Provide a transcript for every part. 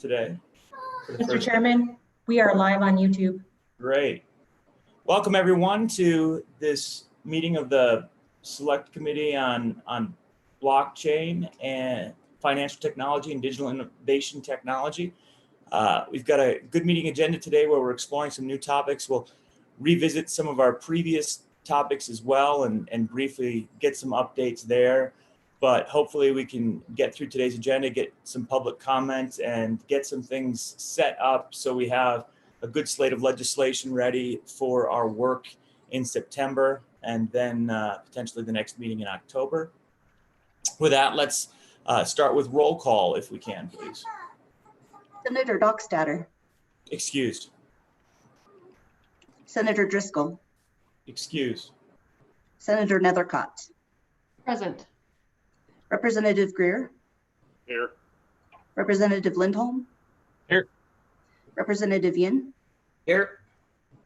today? Mr. Chairman, we are live on YouTube. Great. Welcome everyone to this meeting of the Select Committee on Blockchain and Financial Technology and Digital Innovation Technology. We've got a good meeting agenda today where we're exploring some new topics. We'll revisit some of our previous topics as well and briefly get some updates there. But hopefully we can get through today's agenda, get some public comments, and get some things set up so we have a good slate of legislation ready for our work in September and then potentially the next meeting in October. With that, let's start with roll call if we can, please. Senator Dockstader. Excused. Senator Driscoll. Excused. Senator Nethercott. Present. Representative Greer. Here. Representative Lindholm. Here. Representative Yin. Here.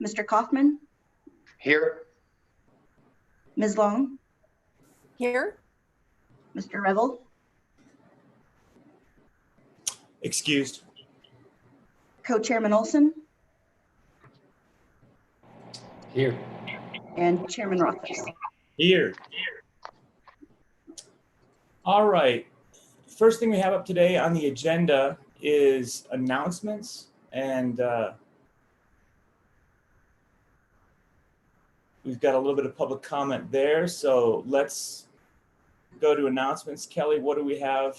Mr. Kaufman. Here. Ms. Long. Here. Mr. Revel. Excused. Co-Chairman Olson. Here. And Chairman Rothfuss. Here. All right. First thing we have up today on the agenda is announcements, and we've got a little bit of public comment there. So let's go to announcements. Kelly, what do we have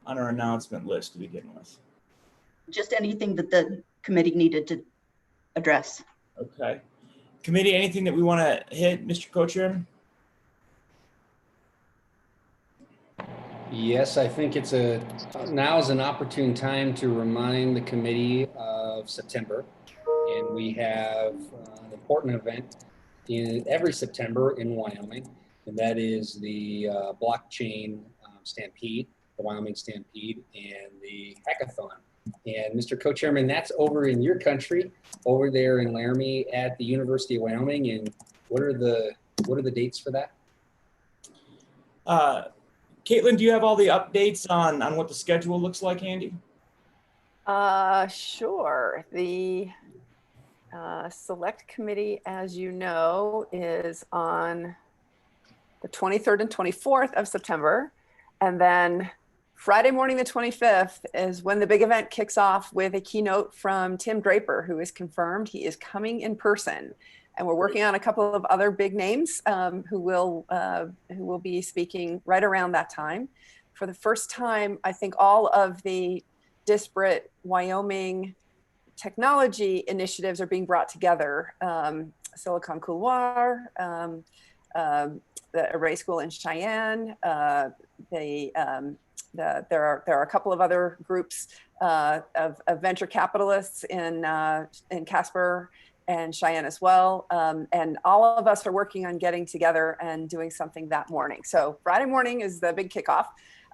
on our announcement list to begin with? Just anything that the committee needed to address. Okay. Committee, anything that we want to hit, Mr. Co-Chairman? Yes, I think now is an opportune time to remind the committee of September. And we have an important event every September in Wyoming, and that is the blockchain stampede, the Wyoming Stampede, and the hackathon. And Mr. Co-Chairman, that's over in your country, over there in Laramie at the University of Wyoming. And what are the dates for that? Caitlin, do you have all the updates on what the schedule looks like, Andy? Sure. The Select Committee, as you know, is on the 23rd and 24th of September. And then Friday morning, the 25th, is when the big event kicks off with a keynote from Tim Draper, who is confirmed he is coming in person. And we're working on a couple of other big names who will be speaking right around that time. For the first time, I think all of the disparate Wyoming technology initiatives are being brought together. Silicon Couloir, the Array School in Cheyenne, there are a couple of other groups of venture capitalists in Casper and Cheyenne as well. And all of us are working on getting together and doing something that morning. So Friday morning is the big kickoff.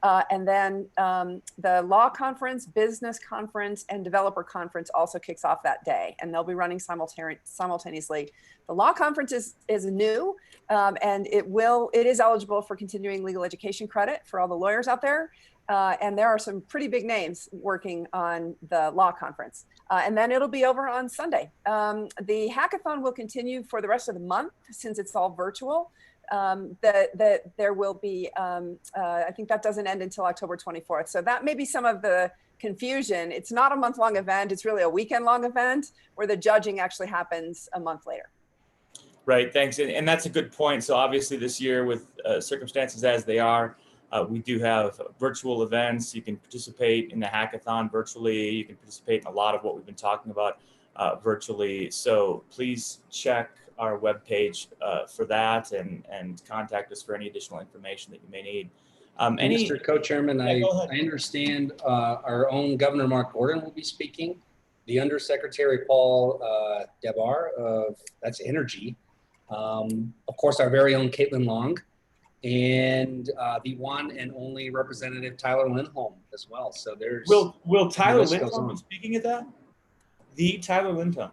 And then the law conference, business conference, and developer conference also kicks off that day. And they'll be running simultaneously. The law conference is new, and it is eligible for continuing legal education credit for all the lawyers out there. And there are some pretty big names working on the law conference. And then it'll be over on Sunday. The hackathon will continue for the rest of the month since it's all virtual. That there will be, I think that doesn't end until October 24th. So that may be some of the confusion. It's not a month-long event. It's really a weekend-long event where the judging actually happens a month later. Right, thanks. And that's a good point. So obviously this year with circumstances as they are, we do have virtual events. You can participate in the hackathon virtually. You can participate in a lot of what we've been talking about virtually. So please check our webpage for that and contact us for any additional information that you may need. Mr. Co-Chairman, Yeah, I understand our own Governor Mark Gordon will be speaking. The Undersecretary Paul Debar that's Energy. Of course, our very own Caitlin Long. And the one and only Representative Tyler Lindholm as well. So there's will Tyler Lindholm be speaking at that? The Tyler Lindholm.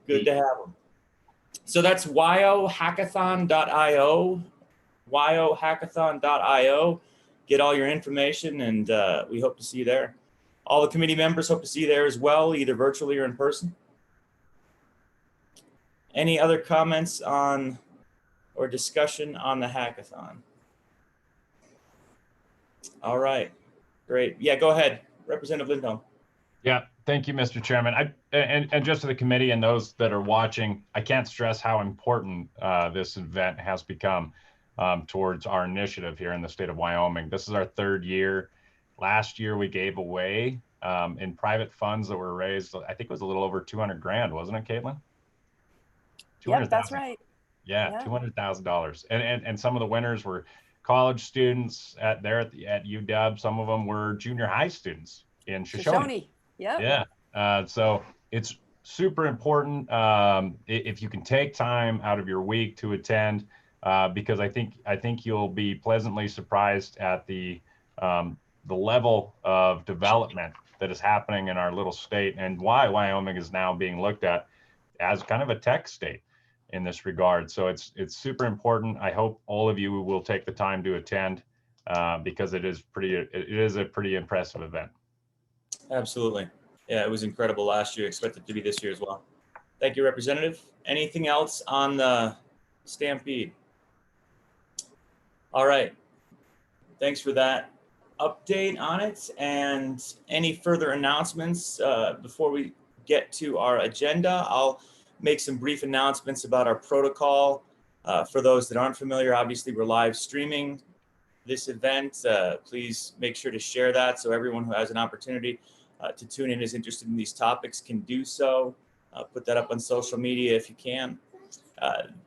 Good to have him. So that's yohackathon.io, yohackathon.io. get all your information, and we hope to see you there. All the committee members hope to see you there as well, either virtually or in person. Any other comments on or discussion on the hackathon? All right, great. Yeah, go ahead, Representative Lindholm. Yeah, thank you, Mr. Chairman. And just to the committee and those that are watching, I can't stress how important this event has become towards our initiative here in the state of Wyoming. This is our third year. Last year, we gave away in private funds that were raised, I think it was a little over 200 grand, wasn't it, Caitlin? Yep, that's right. Yeah, $200,000. And some of the winners were college students at UW. Some of them were junior high students in Shoshone. Yeah. So it's super important if you can take time out of your week to attend, because I think you'll be pleasantly surprised at the level of development that is happening in our little state, and why Wyoming is now being looked at as kind of a tech state in this regard. So it's super important. I hope all of you will take the time to attend because it is a pretty impressive event. Absolutely. Yeah, it was incredible last year. Expect it to be this year as well. Thank you, Representative. Anything else on the Stampede? All right. Thanks for that update on it. And any further announcements before we get to our agenda? I'll make some brief announcements about our protocol. For those that aren't familiar, obviously we're live streaming this event. Please make sure to share that so everyone who has an opportunity to tune in is interested in these topics can do so. Put that up on social media if you can.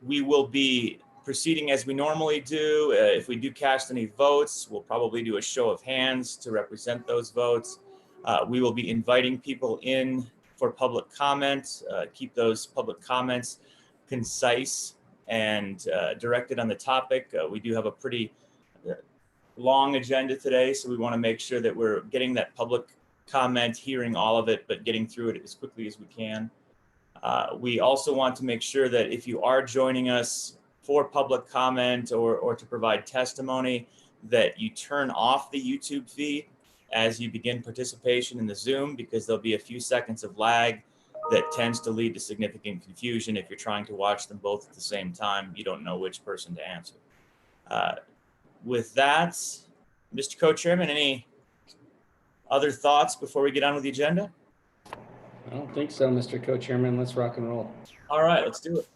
We will be proceeding as we normally do. If we do cast any votes, we'll probably do a show of hands to represent those votes. We will be inviting people in for public comments. Keep those public comments concise and directed on the topic. We do have a pretty long agenda today, so we want to make sure that we're getting that public comment, hearing all of it, but getting through it as quickly as we can. We also want to make sure that if you are joining us for public comment or to provide testimony, that you turn off the YouTube feed as you begin participation in the Zoom, because there'll be a few seconds of lag that tends to lead to significant confusion. If you're trying to watch them both at the same time, you don't know which person to answer. With that, Mr. Co-Chairman, any other thoughts before we get on with the agenda? I don't think so, Mr. Co-Chairman. Let's rock and roll. All right, let's do it.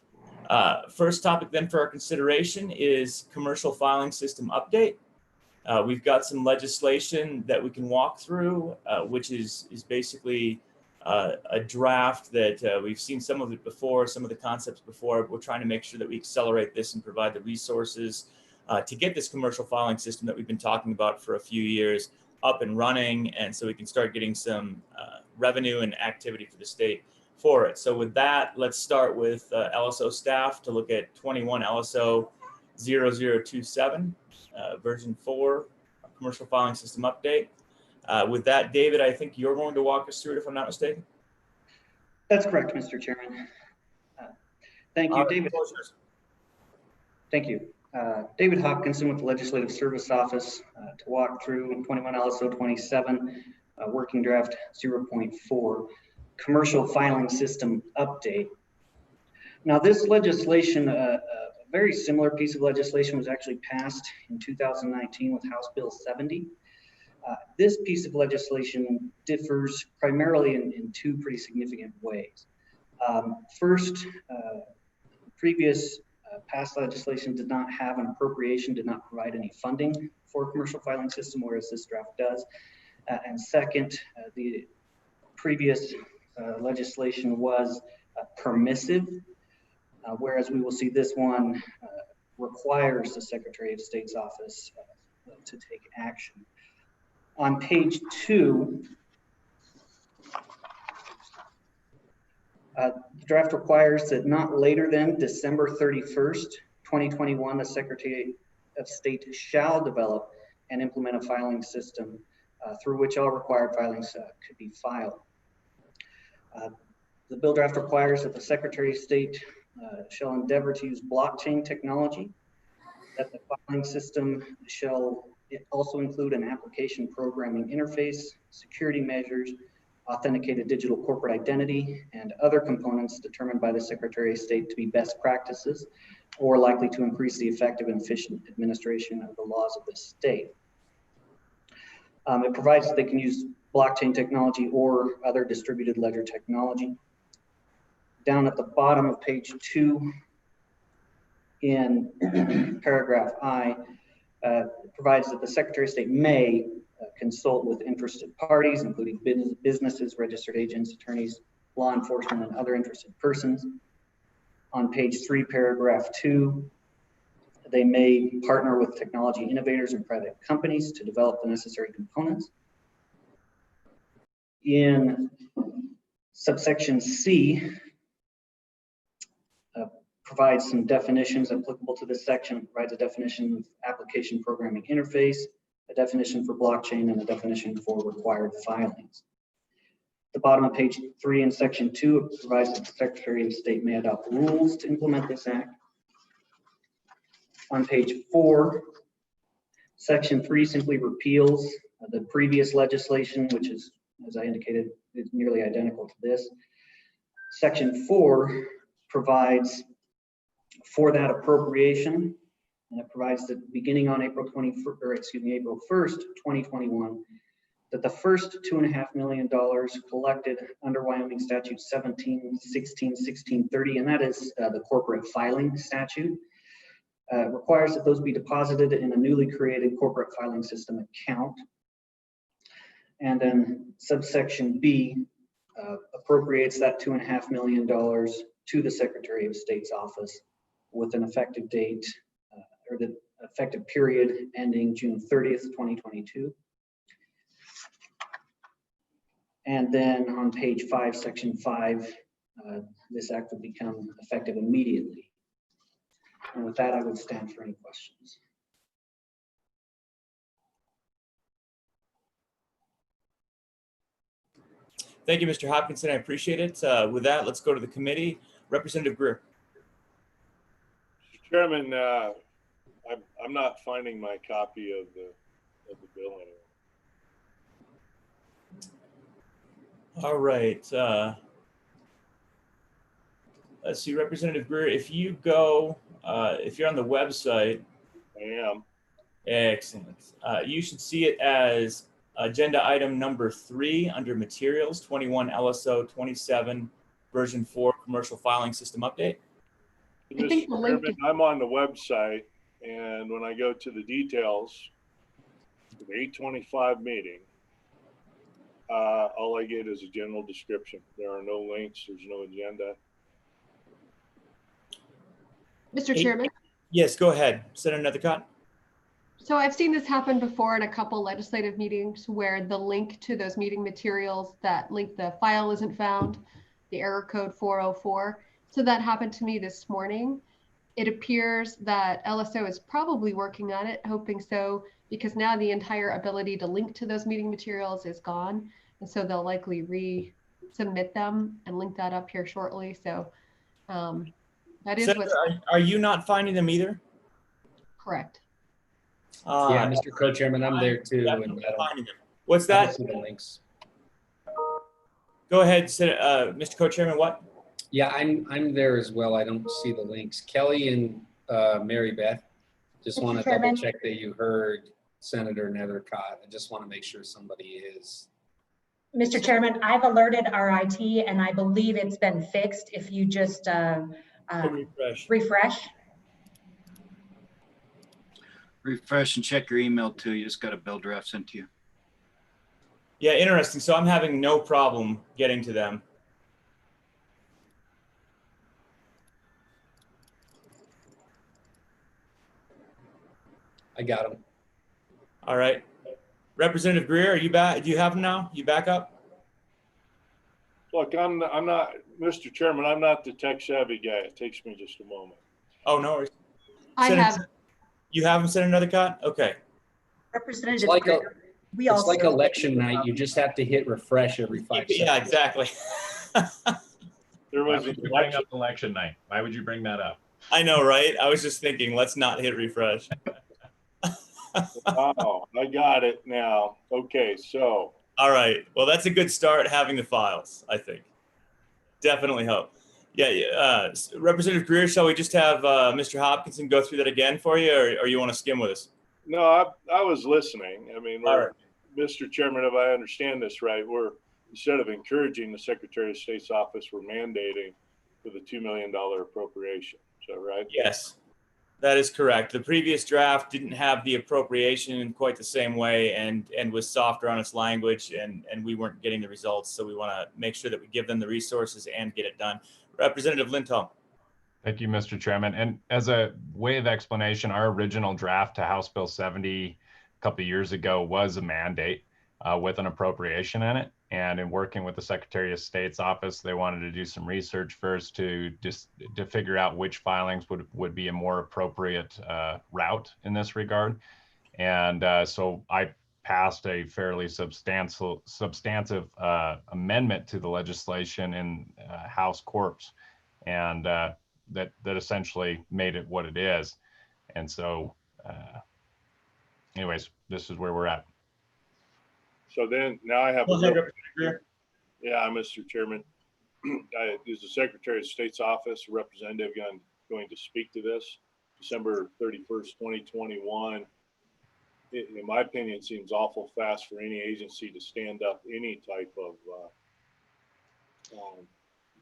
First topic then for our consideration is commercial filing system update. We've got some legislation that we can walk through, which is basically a draft that we've seen some of it before, some of the concepts before. We're trying to make sure that we accelerate this and provide the resources to get this commercial filing system that we've been talking about for a few years up and running, and so we can start getting some revenue and activity for the state for it. So with that, let's start with LSO staff to look at 21 LSO 0027, version 4, commercial filing system update. With that, David, I think you're going to walk us through it, if I'm not mistaken. That's correct, Mr. Chairman. Thank you, David. Thank you. David Hopkinson with the Legislative Service Office to walk through 21 LSO 27, working draft 0.4, commercial filing system update. Now, this legislation, a very similar piece of legislation was actually passed in 2019 with House Bill 70. This piece of legislation differs primarily in two pretty significant ways. First, previous past legislation did not have an appropriation, did not provide any funding for a commercial filing system, whereas this draft does. And second, the previous legislation was permissive, whereas we will see this one requires the Secretary of State's office to take action. On page 2, the draft requires that not later than December 31st, 2021, the Secretary of State shall develop and implement a filing system through which all required filings could be filed. The bill draft requires that the Secretary of State shall endeavor to use blockchain technology, that the filing system shall also include an application programming interface, security measures, authenticated digital corporate identity, and other components determined by the Secretary of State to be best practices or likely to increase the effective and efficient administration of the laws of the state. It provides that they can use blockchain technology or other distributed ledger technology. Down at the bottom of page 2, in paragraph I, provides that the Secretary of State may consult with interested parties, including businesses, registered agents, attorneys, law enforcement, and other interested persons. On page 3, paragraph 2, they may partner with technology innovators and private companies to develop the necessary components. In subsection C, provides some definitions applicable to this section, provides a definition of application programming interface, a definition for blockchain, and a definition for required filings. The bottom of page 3 in section 2 provides that the Secretary of State may adopt rules to implement this act. On page 4, section 3 simply repeals the previous legislation, which is, as I indicated, is nearly identical to this. Section 4 provides for that appropriation, and it provides that beginning on April 1st, 2021, that the first $2.5 million collected under Wyoming Statute 1716-1630, and that is the corporate filing statute, requires that those be deposited in a newly created corporate filing system account. And then subsection B appropriates that $2.5 million to the Secretary of State's office with an effective date or the effective period ending June 30th, 2022. And then on page 5, section 5, this act would become effective immediately. And with that, I would stand for any questions. Thank you, Mr. Hopkinson. I appreciate it. With that, let's go to the committee. Representative Greer. Mr. Chairman, I'm not finding my copy of the bill anywhere. All right. Let's see, Representative Greer, if you go, if you're on the website. I am. Excellent. You should see it as agenda item number 3 under materials, 21 LSO 27 version 4 commercial filing system update. Mr. Chairman, I'm on the website, and when I go to the details, the 8:25 meeting, all I get is a general description. There are no links, there's no agenda. Mr. Chairman? Yes, go ahead. Senator Nethercott. So I've seen this happen before in a couple legislative meetings where the link to those meeting materials, that link, the file isn't found, the error code 404. So that happened to me this morning. It appears that LSO is probably working on it, hoping so, because now the entire ability to link to those meeting materials is gone. And so they'll likely resubmit them and link that up here shortly. So that is Senator, are you not finding them either? Correct. Yeah, Mr. Co-Chairman, I'm there too. And What's that? The links. Go ahead, Mr. Co-Chairman. What? Yeah, I'm there as well. I don't see the links. Kelly and Mary Beth, just want to double check that you heard Senator Nethercott. I just want to make sure somebody is. Mr. Chairman, I've alerted our IT and I believe it's been fixed. If you just refresh. Refresh and check your email too. You just got a bill draft sent to you. Yeah, interesting. So I'm having no problem getting to them. I got them. All right. Representative Greer, are you back? Do you have them now? You back up? Look, I'm not, Mr. Chairman, I'm not the tech savvy guy. It takes me just a moment. Oh, no worries. I have. You have them, Senator Nethercott? Okay. Representative, It's like election night. You just have to hit refresh every 5 seconds. Yeah, exactly. There was Why would you bring up election night? Why would you bring that up? I know, right? I was just thinking, let's not hit refresh. Oh, I got it now. Okay, so. All right. Well, that's a good start, having the files, I think. Definitely help. Yeah. Representative Greer, shall we just have Mr. Hopkinson go through that again for you, or you want to skim with us? No, I was listening. I mean, All right. Mr. Chairman, if I understand this right, we're, instead of encouraging the Secretary of State's office, we're mandating for the $2 million appropriation. Is that right? Yes, that is correct. The previous draft didn't have the appropriation in quite the same way and was softer on its language, and we weren't getting the results. So we want to make sure that we give them the resources and get it done. Representative Lindholm. Thank you, Mr. Chairman. And as a way of explanation, our original draft to House Bill 70 a couple of years ago was a mandate with an appropriation in it. And in working with the Secretary of State's office, they wanted to do some research first to figure out which filings would be a more appropriate route in this regard. And so I passed a fairly substantive amendment to the legislation in House Corps, and that essentially made it what it is. And so, anyways, this is where we're at. So then now I have. Go ahead, Representative Greer. Yeah, Mr. Chairman. Is the Secretary of State's office representative going to speak to this? December 31st, 2021. In my opinion, seems awful fast for any agency to stand up any type of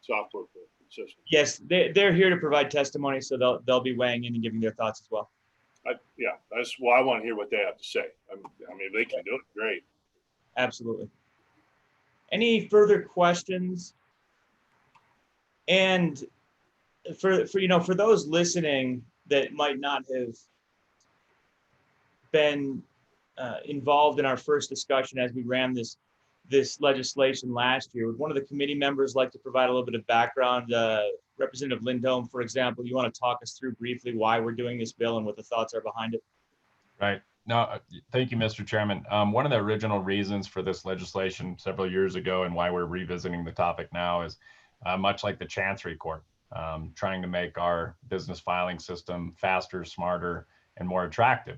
software system. Yes, they're here to provide testimony, so they'll be weighing in and giving their thoughts as well. Yeah, that's why I want to hear what they have to say. I mean, if they can do it, great. Absolutely. Any further questions? And for those listening that might not have been involved in our first discussion as we ran this legislation last year, would one of the committee members like to provide a little bit of background? Representative Lindholm, for example, you want to talk us through briefly why we're doing this bill and what the thoughts are behind it? Right. No, thank you, Mr. Chairman. One of the original reasons for this legislation several years ago and why we're revisiting the topic now is much like the Chancery Court, trying to make our business filing system faster, smarter, and more attractive.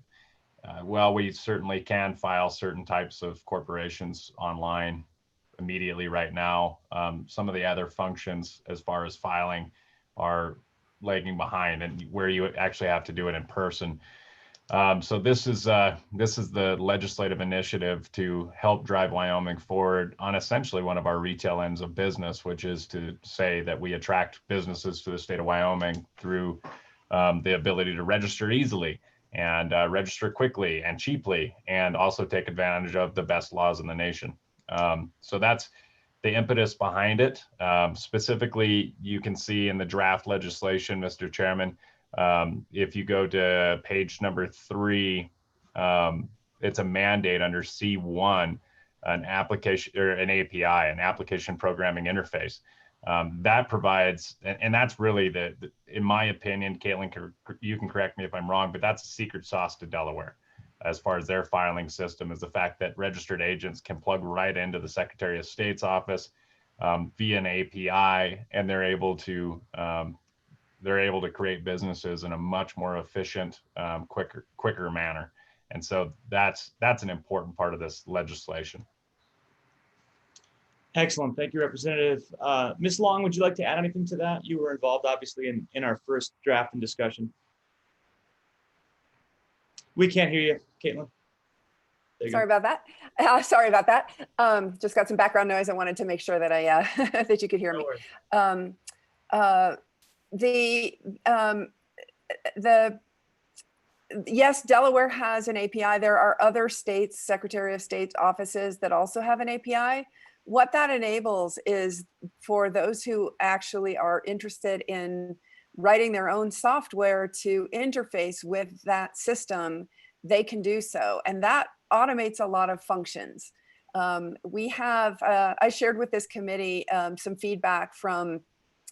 Well, we certainly can file certain types of corporations online immediately right now. Some of the other functions as far as filing are lagging behind, and where you actually have to do it in person. So this is the legislative initiative to help drive Wyoming forward on essentially one of our retail ends of business, which is to say that we attract businesses to the state of Wyoming through the ability to register easily and register quickly and cheaply, and also take advantage of the best laws in the nation. So that's the impetus behind it. Specifically, you can see in the draft legislation, Mr. Chairman, if you go to page number 3, it's a mandate under C1, an application or an API, an application programming interface. That provides, and that's really in my opinion, Caitlin, you can correct me if I'm wrong, but that's a secret sauce to Delaware as far as their filing system, is the fact that registered agents can plug right into the Secretary of State's office via an API, and they're able to create businesses in a much more efficient, quicker manner. And so that's an important part of this legislation. Excellent. Thank you, Representative. Ms. Long, would you like to add anything to that? You were involved, obviously, in our first draft and discussion. We can't hear you, Caitlin. Sorry about that. Sorry about that. Just got some background noise. I wanted to make sure that I that you could hear me. Yes, Delaware has an API. There are other states, Secretary of State's offices that also have an API. What that enables is for those who actually are interested in writing their own software to interface with that system, they can do so. And that automates a lot of functions. I shared with this committee some feedback from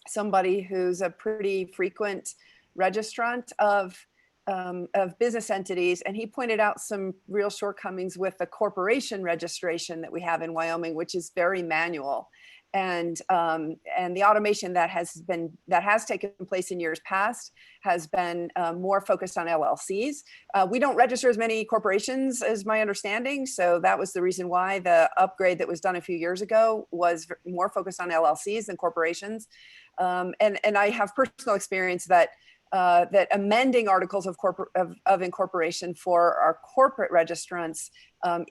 somebody who's a pretty frequent registrant of business entities, and he pointed out some real shortcomings with the corporation registration that we have in Wyoming, which is very manual. the automation that has taken place in years past has been more focused on LLCs. We don't register as many corporations, as my understanding, so that was the reason why the upgrade that was done a few years ago was more focused on LLCs than corporations. And I have personal experience that amending articles of incorporation for our corporate registrants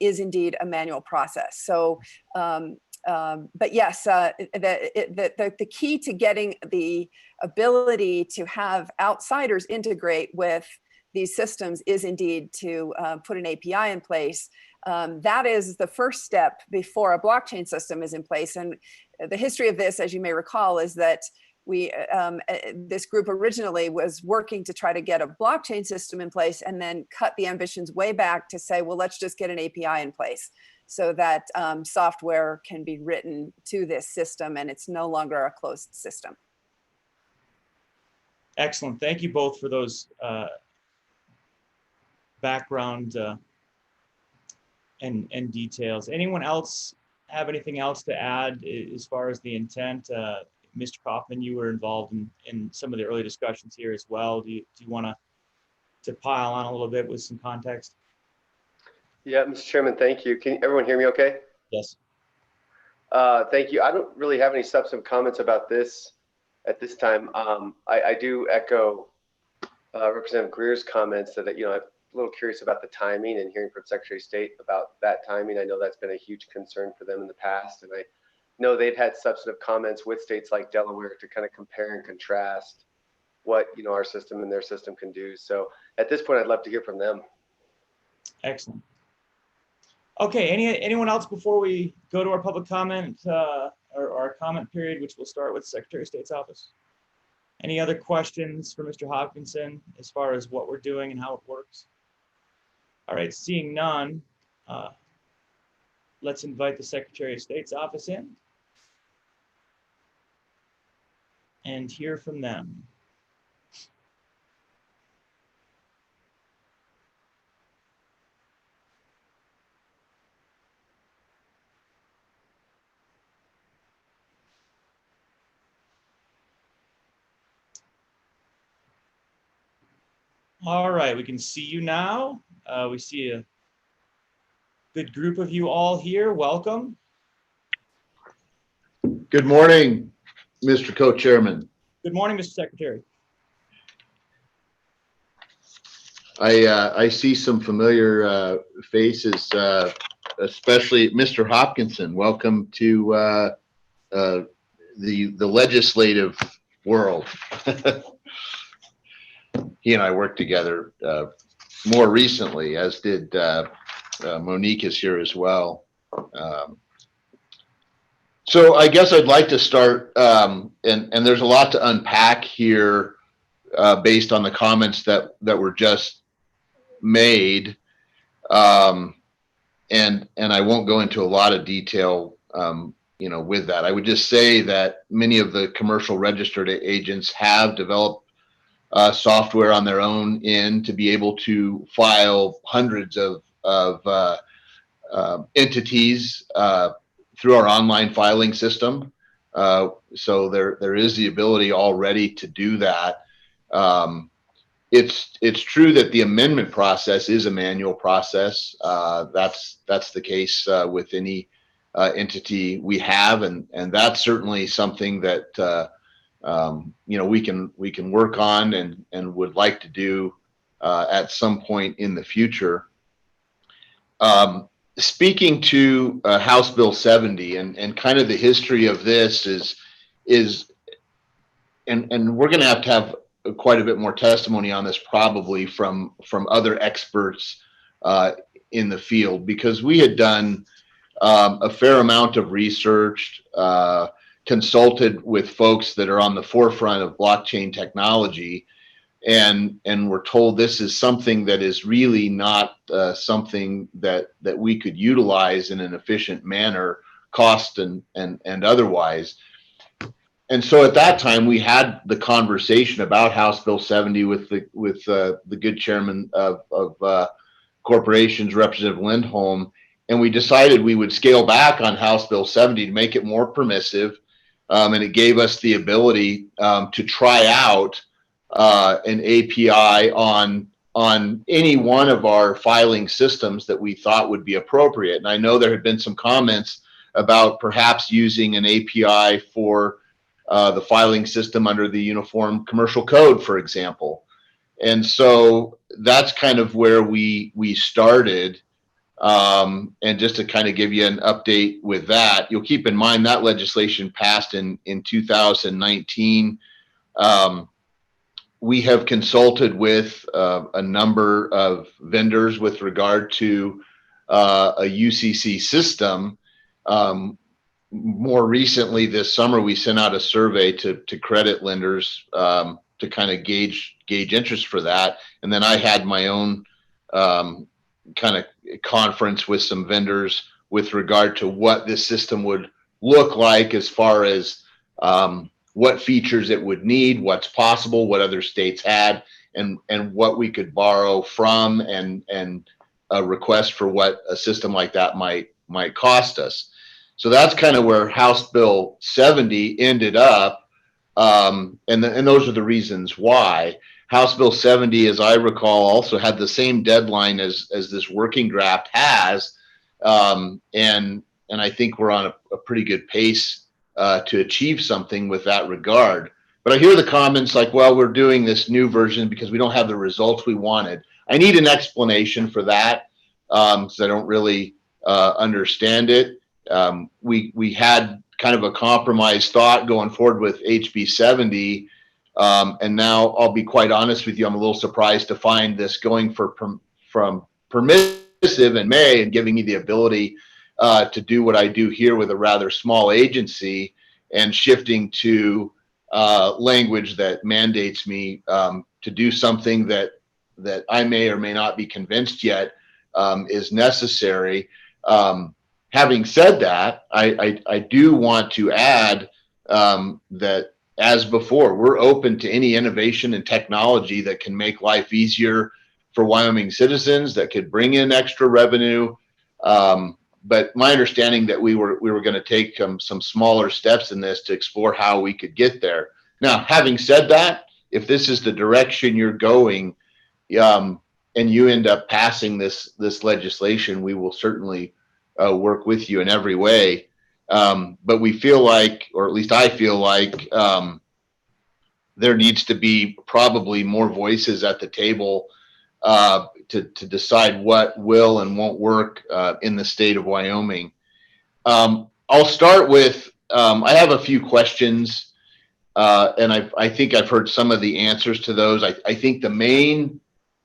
is indeed a manual process. So, but yes, the key to getting the ability to have outsiders integrate with these systems is indeed to put an API in place. That is the first step before a blockchain system is in place. And the history of this, as you may recall, is that this group originally was working to try to get a blockchain system in place and then cut the ambitions way back to say, well, let's just get an API in place so that software can be written to this system and it's no longer a closed system. Excellent. Thank you both for those background and details. Anyone else have anything else to add as far as the intent? Mr. Kaufman, you were involved in some of the early discussions here as well. Do you want to pile on a little bit with some context? Yeah, Mr. Chairman, thank you. Can everyone hear me okay? Yes. Thank you. I don't really have any substantive comments about this at this time. I do echo Representative Greer's comments that, I'm a little curious about the timing and hearing from Secretary of State about that timing. I know that's been a huge concern for them in the past, and I know they've had substantive comments with states like Delaware to kind of compare and contrast what our system and their system can do. So at this point, I'd love to hear from them. Excellent. Okay, anyone else before we go to our public comment or our comment period, which will start with Secretary of State's office? Any other questions for Mr. Hopkinson as far as what we're doing and how it works? All right, seeing none, let's invite the Secretary of State's office in and hear from them. All right, we can see you now. We see a good group of you all here. Welcome. Good morning, Mr. Co-Chairman. Good morning, Mr. Secretary. I see some familiar faces, especially Mr. Hopkinson. Welcome to the legislative world. He and I worked together more recently, as did Monique is here as well. So I guess I'd like to start, and there's a lot to unpack here based on the comments that were just made, and I won't go into a lot of detail, with that. I would just say that many of the commercial registered agents have developed software on their own end to be able to file hundreds of entities through our online filing system. So there is the ability already to do that. It's true that the amendment process is a manual process. That's the case with any entity we have, and that's certainly something that we can work on and would like to do at some point in the future. Speaking to House Bill 70 and kind of the history of this is and we're going to have quite a bit more testimony on this probably from other experts in the field, because we had done a fair amount of research, consulted with folks that are on the forefront of blockchain technology, and we're told this is something that is really not something that we could utilize in an efficient manner, cost and otherwise. And so at that time we had the conversation about House Bill 70 with the good chairman of corporations, Representative Lindholm, and we decided we would scale back on House Bill 70 to make it more permissive. And it gave us the ability to try out an API on any one of our filing systems that we thought would be appropriate. And I know there had been some comments about perhaps using an API for the filing system under the Uniform Commercial Code, for example. And so that's kind of where we started. And just to kind of give you an update with that, you'll keep in mind that legislation passed in 2019. We have consulted with a number of vendors with regard to a UCC system. More recently this summer, we sent out a survey to credit lenders to kind of gauge interest for that. And then I had my own kind of conference with some vendors with regard to what this system would look like as far as what features it would need, what's possible, what other states had, and what we could borrow from, and a request for what a system like that might cost us. So that's kind of where House Bill 70 ended up, and those are the reasons why. House Bill 70, as I recall, also had the same deadline as this working draft has, and I think we're on a pretty good pace to achieve something with that regard. But I hear the comments like, well, we're doing this new version because we don't have the results we wanted. I need an explanation for that because I don't really understand it. We had kind of a compromise thought going forward with HB 70. And now I'll be quite honest with you, I'm a little surprised to find this going from permissive in May and giving me the ability to do what I do here with a rather small agency, and shifting to language that mandates me to do something that I may or may not be convinced yet is necessary. Having said that, I do want to add that, as before, we're open to any innovation and technology that can make life easier for Wyoming citizens, that could bring in extra revenue. But my understanding that we were going to take some smaller steps in this to explore how we could get there. Now, having said that, if this is the direction you're going, and you end up passing this legislation, we will certainly work with you in every way. But we feel like, or at least I feel like, there needs to be probably more voices at the table to decide what will and won't work in the state of Wyoming. I'll start with, I have a few questions, and I think I've heard some of the answers to those. I think the main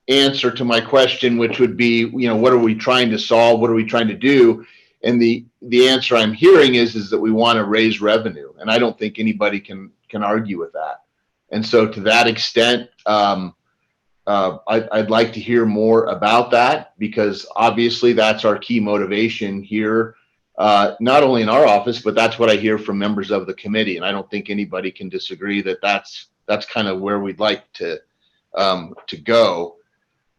answer to my question, which would be, what are we trying to solve? What are we trying to do? And the answer I'm hearing is that we want to raise revenue. And I don't think anybody can argue with that. And so to that extent, I'd like to hear more about that, because obviously that's our key motivation here, not only in our office, but that's what I hear from members of the committee. And I don't think anybody can disagree that that's kind of where we'd like to go.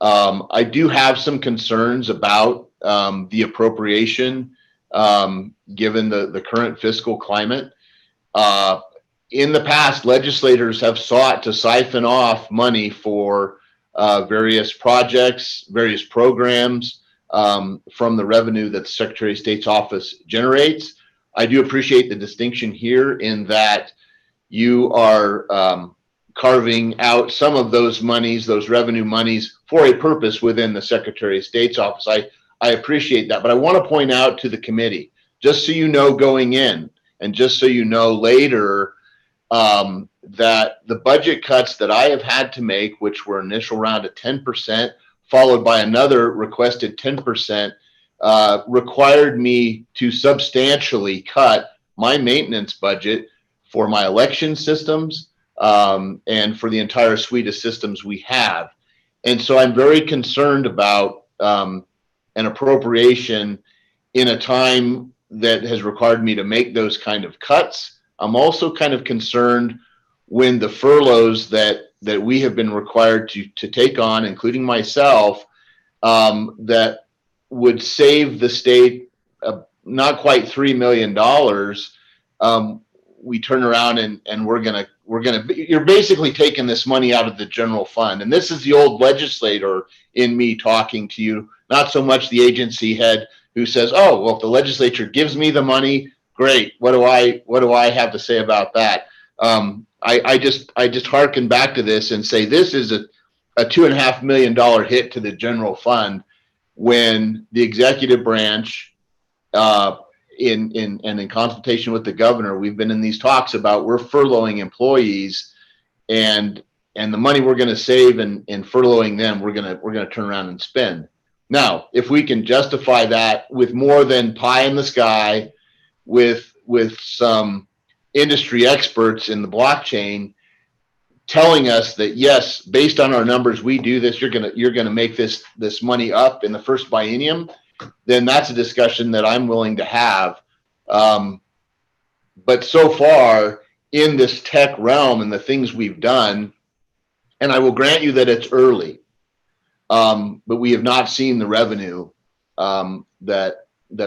I do have some concerns about the appropriation, given the current fiscal climate. In the past, legislators have sought to siphon off money for various projects, various programs from the revenue that the Secretary of State's office generates. I do appreciate the distinction here in that you are carving out some of those monies, those revenue monies, for a purpose within the Secretary of State's office. I appreciate that, but I want to point out to the committee, just so you know going in, and just so you know later, that the budget cuts that I have had to make, which were initial round at 10%, followed by another requested 10%, required me to substantially cut my maintenance budget for my election systems, and for the entire suite of systems we have. And so I'm very concerned about an appropriation in a time that has required me to make those kind of cuts. I'm also kind of concerned when the furloughs that we have been required to take on, including myself, that would save the state not quite $3 million, we turn around and you're basically taking this money out of the general fund. And this is the old legislator in me talking to you, not so much the agency head who says, oh, well, if the legislature gives me the money, great. What do I have to say about that? I just hearken back to this and say, this is a $2.5 million hit to the general fund when the executive branch, in consultation with the governor, we've been in these talks about we're furloughing employees, and the money we're going to save in furloughing them, we're going to turn around and spend. Now, if we can justify that with more than pie in the sky, with some industry experts in the blockchain telling us that yes, based on our numbers, we do this, you're gonna make this money up in the first biennium, then that's a discussion that I'm willing to have. But so far in this tech realm and the things we've done, and I will grant you that it's early, but we have not seen the revenue that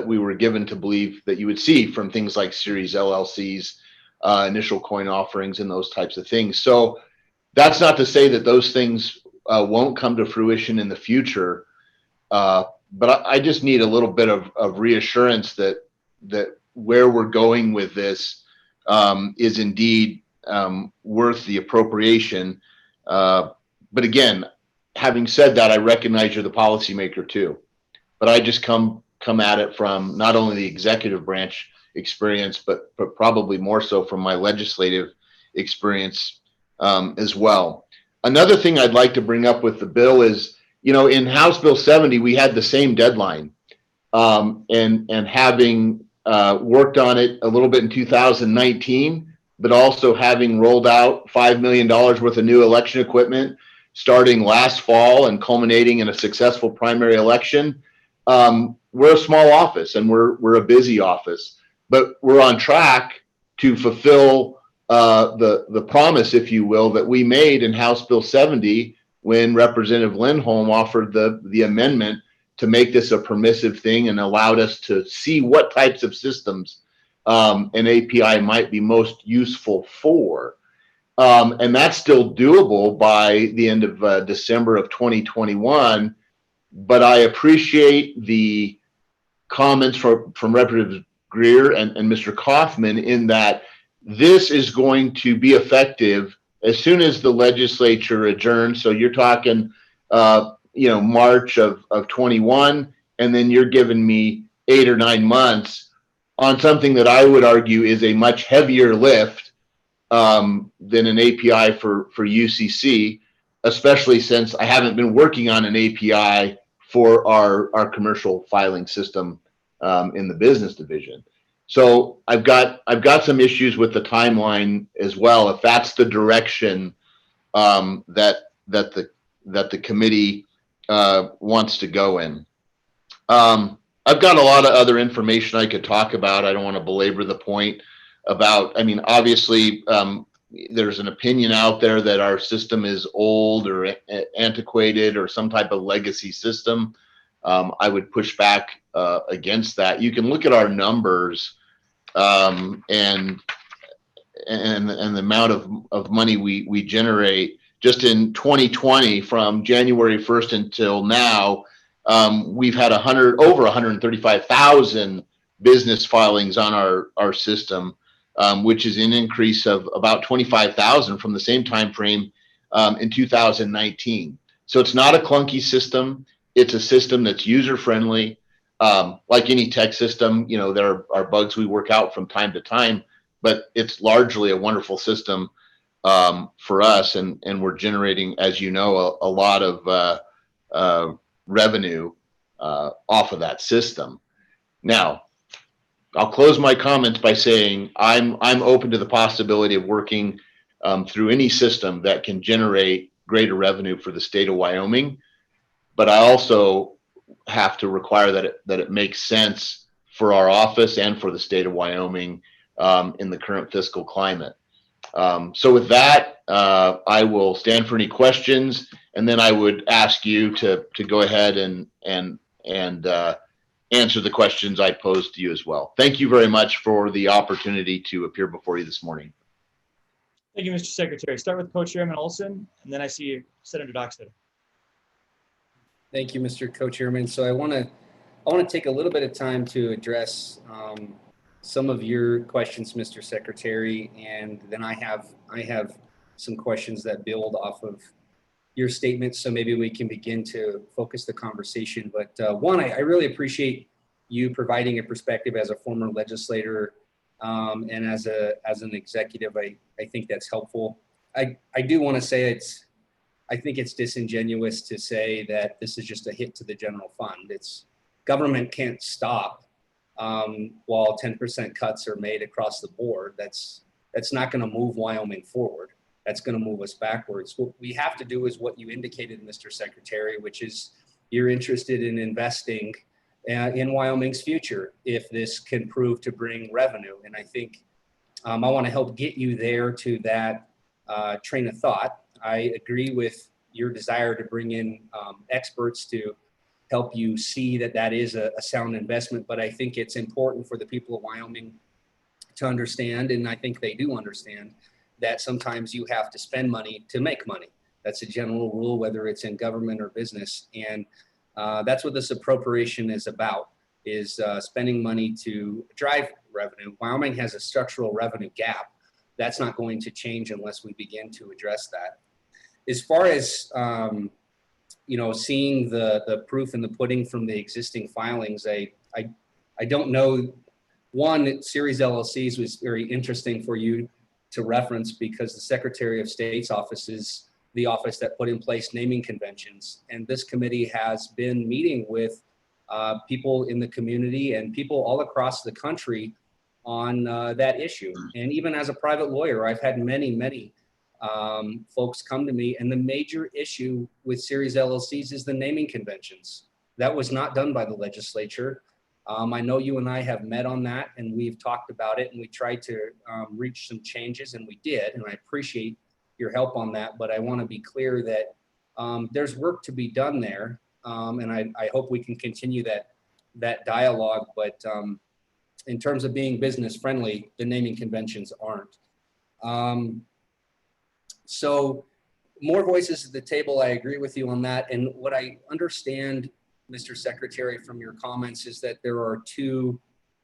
we were given to believe that you would see from things like Series LLCs, initial coin offerings, and those types of things. So that's not to say that those things won't come to fruition in the future. But I just need a little bit of reassurance that where we're going with this is indeed worth the appropriation. But again, having said that, I recognize you're the policymaker too. But I just come at it from not only the executive branch experience, but probably more so from my legislative experience as well. Another thing I'd like to bring up with the bill is, in House Bill 70, we had the same deadline, and having worked on it a little bit in 2019, but also having rolled out $5 million worth of new election equipment starting last fall and culminating in a successful primary election. We're a small office and we're a busy office, but we're on track to fulfill the promise, if you will, that we made in House Bill 70 when Representative Lindholm offered the amendment to make this a permissive thing and allowed us to see what types of systems an API might be most useful for. And that's still doable by the end of December of 2021. But I appreciate the comments from Representative Greer and Mr. Kaufman in that this is going to be effective as soon as the legislature adjourns. So you're talking, March of 21, and then you're giving me 8 or 9 months on something that I would argue is a much heavier lift than an API for UCC, especially since I haven't been working on an API for our commercial filing system in the business division. So I've got some issues with the timeline as well, if that's the direction that the committee wants to go in. I've got a lot of other information I could talk about. I don't want to belabor the point about, obviously, there's an opinion out there that our system is old or antiquated or some type of legacy system. I would push back against that. You can look at our numbers and the amount of money we generate. Just in 2020, from January 1st until now, we've had over 135,000 business filings on our system, which is an increase of about 25,000 from the same time frame in 2019. So it's not a clunky system. It's a system that's user friendly. Like any tech system, there are bugs we work out from time to time, but it's largely a wonderful system for us, and we're generating, as you know, a lot of revenue off of that system. Now, I'll close my comments by saying I'm open to the possibility of working through any system that can generate greater revenue for the state of Wyoming, but I also have to require that it makes sense for our office and for the state of Wyoming in the current fiscal climate. So with that, I will stand for any questions, and then I would ask you to go ahead and and answer the questions I posed to you as well. Thank you very much for the opportunity to appear before you this morning. Thank you, Mr. Secretary. Start with Co-Chairman Olson, and then I see Senator Dockstader. Thank you, Mr. Co-Chairman. So I want to take a little bit of time to address some of your questions, Mr. Secretary, and then I have some questions that build off of your statements. So maybe we can begin to focus the conversation. But one, I really appreciate you providing a perspective as a former legislator and as an executive. I think that's helpful. I do want to say I think it's disingenuous to say that this is just a hit to the general fund. Government can't stop while 10% cuts are made across the board. That's not going to move Wyoming forward. That's going to move us backwards. What we have to do is what you indicated, Mr. Secretary, which is you're interested in investing in Wyoming's future if this can prove to bring revenue. And I think I want to help get you there to that train of thought. I agree with your desire to bring in experts to help you see that that is a sound investment. But I think it's important for the people of Wyoming to understand, and I think they do understand, that sometimes you have to spend money to make money. That's a general rule, whether it's in government or business. And that's what this appropriation is about, is spending money to drive revenue. Wyoming has a structural revenue gap. That's not going to change unless we begin to address that. As far as seeing the proof in the pudding from the existing filings, I don't know. One, Series LLCs was very interesting for you to reference because the Secretary of State's office is the office that put in place naming conventions. And this committee has been meeting with people in the community and people all across the country on that issue. And even as a private lawyer, I've had many folks come to me, and the major issue with Series LLCs is the naming conventions. That was not done by the legislature. I know you and I have met on that, and we've talked about it, and we tried to reach some changes, and we did, and I appreciate your help on that. But I want to be clear that there's work to be done there, and I hope we can continue that dialogue. But in terms of being business friendly, the naming conventions aren't. So more voices at the table. I agree with you on that. And what I understand, Mr. Secretary, from your comments is that there are two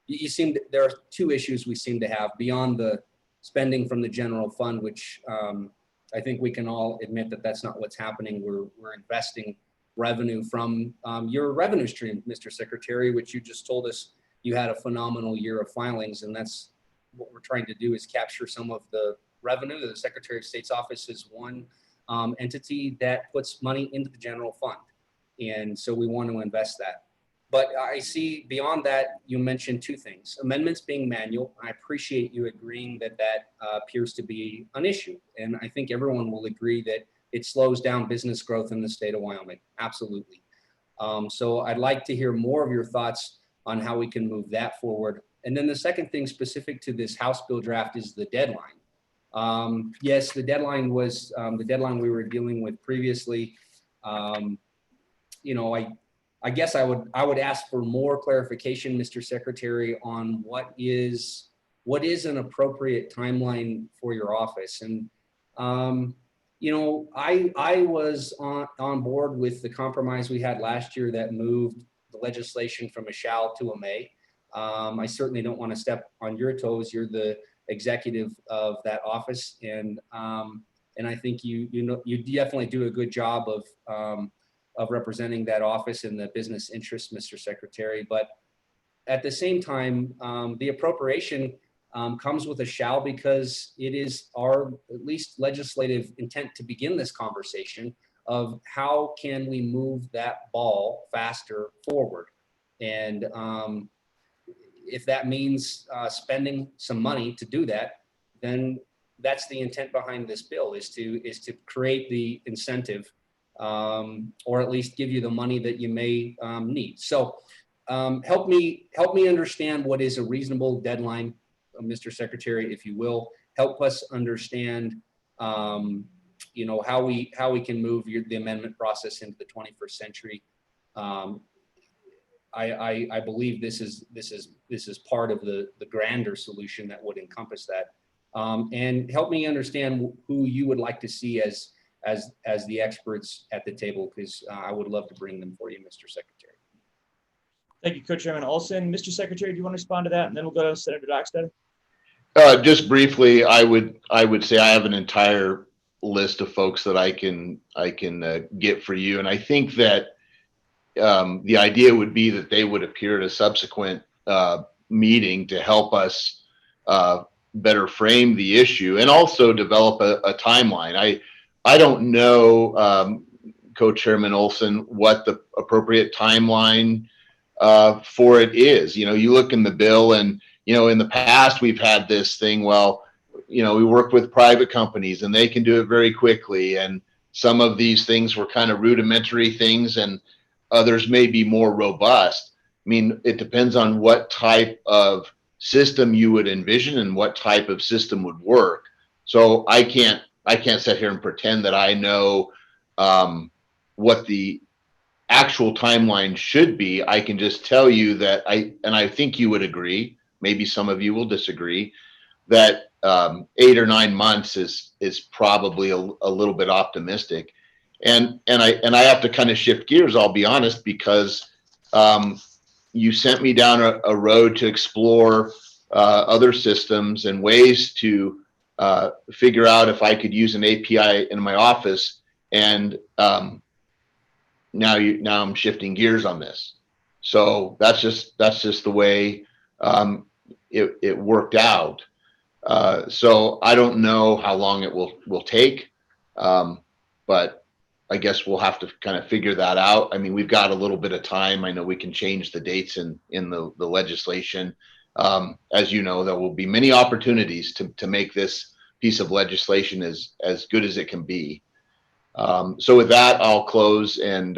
issues we seem to have beyond the spending from the general fund, which I think we can all admit that that's not what's happening. We're investing revenue from your revenue stream, Mr. Secretary, which you just told us you had a phenomenal year of filings, and that's what we're trying to do, is capture some of the revenue. The Secretary of State's office is one entity that puts money into the general fund. And so we want to invest that. But I see beyond that, you mentioned two things. Amendments being manual. I appreciate you agreeing that appears to be an issue. And I think everyone will agree that it slows down business growth in the state of Wyoming. Absolutely. So I'd like to hear more of your thoughts on how we can move that forward. And then the second thing specific to this House bill draft is the deadline. Yes, the deadline was the deadline we were dealing with previously. I guess I would ask for more clarification, Mr. Secretary, on what is an appropriate timeline for your office. And I was on board with the compromise we had last year that moved the legislation from a shall to a may. I certainly don't want to step on your toes. You're the executive of that office, and I think you definitely do a good job of representing that office in the business interest, Mr. Secretary. But at the same time, the appropriation comes with a shall, because it is our at least legislative intent to begin this conversation of how can we move that ball faster forward. And if that means spending some money to do that, then that's the intent behind this bill, is to create the incentive, or at least give you the money that you may need. So help me understand what is a reasonable deadline, Mr. Secretary, if you will. Help us understand how we can move the amendment process into the 21st century. I believe this is part of the grander solution that would encompass that. And help me understand who you would like to see as the experts at the table, because I would love to bring them for you, Mr. Secretary. Thank you, Co-Chairman Olson. Mr. Secretary, do you want to respond to that? And then we'll go to Senator Dockstader. Just briefly, I would say I have an entire list of folks that I can get for you, and I think that the idea would be that they would appear at a subsequent meeting to help us better frame the issue and also develop a timeline. I don't know, Co-Chairman Olson, what the appropriate timeline for it is. You know, you look in the bill, and in the past we've had this thing. Well, we work with private companies and they can do it very quickly, and some of these things were kind of rudimentary things, and others may be more robust. I mean, it depends on what type of system you would envision and what type of system would work. So I can't sit here and pretend that I know what the actual timeline should be. I can just tell you that I think you would agree, maybe some of you will disagree, that 8 or 9 months is probably a little bit optimistic. And I have to kind of shift gears, I'll be honest, because you sent me down a road to explore other systems and ways to figure out if I could use an API in my office. And now I'm shifting gears on this. So that's just the way it worked out. So I don't know how long it will take, but I guess we'll have to kind of figure that out. I mean, we've got a little bit of time. I know we can change the dates in the legislation. As you know, there will be many opportunities to make this piece of legislation as good as it can be. So with that, I'll close and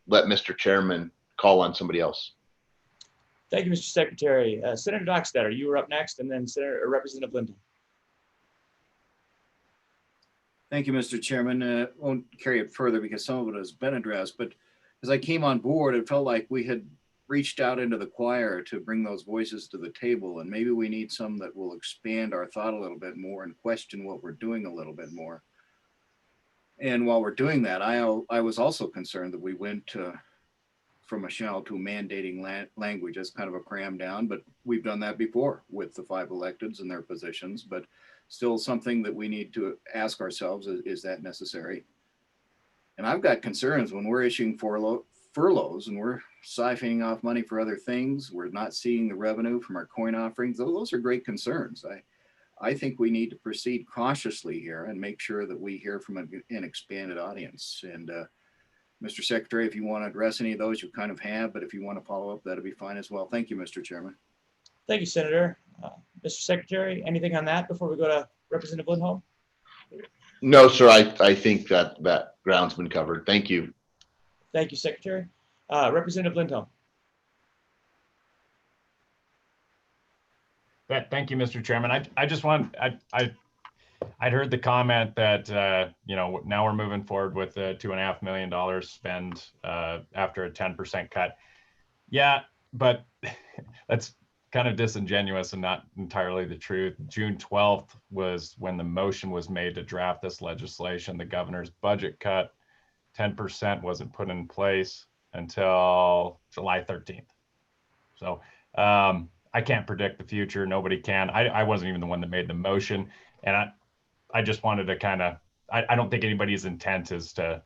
let Mr. Chairman call on somebody else. Thank you, Mr. Secretary. Senator Dockstader, you were up next, and then Representative Linton. Thank you, Mr. Chairman. Won't carry it further because some of it has been addressed, but as I came on board, it felt like we had reached out into the choir to bring those voices to the table, and maybe we need some that will expand our thought a little bit more and question what we're doing a little bit more. And while we're doing that, I was also concerned that we went from a shall to mandating language as kind of a cram down, but we've done that before with the 5 electeds and their positions, but still something that we need to ask ourselves, is that necessary? And I've got concerns when we're issuing furloughs and we're siphoning off money for other things. We're not seeing the revenue from our coin offerings. Those are great concerns. I think we need to proceed cautiously here and make sure that we hear from an expanded audience. And Mr. Secretary, if you want to address any of those, you kind of have, but if you want to follow up, that'll be fine as well. Thank you, Mr. Chairman. Thank you, Senator. Mr. Secretary, anything on that before we go to Representative Lindholm? No, sir. I think that ground's been covered. Thank you. Thank you, Secretary. Representative Lindholm. Thank you, Mr. Chairman. I just want, I'd heard the comment that, now we're moving forward with a $2.5 million spend after a 10% cut. Yeah, but that's kind of disingenuous and not entirely the truth. June 12th was when the motion was made to draft this legislation. The governor's budget cut, 10% wasn't put in place until July 13th. So I can't predict the future. Nobody can. I wasn't even the one that made the motion. And I just wanted to kind of, I don't think anybody's intent is to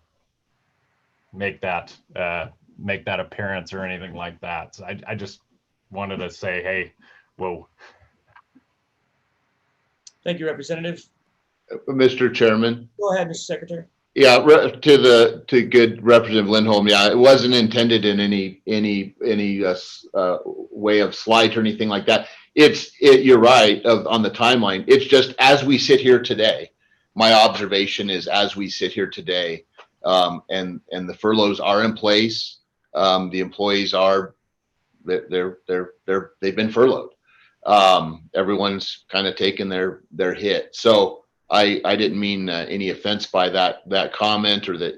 make that appearance or anything like that. So I just wanted to say, hey, whoa. Thank you, Representative. Mr. Chairman. Go ahead, Mr. Secretary. Yeah, to good Representative Lindholm. Yeah, it wasn't intended in any way of slight or anything like that. You're right on the timeline. It's just as we sit here today. My observation is as we sit here today, and the furloughs are in place. The employees are they've been furloughed. Everyone's kind of taken their hit. So I didn't mean any offense by that comment, or that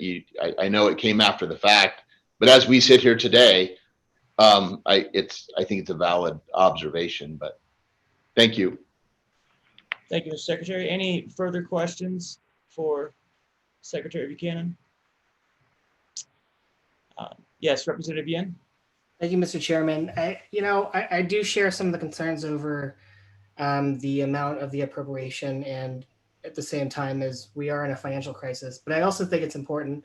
I know it came after the fact, but as we sit here today, I think it's a valid observation, but thank you. Thank you, Mr. Secretary. Any further questions for Secretary Buchanan? Yes, Representative Yen. Thank you, Mr. Chairman. I do share some of the concerns over the amount of the appropriation, and at the same time as we are in a financial crisis. But I also think it's important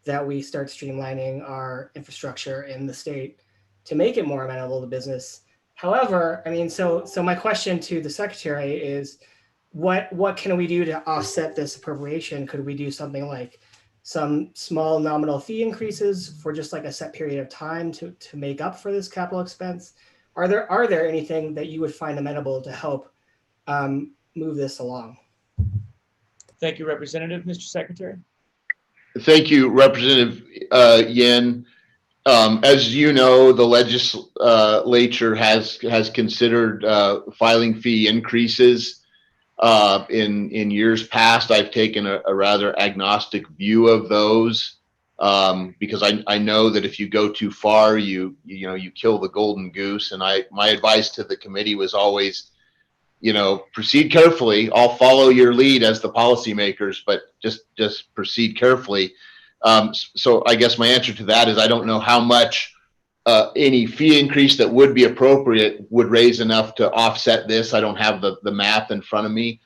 that we start streamlining our infrastructure in the state to make it more amenable to business. However, so my question to the Secretary is, what can we do to offset this appropriation? Could we do something like some small nominal fee increases for just like a set period of time to make up for this capital expense? Are there anything that you would find amenable to help move this along? Thank you, Representative. Mr. Secretary. Thank you, Representative Yin. As you know, the legislature has considered filing fee increases. In years past, I've taken a rather agnostic view of those because I know that if you go too far, you kill the golden goose. And my advice to the committee was always, proceed carefully. I'll follow your lead as the policymakers, but just proceed carefully. So I guess my answer to that is I don't know how much any fee increase that would be appropriate would raise enough to offset this. I don't have the math in front of me.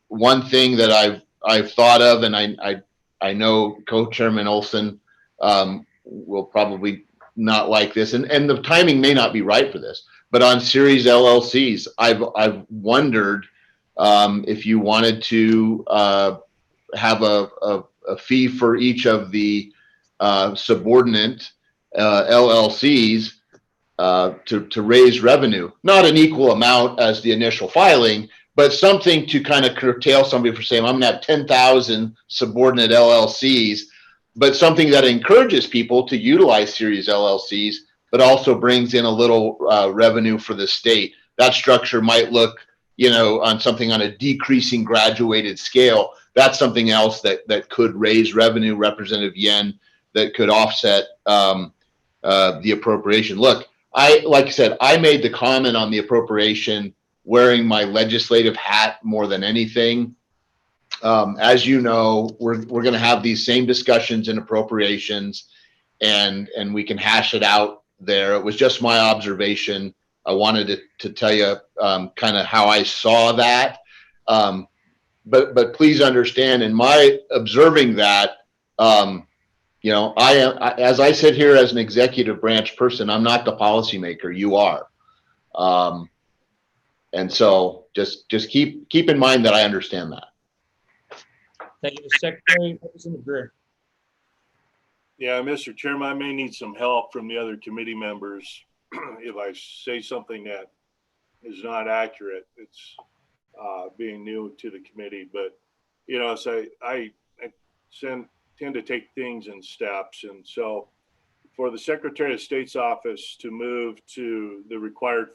One thing that I've thought of, and I know Co-Chairman Olson will probably not like this, and the timing may not be right for this, but on series LLCs, I've wondered if you wanted to have a fee for each of the subordinate LLCs to raise revenue, not an equal amount as the initial filing, but something to kind of curtail somebody for saying, I'm going to have 10,000 subordinate LLCs, but something that encourages people to utilize series LLCs, but also brings in a little revenue for the state. That structure might look, on something on a decreasing graduated scale. That's something else that could raise revenue, Representative Yen, that could offset the appropriation. Look, like I said, I made the comment on the appropriation wearing my legislative hat more than anything. As you know, we're going to have these same discussions in appropriations, and we can hash it out there. It was just my observation. I wanted to tell you kind of how I saw that. But please understand, in my observing that, I am, as I sit here as an executive branch person, I'm not the policymaker. You are. And so just keep in mind that I understand that. Thank you, Mr. Secretary. Representative Greer. Yeah, Mr. Chairman, I may need some help from the other committee members if I say something that is not accurate. It's being new to the committee, but so I tend to take things in steps, and so for the Secretary of State's office to move to the required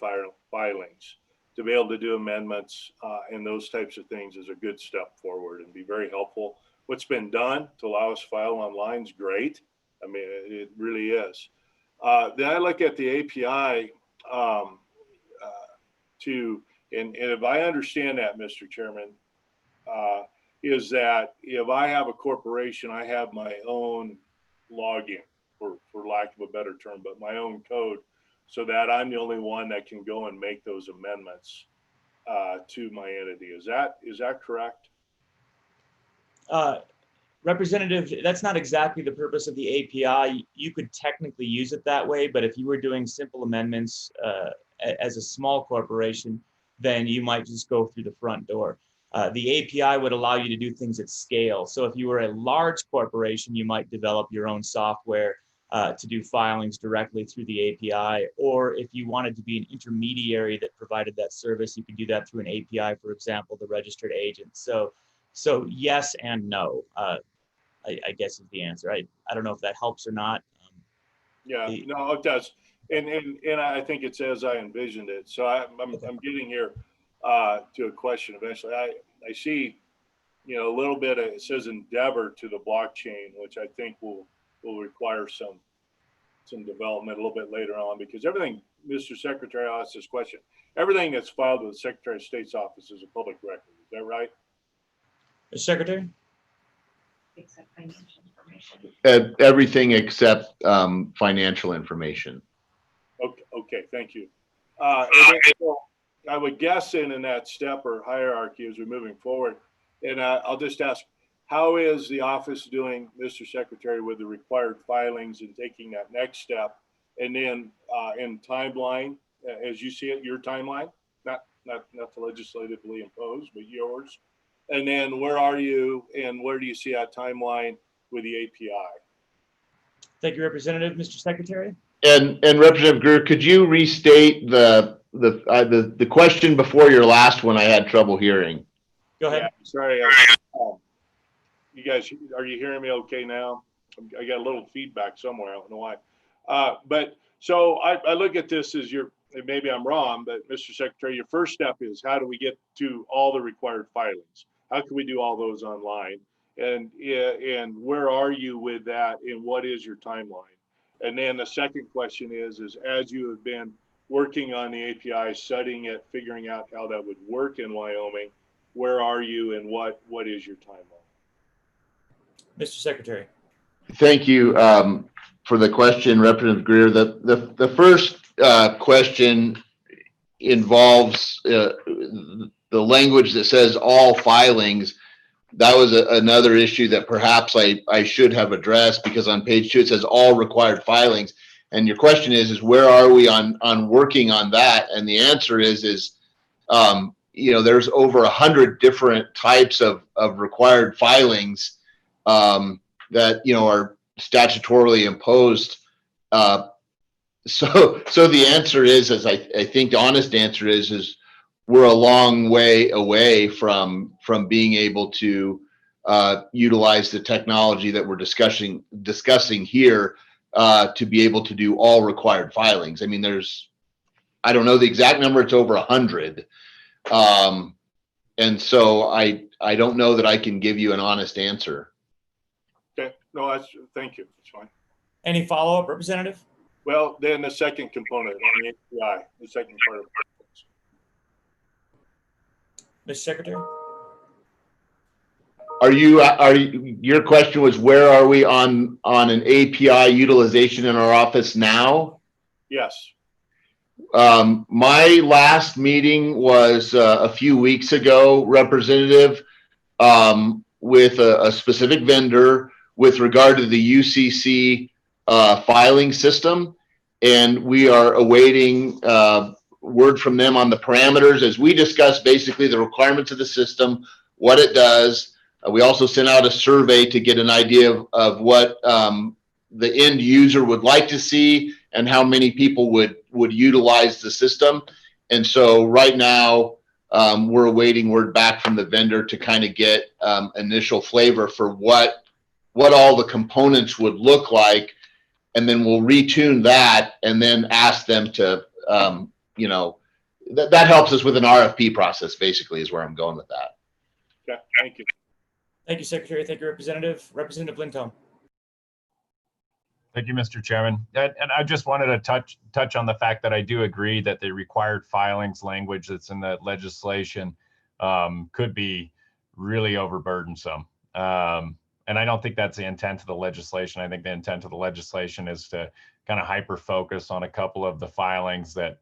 filings, to be able to do amendments and those types of things is a good step forward and be very helpful. What's been done to allow us to file online is great. I mean, it really is. Then I look at the API and if I understand that, Mr. Chairman, is that if I have a corporation, I have my own login, for lack of a better term, but my own code, so that I'm the only one that can go and make those amendments to my entity. Is that correct? Representative, that's not exactly the purpose of the API. You could technically use it that way, but if you were doing simple amendments as a small corporation, then you might just go through the front door. The API would allow you to do things at scale. So if you were a large corporation, you might develop your own software to do filings directly through the API. Or if you wanted to be an intermediary that provided that service, you could do that through an API, for example, the registered agent. So yes and no, I guess is the answer. I don't know if that helps or not. Yeah, no, it does. And I think it's as I envisioned it. So I'm getting here to a question eventually. I see, a little bit of, it says endeavor to the blockchain, which I think will require some some development a little bit later on, because everything, Mr. Secretary, I'll ask this question. Everything that's filed with the Secretary of State's office is a public record. Is that right? Mr. Secretary? Except financial information. Everything except financial information. Okay, thank you. And then, so I would guess in that step or hierarchy as we're moving forward, and I'll just ask, how is the office doing, Mr. Secretary, with the required filings and taking that next step? And then in timeline, as you see it, your timeline, not legislatively imposed, but yours. And then where are you and where do you see that timeline with the API? Thank you, Representative. Mr. Secretary? And Representative Greer, could you restate the question before your last one? I had trouble hearing. Go ahead. Yeah, sorry. You guys, are you hearing me okay now? I got a little feedback somewhere. I don't know why. But so I look at this as maybe I'm wrong, but Mr. Secretary, your first step is how do we get to all the required filings? How can we do all those online? And where are you with that? And what is your timeline? And then the second question is as you have been working on the API, studying it, figuring out how that would work in Wyoming, where are you and what is your timeline? Mr. Secretary. Thank you for the question, Representative Greer. The first question involves the language that says all filings. That was another issue that perhaps I should have addressed, because on page 2 it says all required filings, and your question is where are we on working on that? And the answer is there's over 100 different types of required filings that are statutorily imposed. So the answer is, as I think the honest answer is we're a long way away from being able to utilize the technology that we're discussing here to be able to do all required filings. I mean, I don't know the exact number, it's over 100. And so I don't know that I can give you an honest answer. Okay, no, thank you, that's fine. Any follow-up, Representative? Well, then the second component on the API, the second part of it. Mr. Secretary? Your question was where are we on an API utilization in our office now? Yes. My last meeting was a few weeks ago, Representative, with a specific vendor with regard to the UCC filing system, and we are awaiting word from them on the parameters as we discuss basically the requirements of the system, what it does. We also sent out a survey to get an idea of what the end user would like to see and how many people would utilize the system. And so right now we're awaiting word back from the vendor to kind of get initial flavor for what all the components would look like. And then we'll retune that and then ask them to, that helps us with an RFP process, basically, is where I'm going with that. Okay, thank you. Thank you, Secretary. Thank you, Representative. Representative Lincoln. Thank you, Mr. Chairman. And I just wanted to touch on the fact that I do agree that the required filings language that's in the legislation could be really overburdensome. And I don't think that's the intent of the legislation. I think the intent of the legislation is to kind of hyper focus on a couple of the filings that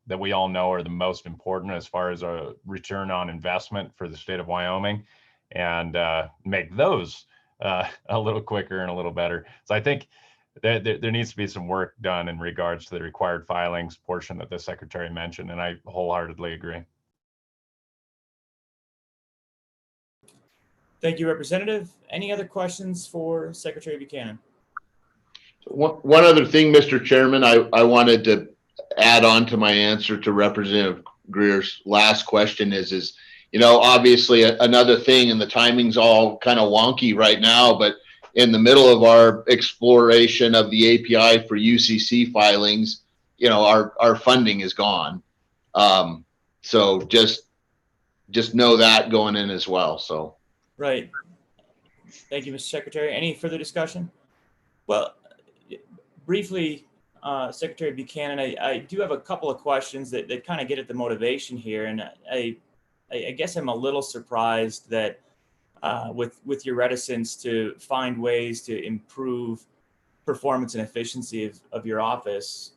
that we all know are the most important as far as a return on investment for the state of Wyoming, and make those a little quicker and a little better. So I think there needs to be some work done in regards to the required filings portion that the Secretary mentioned, and I wholeheartedly agree. Thank you, Representative. Any other questions for Secretary Buchanan? One other thing, Mr. Chairman, I wanted to add on to my answer to Representative Greer's last question is, obviously another thing, and the timing's all kind of wonky right now, but in the middle of our exploration of the API for UCC filings, our funding is gone. So just know that going in as well. So. Right. Thank you, Mr. Secretary. Any further discussion? Well, briefly, Secretary Buchanan, I do have a couple of questions that kind of get at the motivation here. And I guess I'm a little surprised that with your reticence to find ways to improve performance and efficiency of your office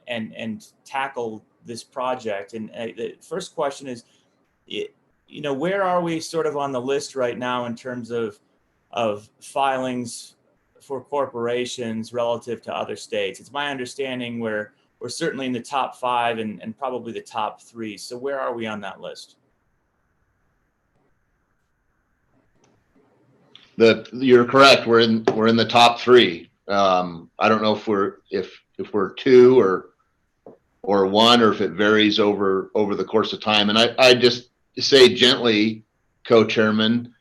and tackle this project. And the first question is, where are we sort of on the list right now in terms of filings for corporations relative to other states? It's my understanding we're certainly in the top 5 and probably the top 3. So where are we on that list? You're correct. We're in the top 3. I don't know if we're 2 or 1, or if it varies over the course of time. And I just say gently, Co-Chairman,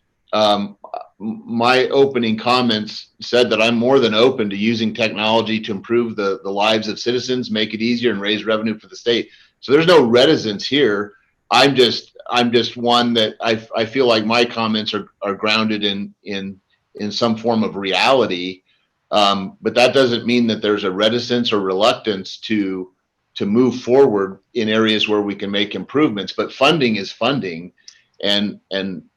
my opening comments said that I'm more than open to using technology to improve the lives of citizens, make it easier, and raise revenue for the state. So there's no reticence here. I'm just one that I feel like my comments are grounded in some form of reality. But that doesn't mean that there's a reticence or reluctance to move forward in areas where we can make improvements. But funding is funding. And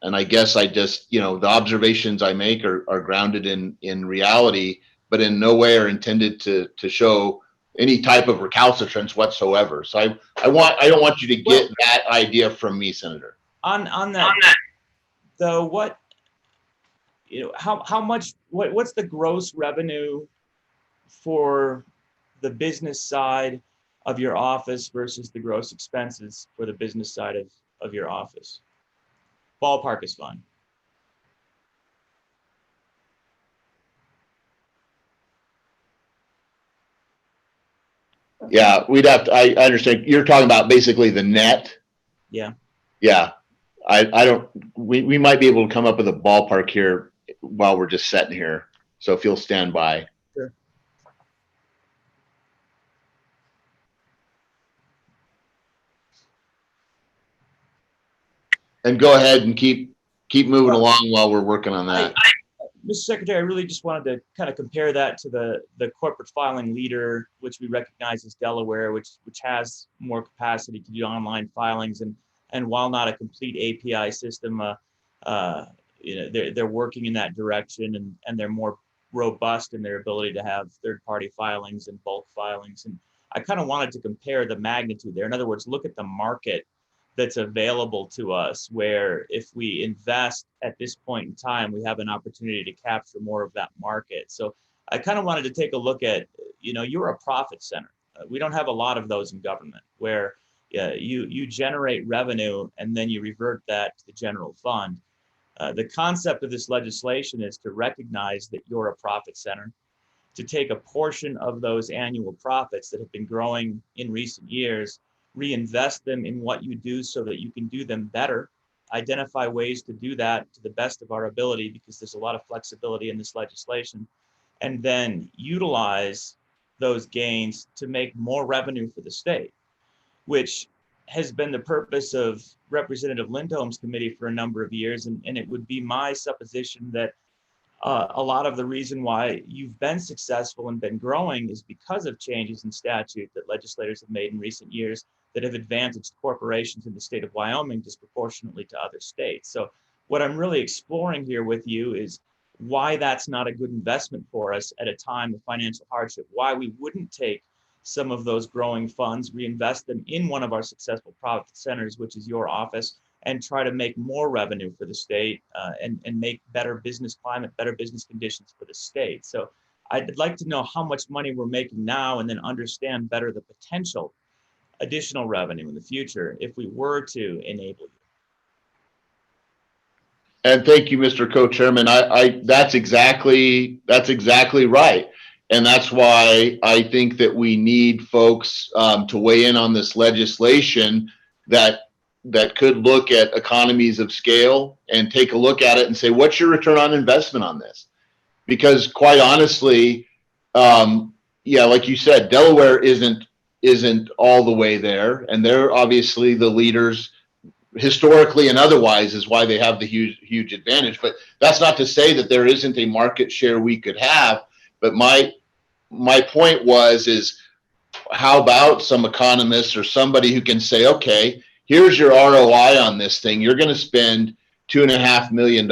I guess I just, the observations I make are grounded in reality, but in no way are intended to show any type of recalcitrance whatsoever. So I don't want you to get that idea from me, Senator. On that, though, what's the gross revenue for the business side of your office versus the gross expenses for the business side of your office? Ballpark is fine. Yeah, we'd have to, I understand. You're talking about basically the net. Yeah. Yeah. We might be able to come up with a ballpark here while we're just sitting here. So if you'll stand by. Sure. And go ahead and keep moving along while we're working on that. Mr. Secretary, I really just wanted to kind of compare that to the corporate filing leader, which we recognize as Delaware, which has more capacity to do online filings. And while not a complete API system, they're working in that direction, and they're more robust in their ability to have third-party filings and bulk filings. And I kind of wanted to compare the magnitude there. In other words, look at the market that's available to us, where if we invest at this point in time, we have an opportunity to capture more of that market. So I kind of wanted to take a look at, you're a profit center. We don't have a lot of those in government, where you generate revenue and then you revert that to the general fund. The concept of this legislation is to recognize that you're a profit center, to take a portion of those annual profits that have been growing in recent years, reinvest them in what you do so that you can do them better, identify ways to do that to the best of our ability, because there's a lot of flexibility in this legislation, and then utilize those gains to make more revenue for the state, which has been the purpose of Representative Lindholm's committee for a number of years. And it would be my supposition that a lot of the reason why you've been successful and been growing is because of changes in statute that legislators have made in recent years that have advantaged corporations in the state of Wyoming disproportionately to other states. So what I'm really exploring here with you is why that's not a good investment for us at a time of financial hardship, why we wouldn't take some of those growing funds, reinvest them in one of our successful profit centers, which is your office, and try to make more revenue for the state and make better business climate, better business conditions for the state. So I'd like to know how much money we're making now, and then understand better the potential additional revenue in the future if we were to enable you. And thank you, Mr. Co-Chairman. That's exactly right. And that's why I think that we need folks to weigh in on this legislation that could look at economies of scale and take a look at it and say, what's your return on investment on this? Because quite honestly, like you said, Delaware isn't all the way there, and they're obviously the leaders historically and otherwise, is why they have the huge advantage. But that's not to say that there isn't a market share we could have. But my my point is how about some economists or somebody who can say, okay, here's your ROI on this thing. You're going to spend $2.5 million.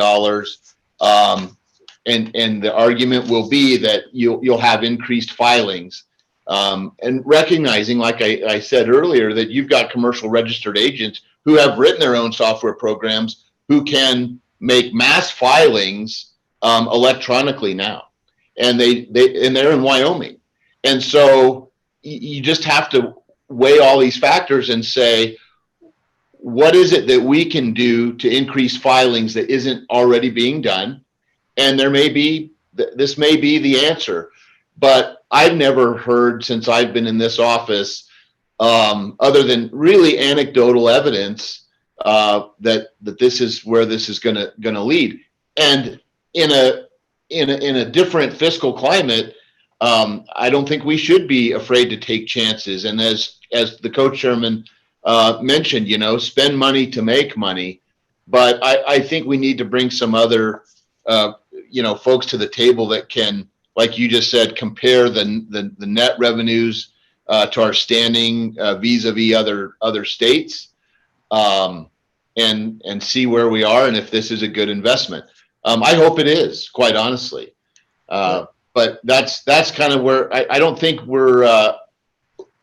And the argument will be that you'll have increased filings. And recognizing, like I said earlier, that you've got commercial registered agents who have written their own software programs who can make mass filings electronically now. And they're in Wyoming. And so you just have to weigh all these factors and say, what is it that we can do to increase filings that isn't already being done? And this may be the answer, but I've never heard since I've been in this office, other than really anecdotal evidence, that this is where this is gonna lead. And in a different fiscal climate, I don't think we should be afraid to take chances. And as the co-chairman mentioned, spend money to make money. But I think we need to bring some other folks to the table that can, like you just said, compare the net revenues to our standing vis-a-vis other states, and see where we are and if this is a good investment. I hope it is, quite honestly. But that's kind of where I don't think we're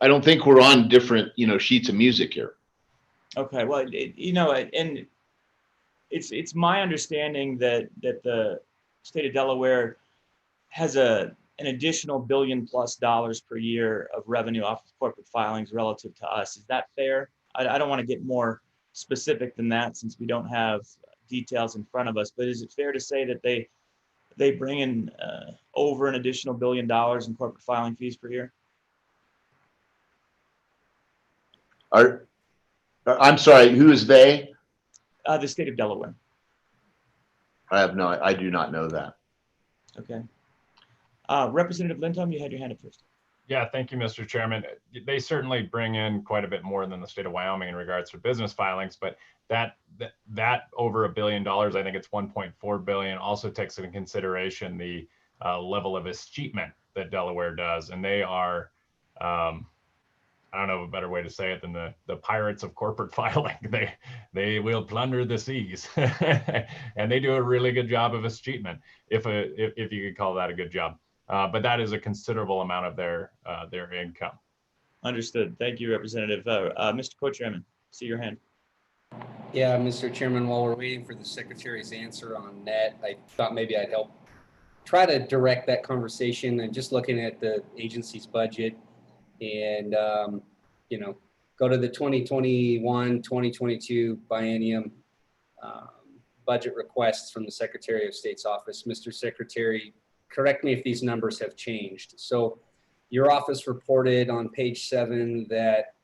on different sheets of music here. Okay, well, and it's my understanding that the state of Delaware has an additional $1 billion+ per year of revenue off of corporate filings relative to us. Is that fair? I don't want to get more specific than that since we don't have details in front of us, but is it fair to say that they bring in over an additional $1 billion in corporate filing fees per year? I'm sorry, who is they? The state of Delaware. I do not know that. Okay. Representative Lindholm, you had your hand up first. Yeah, thank you, Mr. Chairman. They certainly bring in quite a bit more than the state of Wyoming in regards to business filings, but that over $1 billion, I think it's 1.4 billion, also takes into consideration the level of escheatment that Delaware does, and they are, I don't know a better way to say it than the pirates of corporate filing. They will plunder the seas, and they do a really good job of escheatment, if you could call that a good job. But that is a considerable amount of their income. Understood. Thank you, Representative. Mr. Co-Chairman, see your hand. Yeah, Mr. Chairman, while we're waiting for the Secretary's answer on net, I thought maybe I'd help try to direct that conversation. And just looking at the agency's budget and, go to the 2021-2022 biennium budget requests from the Secretary of State's office. Mr. Secretary, correct me if these numbers have changed. So your office reported on page 7 that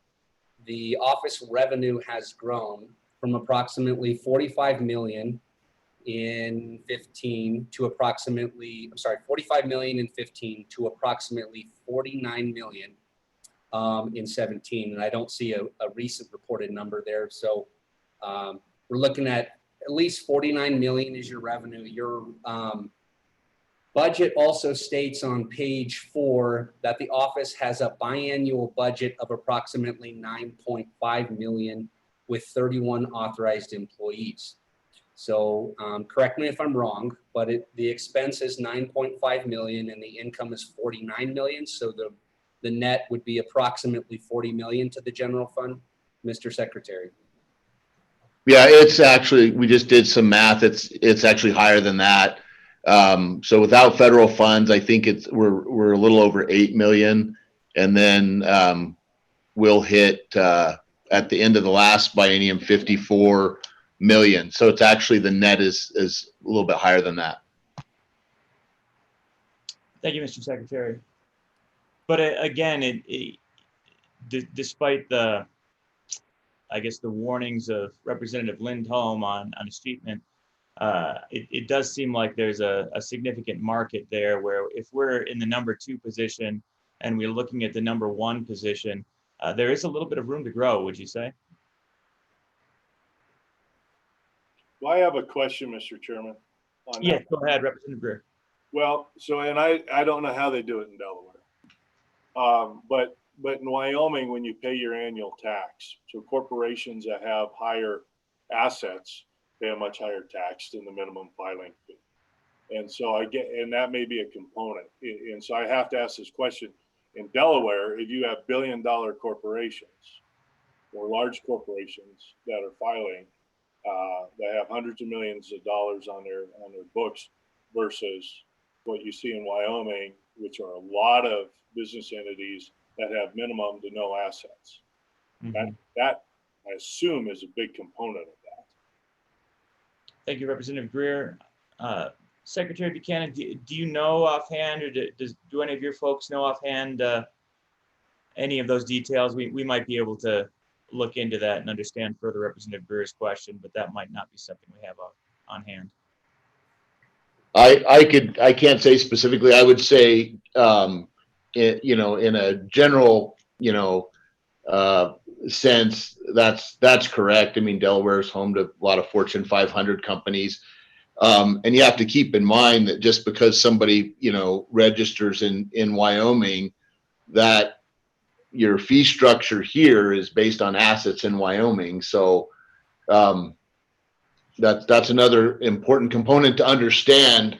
the office revenue has grown from approximately 45 million in 15 to approximately, 45 million in 15 to approximately 49 million in 17. And I don't see a recent reported number there. So we're looking at least 49 million is your revenue. Your budget also states on page 4 that the office has a biannual budget of approximately 9.5 million with 31 authorized employees. So correct me if I'm wrong, but the expense is 9.5 million and the income is 49 million. So the net would be approximately 40 million to the general fund, Mr. Secretary. Yeah, it's actually, we just did some math. It's actually higher than that. So without federal funds, I think we're a little over 8 million, and then we'll hit at the end of the last biennium 54 million. So it's actually, the net is a little bit higher than that. Thank you, Mr. Secretary. But again, despite the warnings of Representative Lindholm on escheatment, it does seem like there's a significant market there where if we're in the number 2 position and we're looking at the number 1 position, there is a little bit of room to grow, would you say? Well, I have a question, Mr. Chairman. Yes, go ahead, Representative Greer. Well, and I don't know how they do it in Delaware. But in Wyoming, when you pay your annual tax, so corporations that have higher assets pay a much higher tax than the minimum filing fee. And so and that may be a component. And so I have to ask this question. In Delaware, if you have billion-dollar corporations or large corporations that are filing, that have hundreds of millions of dollars on their books versus what you see in Wyoming, which are a lot of business entities that have minimum to no assets. Mm-hmm. That I assume is a big component of that. Thank you, Representative Greer. Secretary Buchanan, do you know offhand, or do any of your folks know offhand any of those details? We might be able to look into that and understand further Representative Greer's question, but that might not be something we have on hand. I can't say specifically. I would say, in a general, sense, that's correct. I mean, Delaware is home to a lot of Fortune 500 companies. And you have to keep in mind that just because somebody, registers in Wyoming, that your fee structure here is based on assets in Wyoming. So that's another important component to understand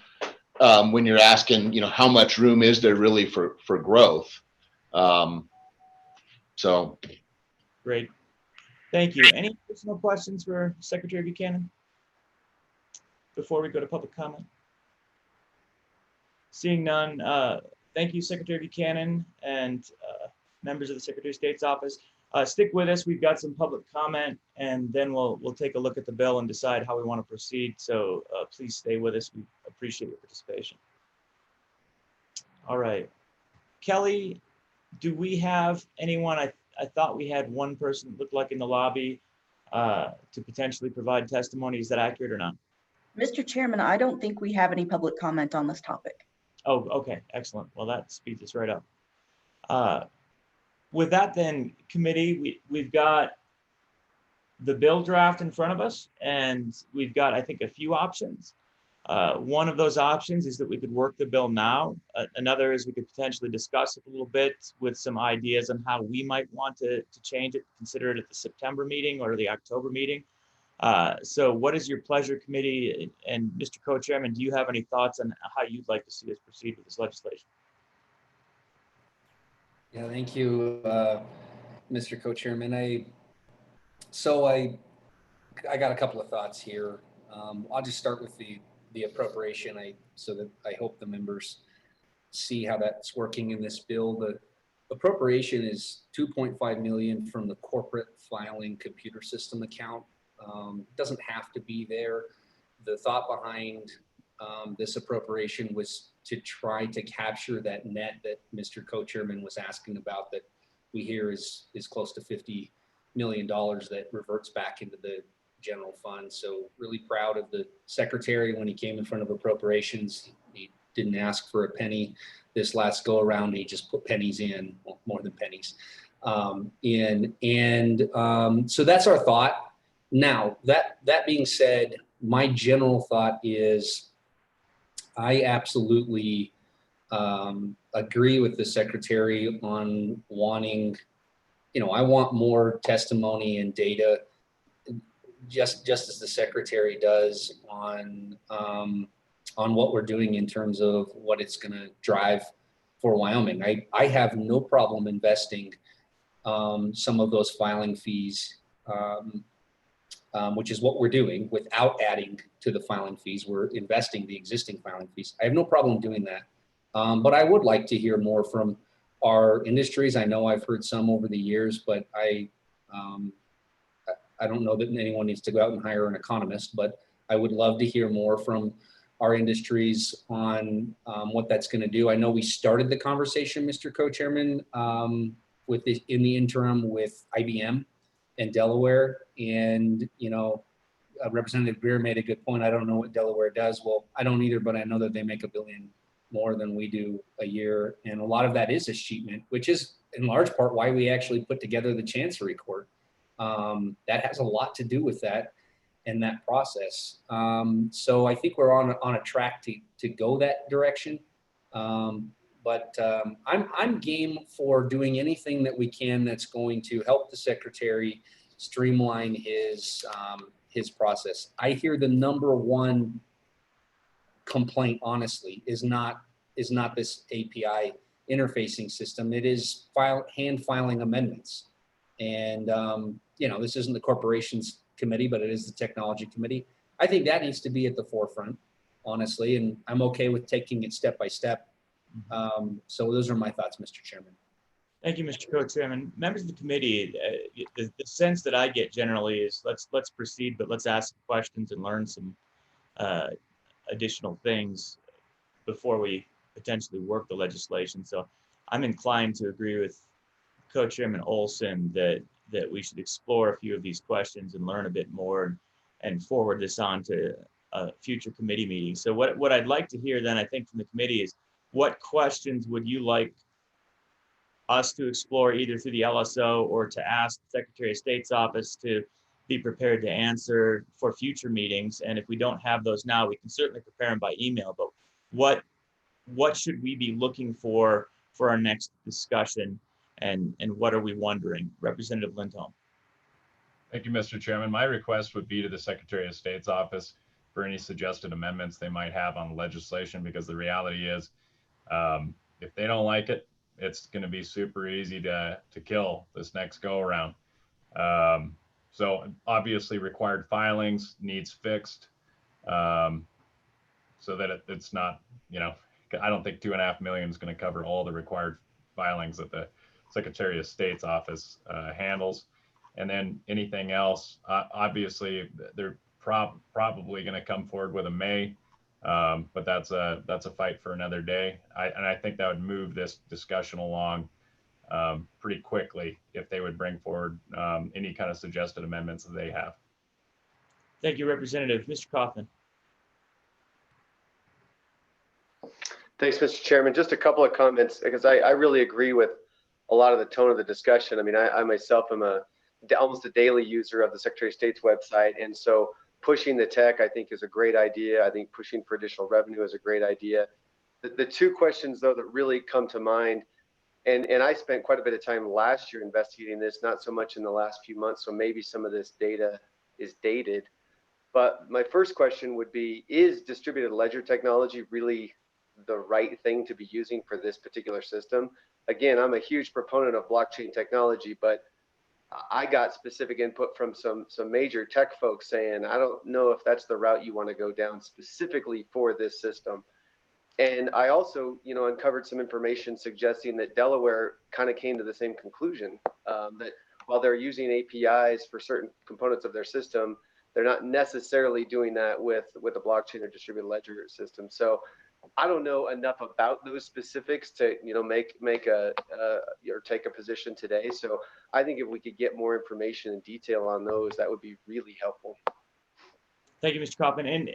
when you're asking, how much room is there really for growth? So. Great. Thank you. Any additional questions for Secretary Buchanan before we go to public comment? Seeing none, thank you, Secretary Buchanan and members of the Secretary of State's office. Stick with us. We've got some public comment, and then we'll take a look at the bill and decide how we want to proceed. So please stay with us. We appreciate your participation. All right. Kelly, do we have anyone? I thought we had one person that looked like in the lobby to potentially provide testimony. Is that accurate or not? Mr. Chairman, I don't think we have any public comment on this topic. Oh, okay, excellent. Well, that speeds us right up. With that then, committee, we've got the bill draft in front of us, and we've got, I think, a few options. One of those options is that we could work the bill now. Another is we could potentially discuss it a little bit with some ideas on how we might want to change it, consider it at the September meeting or the October meeting. So what is your pleasure, committee? And Mr. Co-Chairman, do you have any thoughts on how you'd like to see us proceed with this legislation? Yeah, thank you, Mr. Co-Chairman. I got a couple of thoughts here. I'll just start with the appropriation, so that I hope the members see how that's working in this bill. The appropriation is $2.5 million from the corporate filing computer system account. Doesn't have to be there. The thought behind this appropriation was to try to capture that net that Mr. Co-Chairman was asking about, that we hear is close to $50 million that reverts back into the general fund. So really proud of the secretary. When he came in front of appropriations, he didn't ask for a penny this last go around. He just put pennies in, well, more than pennies. So that's our thought. Now, that being said, my general thought is I absolutely agree with the secretary on wanting, I want more testimony and data, just as the secretary does on what we're doing in terms of what it's going to drive for Wyoming. I have no problem investing some of those filing fees, which is what we're doing without adding to the filing fees. We're investing the existing filing fees. I have no problem doing that. But I would like to hear more from our industries. I know I've heard some over the years, but I don't know that anyone needs to go out and hire an economist, but I would love to hear more from our industries on what that's going to do. I know we started the conversation, Mr. Co-Chairman, in the interim with IBM and Delaware, and Representative Greer made a good point. I don't know what Delaware does. Well, I don't either, but I know that they make $1 billion more than we do a year, and a lot of that is escheatment, which is in large part why we actually put together the Chancery Court. That has a lot to do with that and that process. So I think we're on a track to go that direction. but I'm game for doing anything that we can that's going to help the secretary streamline his process. I hear the number one complaint, honestly, is not this API interfacing system. It is hand filing amendments. And, this isn't the corporations committee, but it is the technology committee. I think that needs to be at the forefront, honestly, and I'm okay with taking it step by step. So those are my thoughts, Mr. Chairman. Thank you, Mr. Co-Chairman. Members of the committee, the sense that I get generally is let's proceed, but let's ask questions and learn some additional things before we potentially work the legislation. So I'm inclined to agree with Co-Chairman Olson that we should explore a few of these questions and learn a bit more and forward this on to future committee meetings. So what I'd like to hear then, I think, from the committee is what questions would you like us to explore either through the LSO or to ask the Secretary of State's office to be prepared to answer for future meetings? And if we don't have those now, we can certainly prepare them by email, but what should we be looking for our next discussion, and what are we wondering? Representative Lindholm. Thank you, Mr. Chairman. My request would be to the Secretary of State's office for any suggested amendments they might have on the legislation, because the reality is, if they don't like it, it's going to be super easy to kill this next go around. So obviously required filings needs fixed, so that it's not, I don't think 2.5 million is going to cover all the required filings that the Secretary of State's office handles. And then anything else, obviously they're probably going to come forward with a May, but that's a fight for another day. And I think that would move this discussion along pretty quickly if they would bring forward any kind of suggested amendments that they have. Thank you, Representative. Mr. Kaufman. Thanks, Mr. Chairman. Just a couple of comments, because I really agree with a lot of the tone of the discussion. I mean, I myself am almost a daily user of the Secretary of State's website, and so pushing the tech, I think, is a great idea. I think pushing for additional revenue is a great idea. The two questions, though, that really come to mind, and I spent quite a bit of time last year investigating this, not so much in the last few months, so maybe some of this data is dated. But my first question would be, is distributed ledger technology really the right thing to be using for this particular system? Again, I'm a huge proponent of blockchain technology, but I got specific input from some major tech folks saying, I don't know if that's the route you want to go down specifically for this system. And I also, uncovered some information suggesting that Delaware kind of came to the same conclusion, that while they're using APIs for certain components of their system, they're not necessarily doing that with a blockchain or distributed ledger system. So I don't know enough about those specifics to, make or take a position today. So I think if we could get more information and detail on those, that would be really helpful. Thank you, Mr. Kaufman. And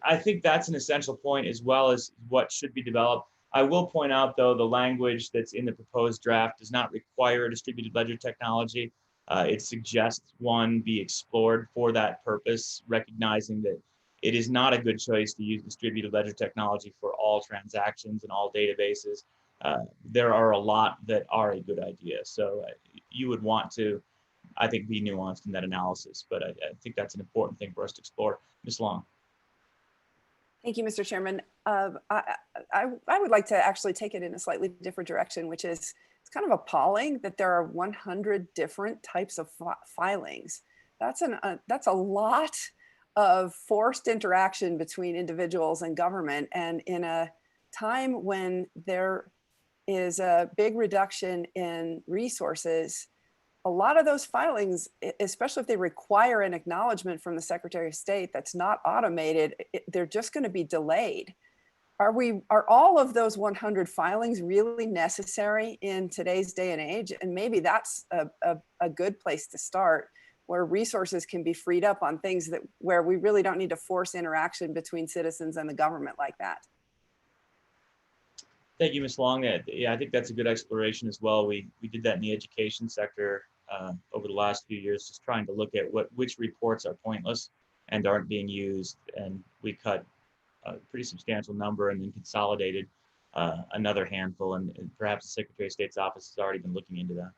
I think that's an essential point, as well as what should be developed. I will point out, though, the language that's in the proposed draft does not require a distributed ledger technology. It suggests one be explored for that purpose, recognizing that it is not a good choice to use distributed ledger technology for all transactions and all databases. There are a lot that are a good idea. So you would want to, I think, be nuanced in that analysis, but I think that's an important thing for us to explore. Ms. Long. Thank you, Mr. Chairman. I would like to actually take it in a slightly different direction, which is, it's kind of appalling that there are 100 different types of filings. That's a lot of forced interaction between individuals and government. And in a time when there is a big reduction in resources, a lot of those filings, especially if they require an acknowledgement from the Secretary of State that's not automated, they're just going to be delayed. Are all of those 100 filings really necessary in today's day and age? And maybe that's a good place to start, where resources can be freed up on things where we really don't need to force interaction between citizens and the government like that. Thank you, Ms. Long. Yeah, I think that's a good exploration as well. We did that in the education sector over the last few years, just trying to look at which reports are pointless and aren't being used, and we cut a pretty substantial number and then consolidated another handful, and perhaps the Secretary of State's office has already been looking into that.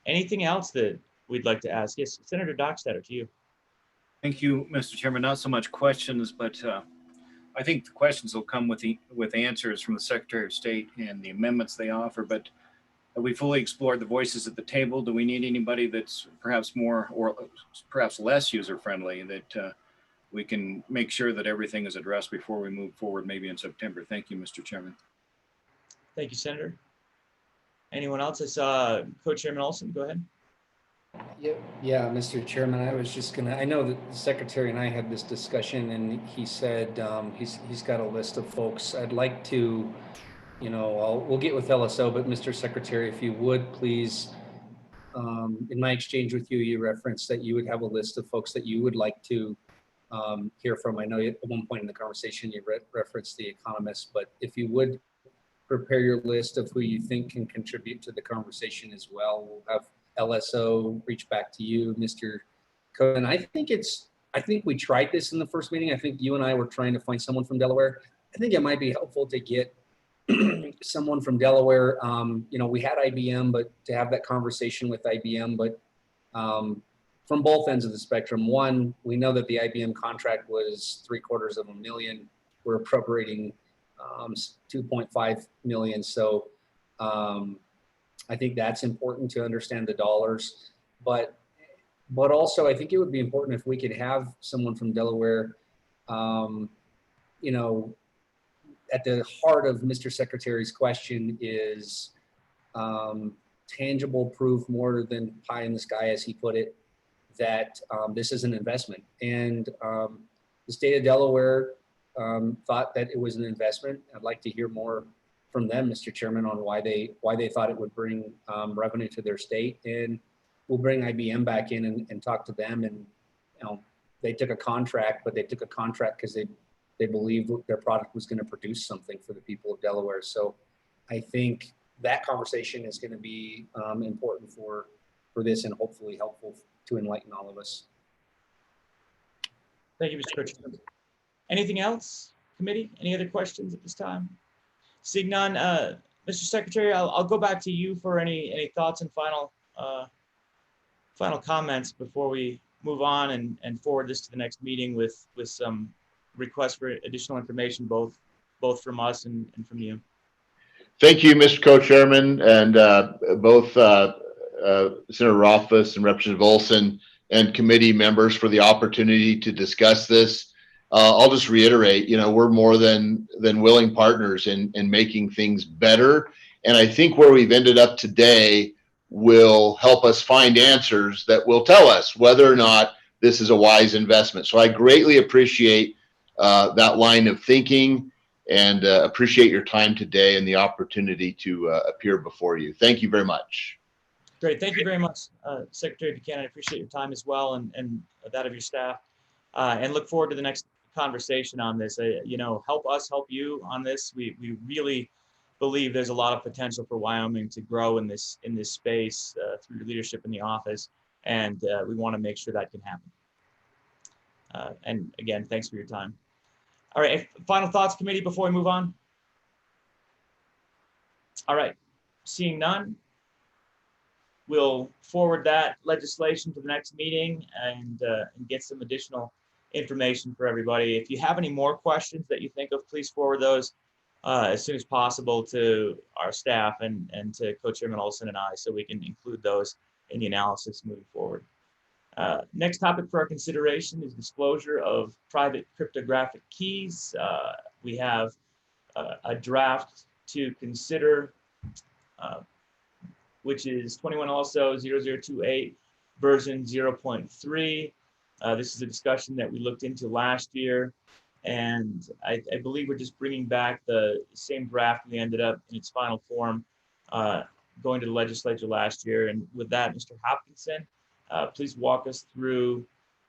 Anything else that we'd like to ask? Yes, Senator Dockstader, to you. Thank you, Mr. Chairman. Not so much questions, but I think the questions will come with answers from the Secretary of State and the amendments they offer. But have we fully explored the voices at the table? Do we need anybody that's perhaps more or perhaps less user-friendly that we can make sure that everything is addressed before we move forward, maybe in September? Thank you, Mr. Chairman. Thank you, Senator. Anyone else? I saw Co-Chairman Olson. Go ahead. Yeah, Mr. Chairman, I was just I know that the Secretary and I had this discussion, and he said he's got a list of folks. I'd like to, we'll get with LSO, but Mr. Secretary, if you would please, in my exchange with you, you referenced that you would have a list of folks that you would like to hear from. I know at one point in the conversation you referenced the economists, but if you would prepare your list of who you think can contribute to the conversation as well. We'll have LSO reach back to you, Mr. Cohen. I think we tried this in the first meeting. I think you and I were trying to find someone from Delaware. I think it might be helpful to get someone from Delaware. We had IBM, but to have that conversation with IBM, but from both ends of the spectrum. One, we know that the IBM contract was $750,000. We're appropriating 2.5 million. So I think that's important to understand the dollars, but also I think it would be important if we could have someone from Delaware, at the heart of Mr. Secretary's question is tangible proof, more than pie in the sky, as he put it, that this is an investment. And the state of Delaware thought that it was an investment. I'd like to hear more from them, Mr. Chairman, on why they thought it would bring revenue to their state. And we'll bring IBM back in and talk to them. And they took a contract, but they took a contract because they believed their product was going to produce something for the people of Delaware. So I think that conversation is going to be important for this, and hopefully helpful to enlighten all of us. Thank you, Mr. Pritchard. Anything else, committee? Any other questions at this time? Seeing none, Mr. Secretary, I'll go back to you for any thoughts and final comments before we move on and forward this to the next meeting with some requests for additional information, both from us and from you. Thank you, Mr. Co-Chairman, and both Senator Rothfuss and Representative Olson and committee members for the opportunity to discuss this. I'll just reiterate, we're more than willing partners in making things better. And I think where we've ended up today will help us find answers that will tell us whether or not this is a wise investment. So I greatly appreciate that line of thinking, and appreciate your time today and the opportunity to appear before you. Thank you very much. Great. Thank you very much, Secretary Buchanan. I appreciate your time as well, and that of your staff, and look forward to the next conversation on this. Help us help you on this. We really believe there's a lot of potential for Wyoming to grow in this space through your leadership in the office, and we want to make sure that can happen. And again, thanks for your time. All right, final thoughts, committee, before we move on? All right, seeing none, we'll forward that legislation to the next meeting and get some additional information for everybody. If you have any more questions that you think of, please forward those as soon as possible to our staff and to Co-Chairman Olson and I, so we can include those in the analysis moving forward. Next topic for our consideration is disclosure of private cryptographic keys. We have a draft to consider, which is 21 also 0028 version 0.3. This is a discussion that we looked into last year, and I believe we're just bringing back the same draft we ended up in its final form going to the legislature last year. And with that, Mr. Hopkinson, please walk us through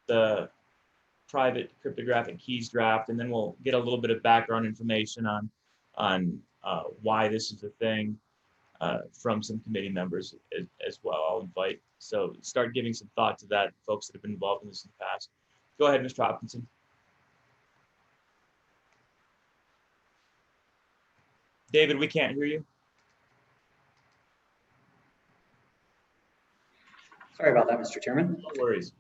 the private cryptographic keys draft, and then we'll get a little bit of background information on why this is a thing from some committee members as well. So start giving some thought to that, folks that have been involved in this in the past. Go ahead, Mr. Hopkinson. David, we can't hear you. Sorry about that, Mr. Chairman. No worries.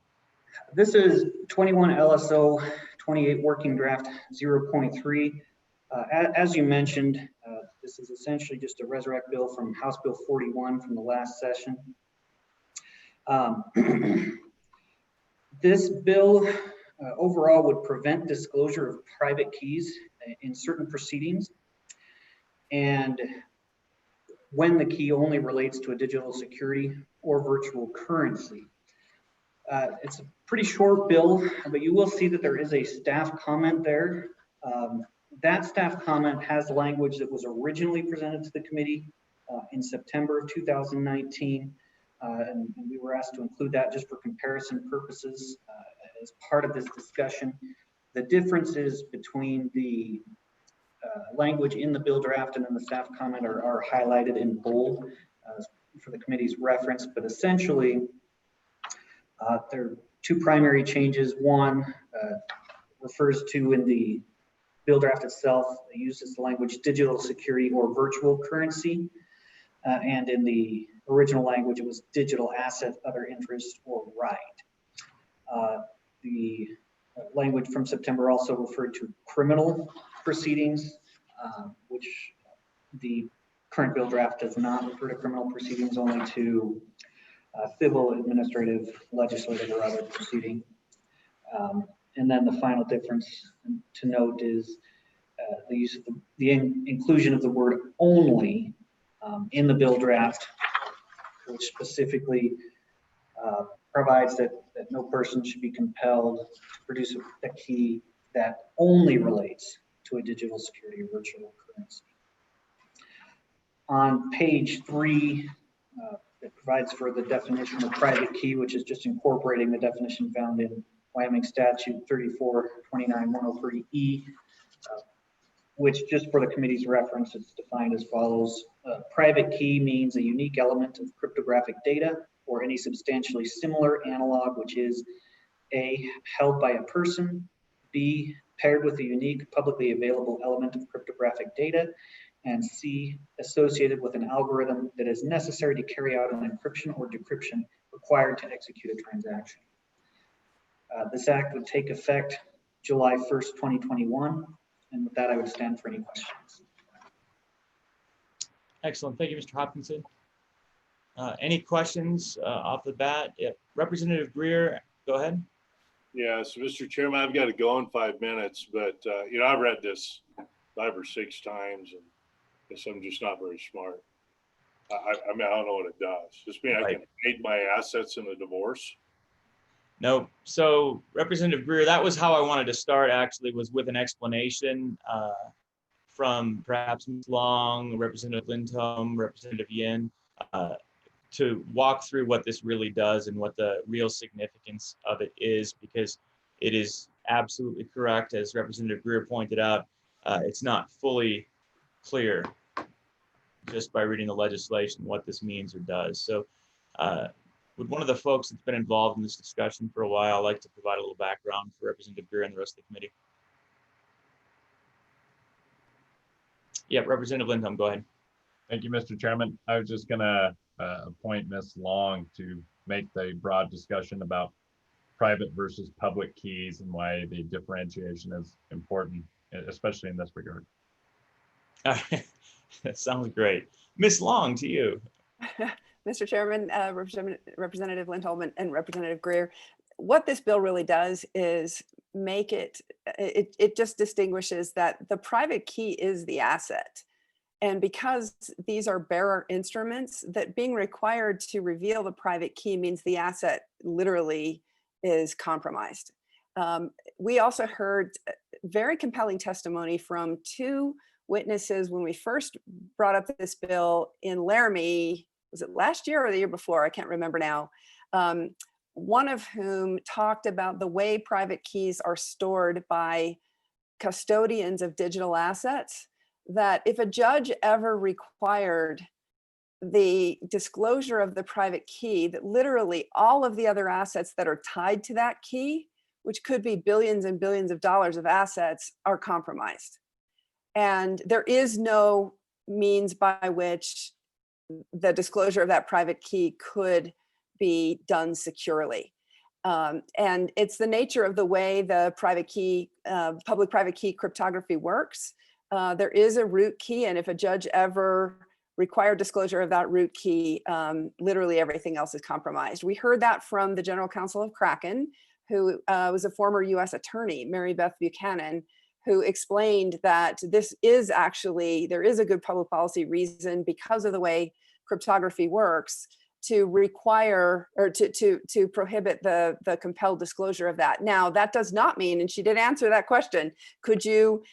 This is 21 LSO 28 working draft 0.3. As you mentioned, this is essentially just a resurrect bill from House Bill 41 from the last session. This bill overall would prevent disclosure of private keys in certain proceedings, and when the key only relates to a digital security or virtual currency. It's a pretty short bill, but you will see that there is a staff comment there. That staff comment has language that was originally presented to the committee in September of 2019, and we were asked to include that just for comparison purposes as part of this discussion. The differences between the language in the bill draft and in the staff comment are highlighted in bold for the committee's reference, but essentially there are two primary changes. One refers to, in the bill draft itself, it uses the language digital security or virtual currency, and in the original language it was digital asset, other interest, or right. The language from September also referred to criminal proceedings, which the current bill draft does not refer to criminal proceedings, only to civil, administrative, legislative, or other proceeding. And then the final difference to note is the use of the inclusion of the word only in the bill draft, which specifically provides that no person should be compelled to produce a key that only relates to a digital security or virtual currency. On page 3, it provides for the definition of private key, which is just incorporating the definition found in Wyoming Statute 3429-103E, which, just for the committee's reference, it's defined as follows. Private key means a unique element of cryptographic data or any substantially similar analog, which is A, held by a person, B, paired with a unique publicly available element of cryptographic data, and C, associated with an algorithm that is necessary to carry out an encryption or decryption required to execute a transaction. This act would take effect July 1st, 2021. And with that, I would stand for any questions. Excellent. Thank you, Mr. Hopkinson. Any questions off the bat? Yeah. Representative Greer, go ahead. Yeah, so Mr. Chairman, I've got to go in 5 minutes, but you know, I've read this 5 or 6 times, and guess I'm just not very smart. I mean, I don't know what it does. Just mean I can hide my assets in a divorce? No. So Representative Greer, that was how I wanted to start, actually, was with an explanation from perhaps Ms. Long, Representative Lindholm, Representative Yin, to walk through what this really does and what the real significance of it is, because it is absolutely correct, as Representative Greer pointed out, it's not fully clear just by reading the legislation what this means or does. So would one of the folks that's been involved in this discussion for a while like to provide a little background for Representative Greer and the rest of the committee? Yeah, Representative Lindholm, go ahead. Thank you, Mr. Chairman. I was just gonna appoint Ms. Long to make the broad discussion about private versus public keys and why the differentiation is important, especially in this regard. That sounds great. Ms. Long, to you. Mr. Chairman, Representative Lindholm and Representative Greer, what this bill really does is make it just distinguishes that the private key is the asset. And because these are bearer instruments, that being required to reveal the private key means the asset literally is compromised. We also heard very compelling testimony from 2 witnesses when we first brought up this bill in Laramie. Was it last year or the year before? I can't remember now. One of whom talked about the way private keys are stored by custodians of digital assets, that if a judge ever required the disclosure of the private key, that literally all of the other assets that are tied to that key, which could be billions and billions of dollars of assets, are compromised. And there is no means by which the disclosure of that private key could be done securely. And it's the nature of the way the private key, public-private key cryptography works. There is a root key, and if a judge ever required disclosure of that root key, literally everything else is compromised. We heard that from the General Counsel of Kraken, who was a former US attorney, Mary Beth Buchanan, who explained that this is actually, there is a good public policy reason because of the way cryptography works to require or to prohibit the compelled disclosure of that. Now, that does not mean, and she did answer that question, could you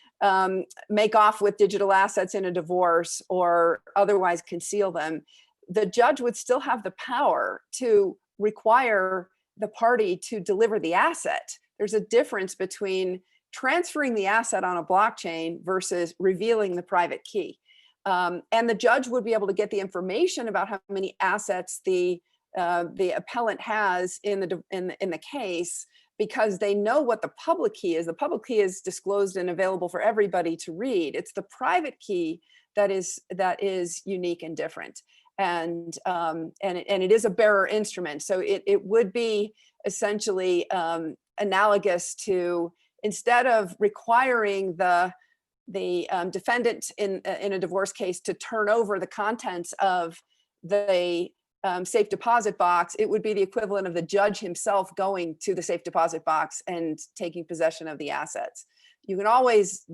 make off with digital assets in a divorce or otherwise conceal them? The judge would still have the power to require the party to deliver the asset. There's a difference between transferring the asset on a blockchain versus revealing the private key. And the judge would be able to get the information about how many assets the appellant has in the case, because they know what the public key is. The public key is disclosed and available for everybody to read. It's the private key that is unique and different. And it is a bearer instrument. So it would be essentially analogous to, instead of requiring the defendant in a divorce case to turn over the contents of the safe deposit box, it would be the equivalent of the judge himself going to the safe deposit box and taking possession of the assets. You can always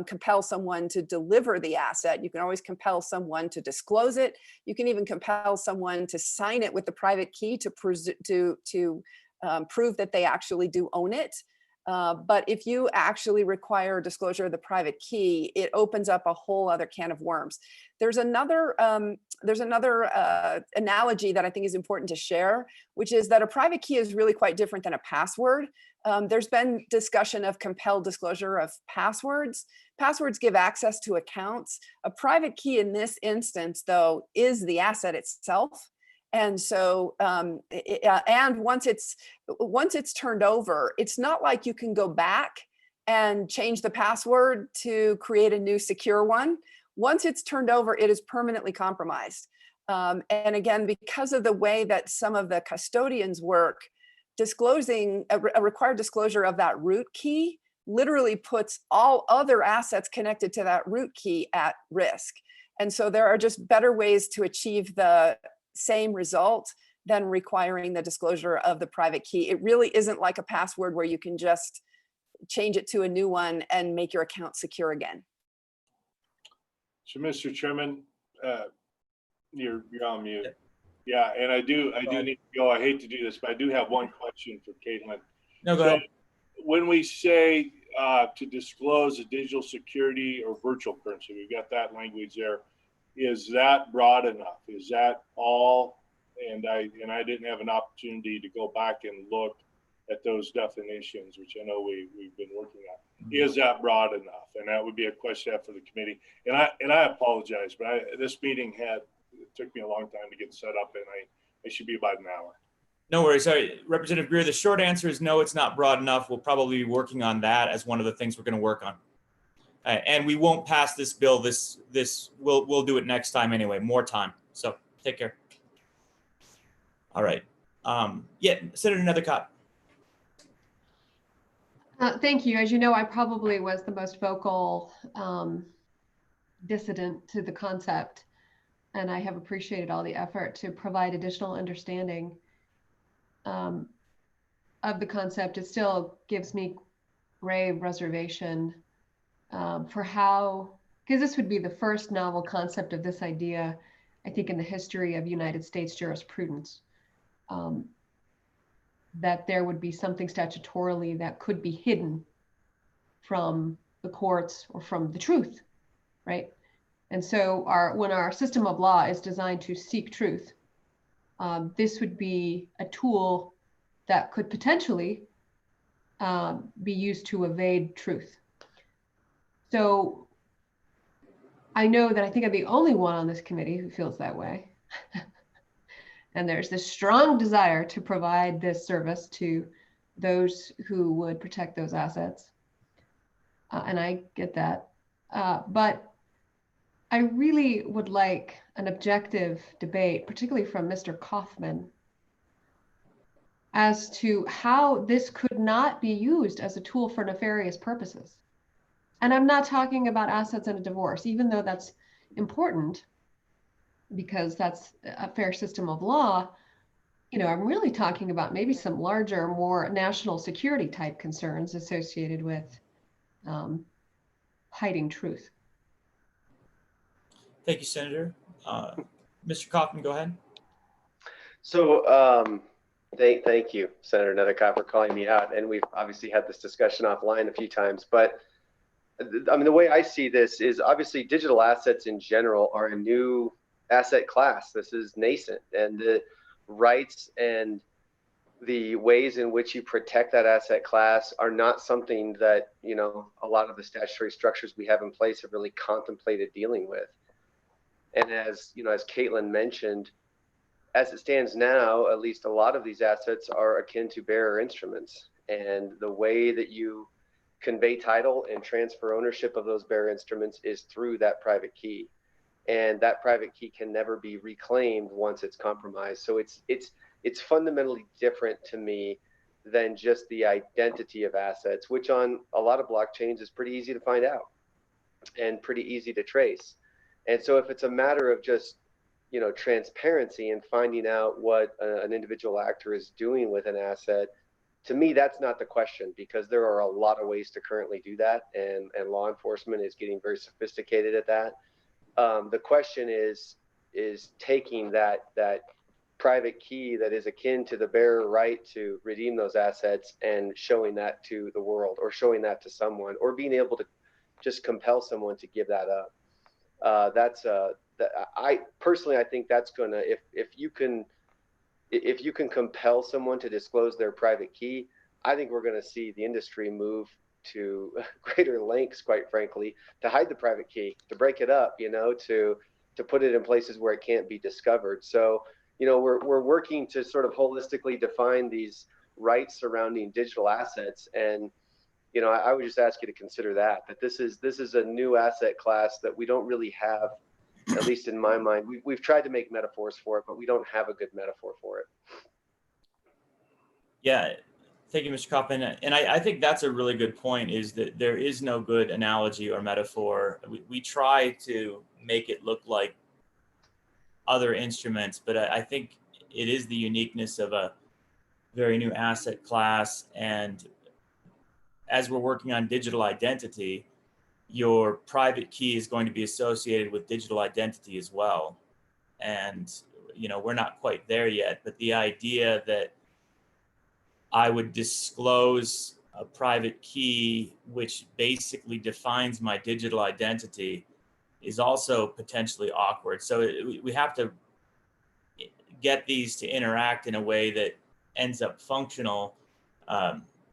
compel someone to deliver the asset. You can always compel someone to disclose it. You can even compel someone to sign it with the private key to prove that they actually do own it. But if you actually require disclosure of the private key, it opens up a whole other can of worms. There's another analogy that I think is important to share, which is that a private key is really quite different than a password. There's been discussion of compelled disclosure of passwords. Passwords give access to accounts. A private key in this instance, though, is the asset itself. And so, and once it's turned over, it's not like you can go back and change the password to create a new secure one. Once it's turned over, it is permanently compromised. And again, because of the way that some of the custodians work, disclosing a required disclosure of that root key literally puts all other assets connected to that root key at risk. And so there are just better ways to achieve the same result than requiring the disclosure of the private key. It really isn't like a password where you can just change it to a new one and make your account secure again. So, Mr. Chairman, you're on mute. Yeah, and I do need to go. I hate to do this, but I do have one question for Caitlin. No, go ahead. When we say to disclose a digital security or virtual currency, we've got that language there. Is that broad enough? Is that all? And I didn't have an opportunity to go back and look at those definitions, which I know we've been working on. Is that broad enough? And that would be a question for the committee. And I apologize, but this meeting it took me a long time to get set up, and I should be about an hour. No worries. Sorry, Representative Greer, the short answer is no, it's not broad enough. We'll probably be working on that as one of the things we're going to work on. And we won't pass this bill. We'll do it next time anyway. More time. So take care. All right. Yeah, Senator Nethercott. Thank you. As you know, I probably was the most vocal dissident to the concept, and I have appreciated all the effort to provide additional understanding of the concept. It still gives me grave reservation for how, because this would be the first novel concept of this idea, I think, in the history of United States jurisprudence, that there would be something statutorily that could be hidden from the courts or from the truth, right? And so when our system of law is designed to seek truth, this would be a tool that could potentially be used to evade truth. So I know that I think I'm the only one on this committee who feels that way. And there's this strong desire to provide this service to those who would protect those assets. And I get that. But I really would like an objective debate, particularly from Mr. Kaufman, as to how this could not be used as a tool for nefarious purposes. And I'm not talking about assets in a divorce, even though that's important because that's a fair system of law. You know, I'm really talking about maybe some larger, more national security type concerns associated with hiding truth. Thank you, Senator. Mr. Kaufman, go ahead. So thank you, Senator Nethercott, for calling me out. And we've obviously had this discussion offline a few times. But I mean, the way I see this is obviously digital assets in general are a new asset class. This is nascent, and the rights and the ways in which you protect that asset class are not something that, you know, a lot of the statutory structures we have in place have really contemplated dealing with. And as you know, as Caitlin mentioned, as it stands now, at least a lot of these assets are akin to bearer instruments, and the way that you convey title and transfer ownership of those bearer instruments is through that private key, and that private key can never be reclaimed once it's compromised. So it's fundamentally different to me than just the identity of assets, which on a lot of blockchains is pretty easy to find out and pretty easy to trace. And so if it's a matter of just, you know, transparency and finding out what an individual actor is doing with an asset, to me, that's not the question, because there are a lot of ways to currently do that, and law enforcement is getting very sophisticated at that. The question is taking that private key that is akin to the bearer right to redeem those assets and showing that to the world, or showing that to someone, or being able to just compel someone to give that up. I personally, I think that's gonna, if you can compel someone to disclose their private key, I think we're going to see the industry move to greater lengths, quite frankly, to hide the private key, to break it up, you know, to put it in places where it can't be discovered. So, you know, we're working to sort of holistically define these rights surrounding digital assets. And, you know, I would just ask you to consider that this is a new asset class that we don't really have, at least in my mind. We've tried to make metaphors for it, but we don't have a good metaphor for it. Yeah, thank you, Mr. Kaufman. And I think that's a really good point, is that there is no good analogy or metaphor. We try to make it look like other instruments, but I think it is the uniqueness of a very new asset class. And as we're working on digital identity, your private key is going to be associated with digital identity as well. And, you know, we're not quite there yet, but the idea that I would disclose a private key, which basically defines my digital identity, is also potentially awkward. So we have to get these to interact in a way that ends up functional,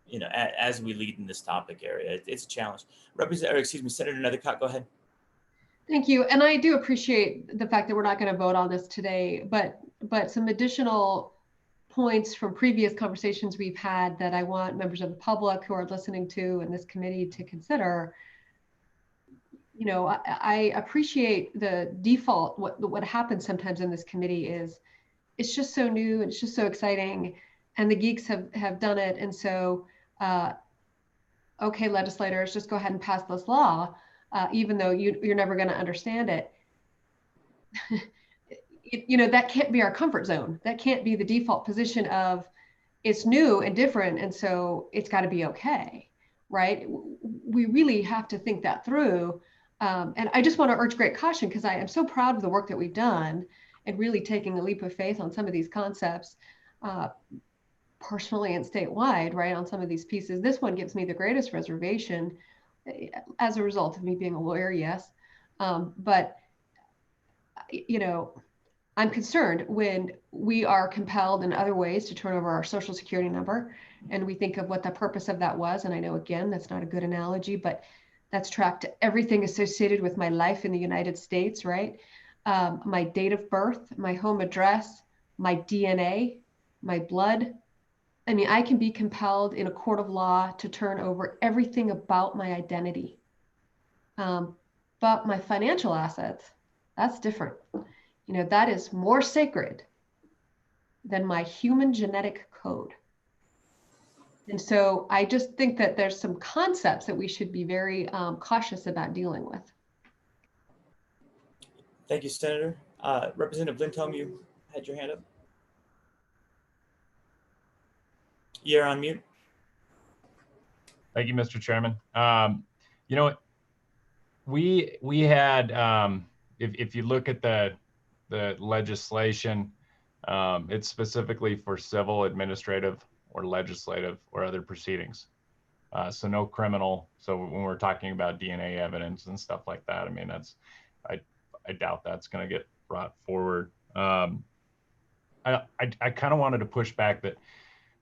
you know, as we lead in this topic area. It's a challenge. Senator Nethercott, go ahead. Thank you. And I do appreciate the fact that we're not going to vote on this today, but some additional points from previous conversations we've had that I want members of the public who are listening to in this committee to consider. You know, I appreciate the default. What happens sometimes in this committee is it's just so new and it's just so exciting, and the geeks have done it. And so, okay, legislators, just go ahead and pass this law, even though you're never going to understand it. You know, that can't be our comfort zone. That can't be the default position of it's new and different, and so it's got to be okay, right? We really have to think that through. And I just want to urge great caution, because I am so proud of the work that we've done and really taking a leap of faith on some of these concepts, personally and statewide, right, on some of these pieces. This one gives me the greatest reservation as a result of me being a lawyer, yes. But, you know, I'm concerned when we are compelled in other ways to turn over our social security number, and we think of what the purpose of that was. And I know, again, that's not a good analogy, but that's tracked to everything associated with my life in the United States, right? My date of birth, my home address, my DNA, my blood. I mean, I can be compelled in a court of law to turn over everything about my identity. But my financial assets, that's different. You know, that is more sacred than my human genetic code. And so I just think that there's some concepts that we should be very cautious about dealing with. Thank you, Senator. Representative Lindholm, you had your hand up. You're on mute. Thank you, Mr. Chairman. You know, we had, if you look at the legislation, it's specifically for civil, administrative, or legislative or other proceedings. So no criminal. So when we're talking about DNA evidence and stuff like that, I mean, that's, I doubt that's going to get brought forward. I kind of wanted to push back that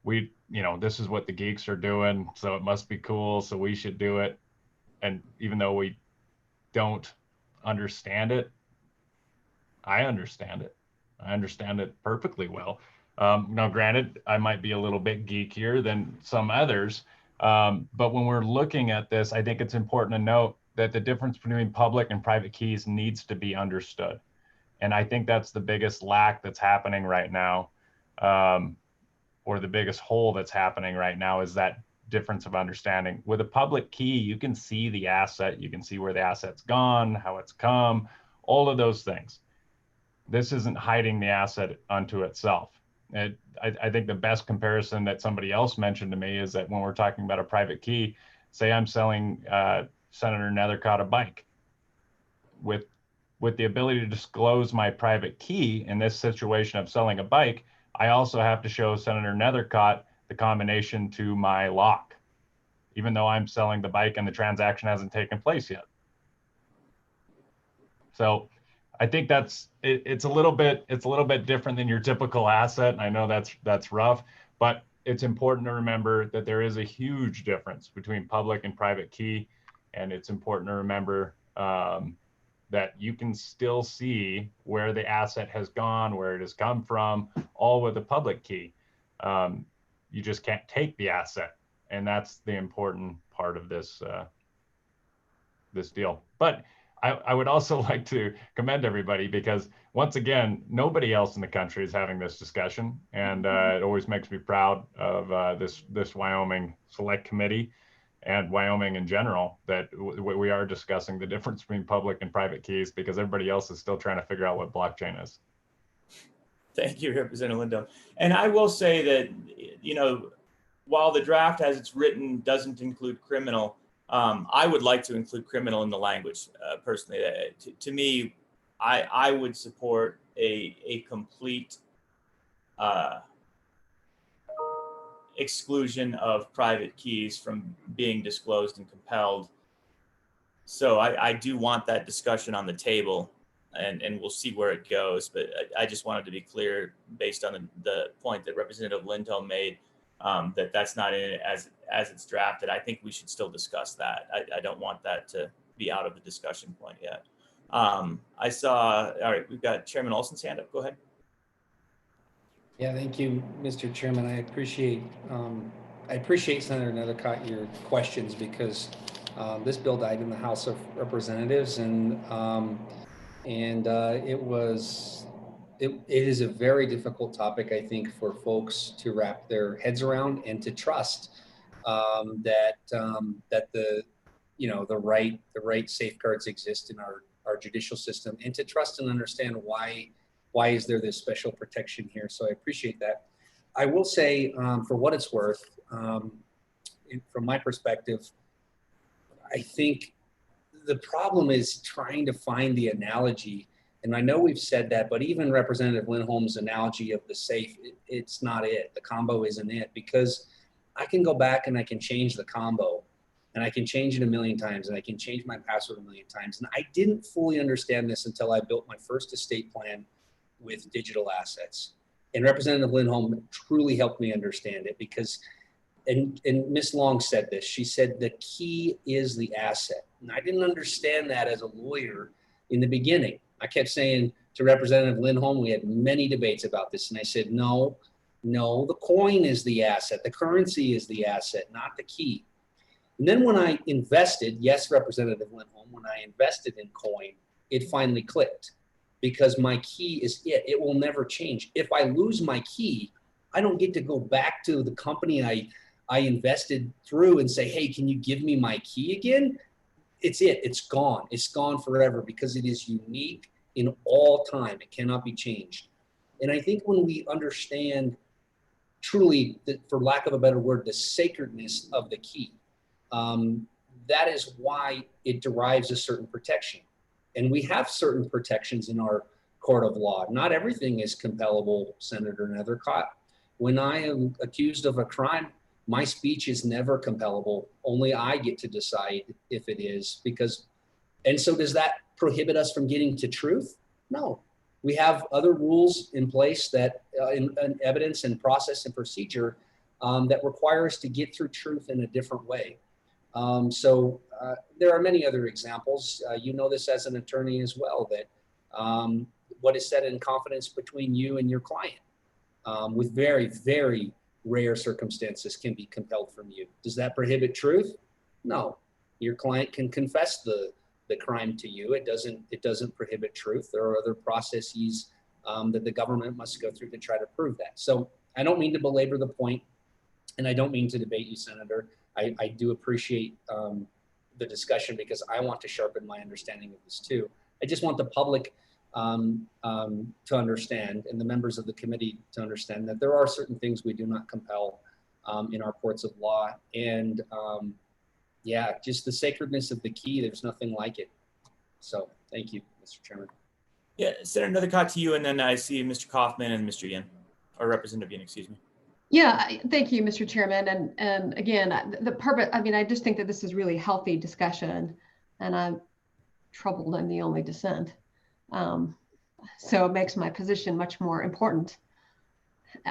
we, you know, this is what the geeks are doing, so it must be cool, so we should do it. And even though we don't understand it, I understand it. I understand it perfectly well. Now, granted, I might be a little bit geekier than some others, but when we're looking at this, I think it's important to note that the difference between public and private keys needs to be understood. And I think that's the biggest lack that's happening right now, or the biggest hole that's happening right now, is that difference of understanding. With a public key, you can see the asset, you can see where the asset's gone, how it's come, all of those things. This isn't hiding the asset unto itself. I think the best comparison that somebody else mentioned to me is that when we're talking about a private key, say I'm selling Senator Nethercott a bike. With the ability to disclose my private key in this situation of selling a bike, I also have to show Senator Nethercott the combination to my lock, even though I'm selling the bike and the transaction hasn't taken place yet. So I think it's a little bit different than your typical asset. And I know that's rough, but it's important to remember that there is a huge difference between public and private key. And it's important to remember that you can still see where the asset has gone, where it has come from, all with a public key. You just can't take the asset. And that's the important part of this, this deal. But I would also like to commend everybody, because once again, nobody else in the country is having this discussion. And it always makes me proud of this Wyoming Select Committee and Wyoming in general, that we are discussing the difference between public and private keys, because everybody else is still trying to figure out what blockchain is. Thank you, Representative Lindholm. And I will say that, you know, while the draft as it's written doesn't include criminal, I would like to include criminal in the language personally. To me, I would support a complete exclusion of private keys from being disclosed and compelled. So I do want that discussion on the table, and we'll see where it goes. But I just wanted to be clear, based on the point that Representative Lindholm made, that that's not in it as it's drafted. I think we should still discuss that. I don't want that to be out of the discussion point yet. I saw, all right, we've got Chairman Olson's hand up. Go ahead. Yeah, thank you, Mr. Chairman. I appreciate Senator Nethercott, your questions, because this bill died in the House of Representatives, and it is a very difficult topic, I think, for folks to wrap their heads around and to trust that the right safeguards exist in our judicial system, and to trust and understand why is there this special protection here. So I appreciate that. I will say, for what it's worth, from my perspective, I think the problem is trying to find the analogy. And I know we've said that, but even Representative Lindholm's analogy of the safe, it's not it. The combo isn't it, because I can go back and I can change the combo, and I can change it a million times, and I can change my password a million times. And I didn't fully understand this until I built my first estate plan with digital assets. And Representative Lindholm truly helped me understand it, because, and Ms. Long said this, she said the key is the asset. And I didn't understand that as a lawyer in the beginning. I kept saying to Representative Lindholm, we had many debates about this, and I said, no, the coin is the asset. The currency is the asset, not the key. And then when I invested, yes, Representative Lindholm, when I invested in coin, it finally clicked because my key is it. It will never change. If I lose my key, I don't get to go back to the company I invested through and say, hey, can you give me my key again? It's it. It's gone. It's gone forever because it is unique in all time. It cannot be changed. And I think when we understand truly, for lack of a better word, the sacredness of the key, that is why it derives a certain protection. And we have certain protections in our court of law. Not everything is compellable, Senator Nethercott. When I am accused of a crime, my speech is never compellable. Only I get to decide if it is, because, and so does that prohibit us from getting to truth? No. We have other rules in place that in evidence and process and procedure that require us to get through truth in a different way. There are many other examples. You know this as an attorney as well, that what is said in confidence between you and your client with very, very rare circumstances can be compelled from you. Does that prohibit truth? No. Your client can confess the crime to you. It doesn't prohibit truth. There are other processes that the government must go through to try to prove that. So I don't mean to belabor the point, and I don't mean to debate you, Senator. I do appreciate the discussion because I want to sharpen my understanding of this too. I just want the public to understand, and the members of the committee to understand, that there are certain things we do not compel in our courts of law. And yeah, just the sacredness of the key, there's nothing like it. So thank you, Mr. Chairman. Yeah, Senator Nethercott to you, and then I see Mr. Kaufman and Mr. Yin, or Representative Yin, excuse me. Yeah, thank you, Mr. Chairman. And again, the purpose, I mean, I just think that this is really healthy discussion, and I'm troubled I'm the only dissent. So it makes my position much more important.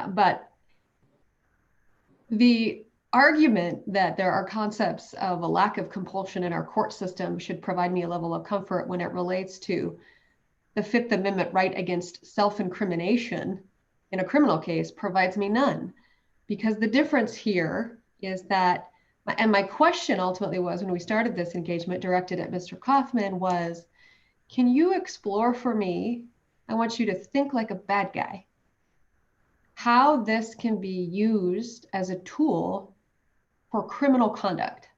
But the argument that there are concepts of a lack of compulsion in our court system should provide me a level of comfort when it relates to the Fifth Amendment right against self-incrimination in a criminal case provides me none. Because the difference here is that, and my question ultimately was when we started this engagement directed at Mr. Kaufman was, can you explore for me, I want you to think like a bad guy, how this can be used as a tool for criminal conduct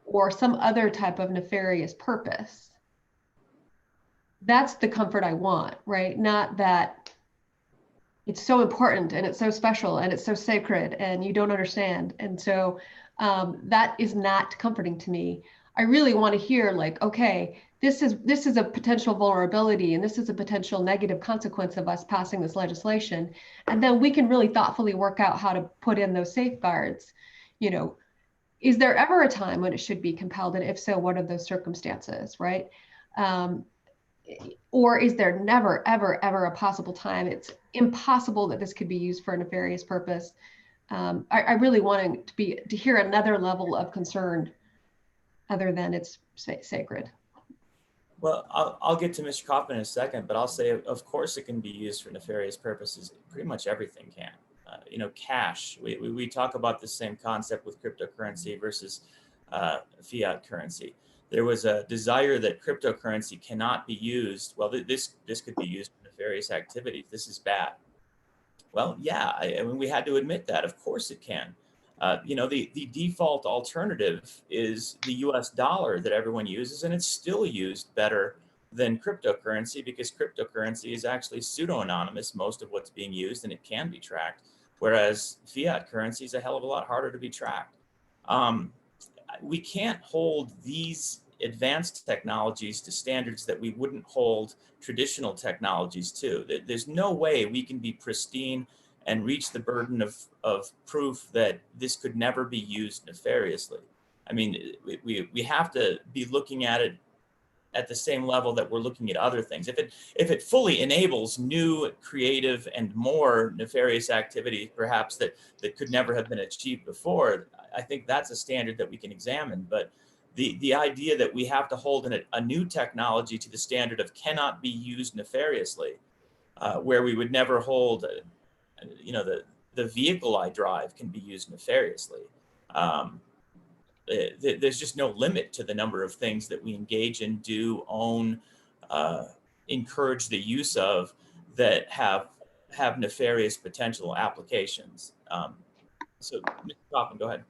or some other type of nefarious purpose. That's the comfort I want, right? Not that it's so important and it's so special and it's so sacred and you don't understand. And so that is not comforting to me. I really want to hear like, okay, this is a potential vulnerability and this is a potential negative consequence of us passing this legislation. And then we can really thoughtfully work out how to put in those safeguards. You know, is there ever a time when it should be compelled? And if so, what are those circumstances, right? Or is there never, ever, ever a possible time? It's impossible that this could be used for a nefarious purpose. I really want to hear another level of concern other than it's sacred. Well, I'll get to Mr. Kaufman in a second, but I'll say, of course, it can be used for nefarious purposes. Pretty much everything can. You know, cash. We talk about the same concept with cryptocurrency versus fiat currency. There was a desire that cryptocurrency cannot be used. Well, this could be used for nefarious activities. This is bad. Well, yeah, I mean, we had to admit that. Of course it can. You know, the default alternative is the US dollar that everyone uses, and it's still used better than cryptocurrency because cryptocurrency is actually pseudo-anonymous, most of what's being used, and it can be tracked, whereas fiat currency is a hell of a lot harder to be tracked. We can't hold these advanced technologies to standards that we wouldn't hold traditional technologies to. There's no way we can be pristine and reach the burden of proof that this could never be used nefariously. I mean, we have to be looking at it at the same level that we're looking at other things. If it fully enables new, creative, and more nefarious activity, perhaps that could never have been achieved before, I think that's a standard that we can examine. But the idea that we have to hold a new technology to the standard of cannot be used nefariously, where we would never hold, you know, the vehicle I drive can be used nefariously. there's just no limit to the number of things that we engage in, do, own, encourage the use of, that have nefarious potential applications. So, Mr. Kaufman, go ahead.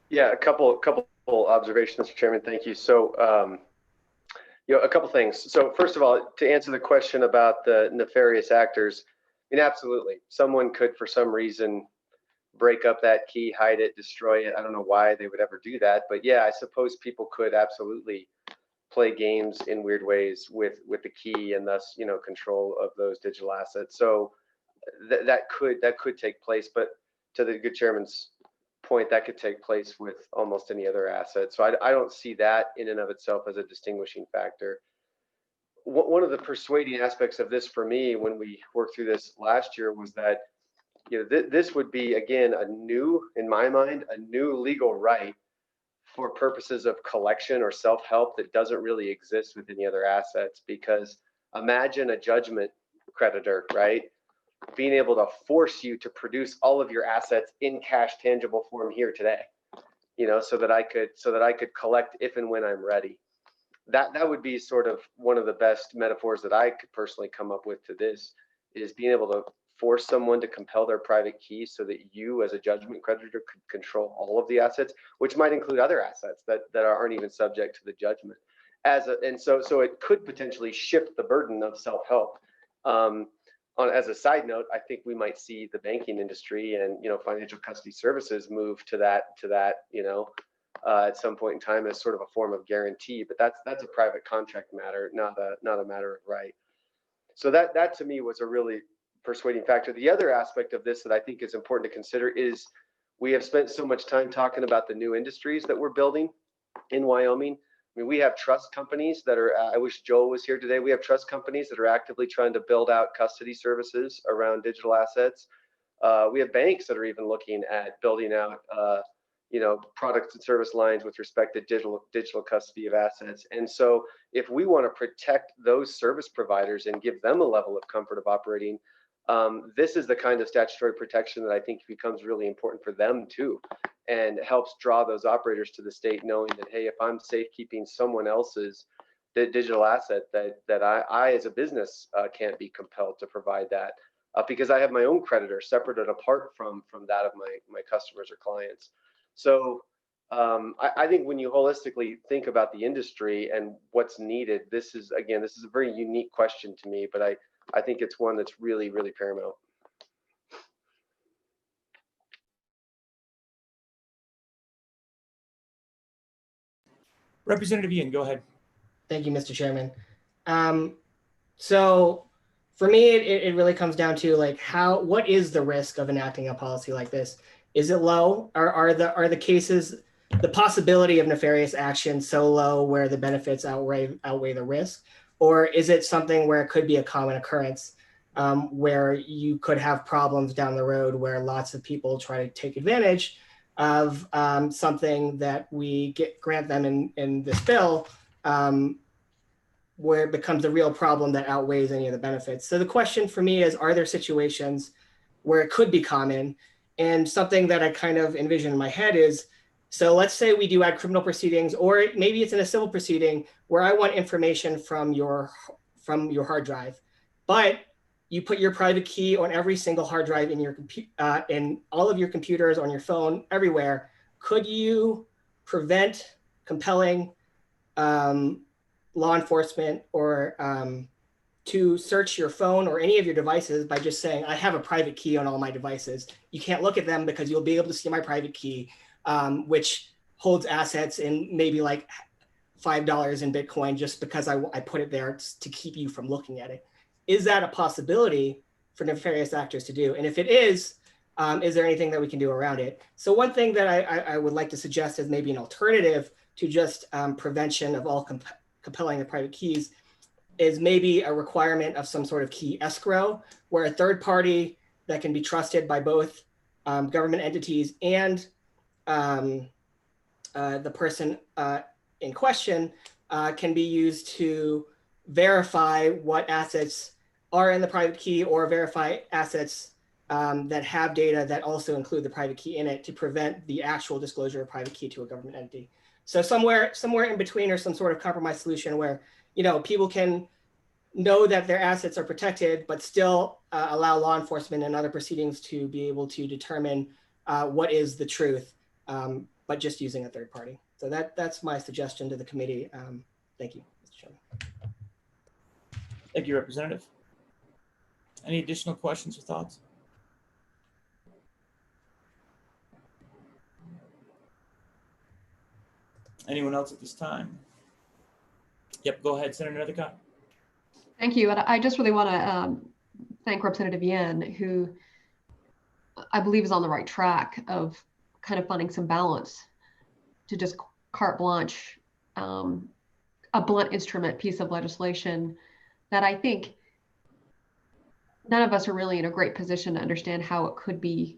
Yeah, a couple observations, Mr. Chairman. Thank you. So, a couple things. So, first of all, to answer the question about the nefarious actors, I mean, absolutely, someone could, for some reason, break up that key, hide it, destroy it. I don't know why they would ever do that, but yeah, I suppose people could absolutely play games in weird ways with the key, and thus, control of those digital assets. So that could take place. But to the good chairman's point, that could take place with almost any other asset. So I don't see that in and of itself as a distinguishing factor. One of the persuading aspects of this for me when we worked through this last year was that this would be, again, in my mind, a new legal right for purposes of collection or self-help that doesn't really exist with any other assets. Because imagine a judgment creditor, right, being able to force you to produce all of your assets in cash tangible form here today, so that I could collect if and when I'm ready. That would be sort of one of the best metaphors that I could personally come up with to this, is being able to force someone to compel their private key so that you as a judgment creditor could control all of the assets, which might include other assets that aren't even subject to the judgment. So it could potentially shift the burden of self-help. As a side note, I think we might see the banking industry and financial custody services move to that at some point in time as sort of a form of guarantee. But that's a private contract matter, not a matter of right. So that to me was a really persuading factor. The other aspect of this that I think is important to consider is we have spent so much time talking about the new industries that we're building in Wyoming. I mean, we have trust companies that are, I wish Joel was here today. We have trust companies that are actively trying to build out custody services around digital assets. We have banks that are even looking at building out, products and service lines with respect to digital custody of assets. And so if we want to protect those service providers and give them a level of comfort of operating, this is the kind of statutory protection that I think becomes really important for them too, and helps draw those operators to the state, knowing that, hey, if I'm safekeeping someone else's digital asset, that I as a business can't be compelled to provide that because I have my own creditor separate and apart from that of my customers or clients. So I think when you holistically think about the industry and what's needed, this is a very unique question to me, but I think it's one that's really, really paramount. Representative Ian, go ahead. Thank you, Mr. Chairman. So for me, it really comes down to what is the risk of enacting a policy like this? Is it low? Are the cases, the possibility of nefarious action so low where the benefits outweigh the risk? Or is it something where it could be a common occurrence where you could have problems down the road where lots of people try to take advantage of something that we grant them in this bill, where it becomes a real problem that outweighs any of the benefits? So the question for me is, are there situations where it could be common? And something that I kind of envision in my head is, so let's say we do add criminal proceedings, or maybe it's in a civil proceeding where I want information from your hard drive, but you put your private key on every single hard drive in your in all of your computers, on your phone, everywhere. Could you prevent compelling law enforcement or to search your phone or any of your devices by just saying, I have a private key on all my devices. You can't look at them because you'll be able to see my private key, which holds assets in maybe like $5 in Bitcoin just because I put it there to keep you from looking at it. Is that a possibility for nefarious actors to do? And if it is there anything that we can do around it? So one thing that I would like to suggest as maybe an alternative to just prevention of all compelling the private keys is maybe a requirement of some sort of key escrow, where a third party that can be trusted by both government entities and the person in question can be used to verify what assets are in the private key, or verify assets that have data that also include the private key in it to prevent the actual disclosure of private key to a government entity. So somewhere in between, or some sort of compromise solution where, people can know that their assets are protected, but still allow law enforcement and other proceedings to be able to determine what is the truth, but just using a third party. So that's my suggestion to the committee. Thank you, Mr. Chairman. Thank you, Representative. Any additional questions or thoughts? Anyone else at this time? Yep, go ahead, Senator Nethercott. Thank you. And I just really want to thank Representative Yen, who I believe is on the right track of kind of finding some balance to just carte blanche a blunt instrument piece of legislation that I think none of us are really in a great position to understand how it could be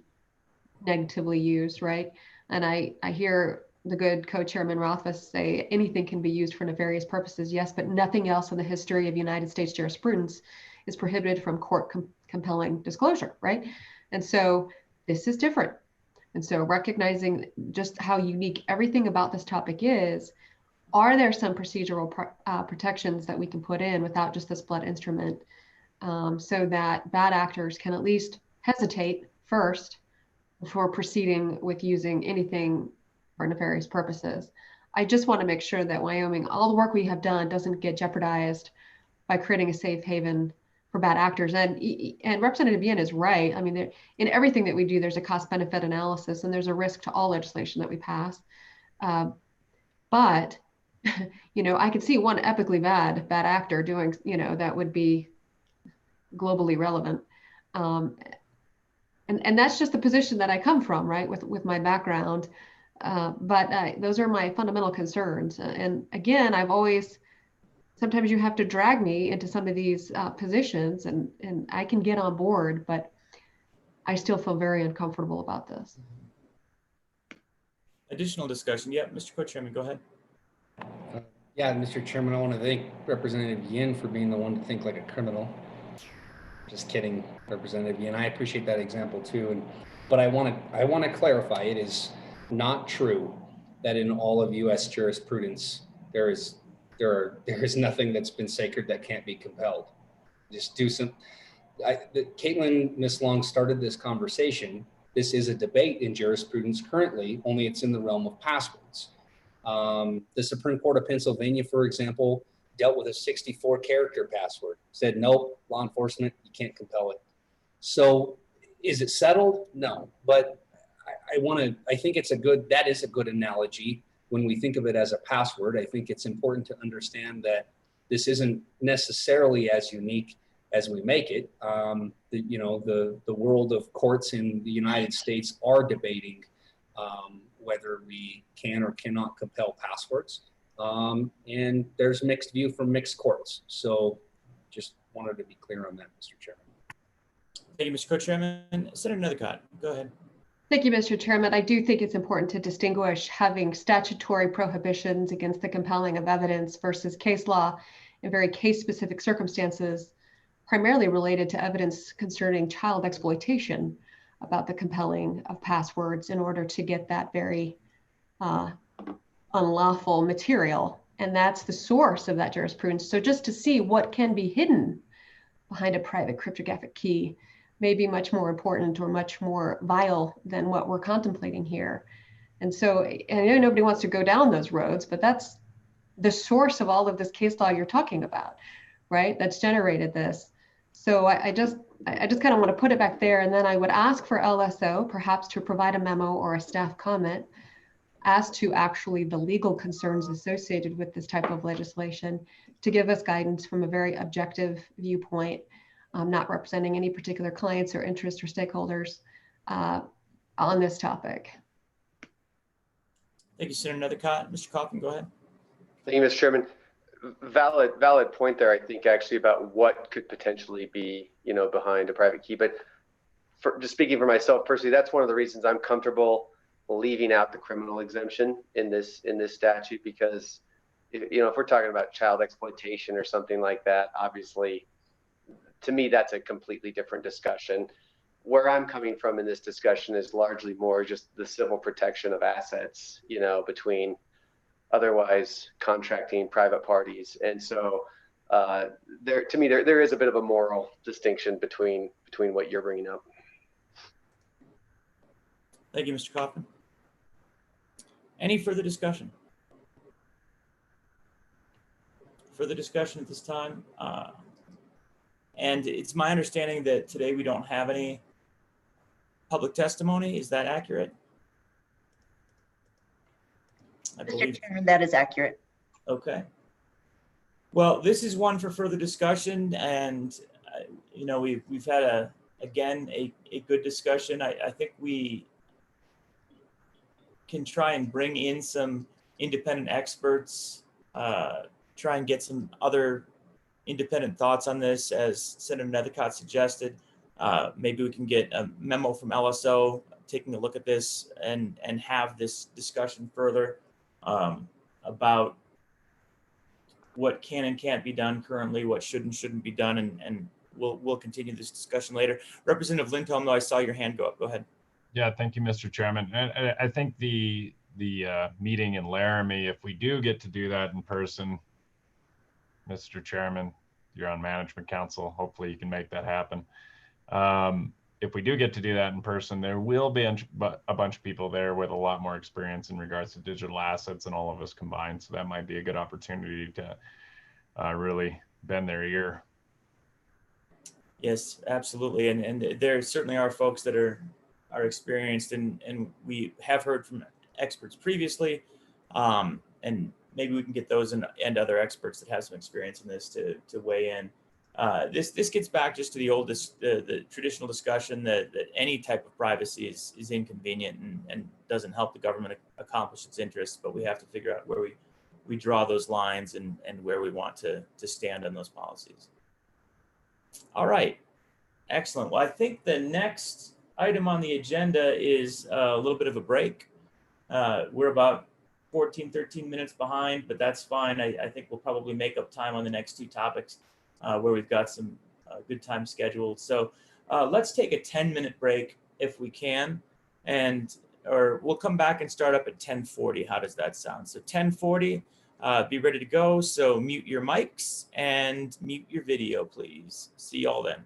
negatively used, right? And I hear the good co-chairman Rothfuss say anything can be used for nefarious purposes, yes, but nothing else in the history of United States jurisprudence is prohibited from court compelling disclosure, right? And so this is different. And so recognizing just how unique everything about this topic is, are there some procedural protections that we can put in without just this blunt instrument, so that bad actors can at least hesitate first before proceeding with using anything for nefarious purposes? I just want to make sure that Wyoming, all the work we have done doesn't get jeopardized by creating a safe haven for bad actors. And Representative Yen is right. I mean, in everything that we do, there's a cost benefit analysis, and there's a risk to all legislation that we pass. But, I could see one epically bad actor doing, that would be globally relevant. And that's just the position that I come from, right, with my background. But those are my fundamental concerns. And again, sometimes you have to drag me into some of these positions, and I can get on board, but I still feel very uncomfortable about this. Additional discussion. Yeah, Mr. Co-Chairman, go ahead. Yeah, Mr. Chairman, I want to thank Representative Yin for being the one to think like a criminal. Just kidding, Representative Yin. I appreciate that example too. But I want to clarify, it is not true that in all of U.S. jurisprudence there is nothing that's been sacred that can't be compelled. Just do some. Caitlin Miss Long started this conversation. This is a debate in jurisprudence currently, only it's in the realm of passwords. The Supreme Court of Pennsylvania, for example, dealt with a 64-character password, said, nope, law enforcement, you can't compel it. So is it settled? No, but I think that is a good analogy when we think of it as a password. I think it's important to understand that this isn't necessarily as unique as we make it. The world of courts in the United States are debating whether we can or cannot compel passwords. And there's mixed view from mixed courts. So just wanted to be clear on that, Mr. Chairman. Thank you, Mr. Co-Chairman. Senator Nethercott, go ahead. Thank you, Mr. Chairman. I do think it's important to distinguish having statutory prohibitions against the compelling of evidence versus case law in very case-specific circumstances, primarily related to evidence concerning child exploitation, about the compelling of passwords in order to get that very unlawful material. And that's the source of that jurisprudence. So just to see what can be hidden behind a private cryptographic key may be much more important or much more vile than what we're contemplating here. And so I know nobody wants to go down those roads, but that's the source of all of this case law you're talking about, right? That's generated this. So I just kind of want to put it back there. And then I would ask for LSO perhaps to provide a memo or a staff comment as to actually the legal concerns associated with this type of legislation, to give us guidance from a very objective viewpoint, not representing any particular clients or interests or stakeholders on this topic. Thank you, Senator Nethercott. Mr. Coffin, go ahead. Thank you, Mr. Chairman. Valid point there, I think, actually, about what could potentially be, behind a private key. But just speaking for myself personally, that's one of the reasons I'm comfortable leaving out the criminal exemption in this statute, because if we're talking about child exploitation or something like that, obviously, to me, that's a completely different discussion. where I'm coming from in this discussion is largely more just the civil protection of assets, you know, between otherwise contracting private parties. And so to me, there is a bit of a moral distinction between what you're bringing up. Thank you, Mr. Kaufman. Any further discussion? Further discussion at this time? And it's my understanding that today we don't have any public testimony. Is that accurate? Mr. Chairman, that is accurate. Okay. Well, this is one for further discussion, and you know, we've had again a good discussion. I think we can try and bring in some independent experts, try and get some other independent thoughts on this, as Senator Nethercott suggested. Maybe we can get a memo from LSO taking a look at this and have this discussion further about what can and can't be done currently, what should and shouldn't be done, and we'll continue this discussion later. Representative Lindholm, though, I saw your hand go up. Go ahead. Yeah, thank you, Mr. Chairman. And I think the meeting in Laramie, if we do get to do that in person, Mr. Chairman, you're on Management Council. Hopefully you can make that happen. If we do get to do that in person, there will be a bunch of people there with a lot more experience in regards to digital assets than all of us combined. So that might be a good opportunity to really bend their ear. Yes, absolutely. And there certainly are folks that are experienced, and we have heard from experts previously. And maybe we can get those and other experts that have some experience in this to weigh in. This gets back just to the traditional discussion that any type of privacy is inconvenient and doesn't help the government accomplish its interests, but we have to figure out where we draw those lines and where we want to stand on those policies. All right, excellent. Well, I think the next item on the agenda is a little bit of a break. We're about 13 minutes behind, but that's fine. I think we'll probably make up time on the next two topics where we've got some good time scheduled. So let's take a 10-minute break if we can, or we'll come back and start up at 10:40. How does that sound? So 10:40, be ready to go. So mute your mics and mute your video, please. See y'all then.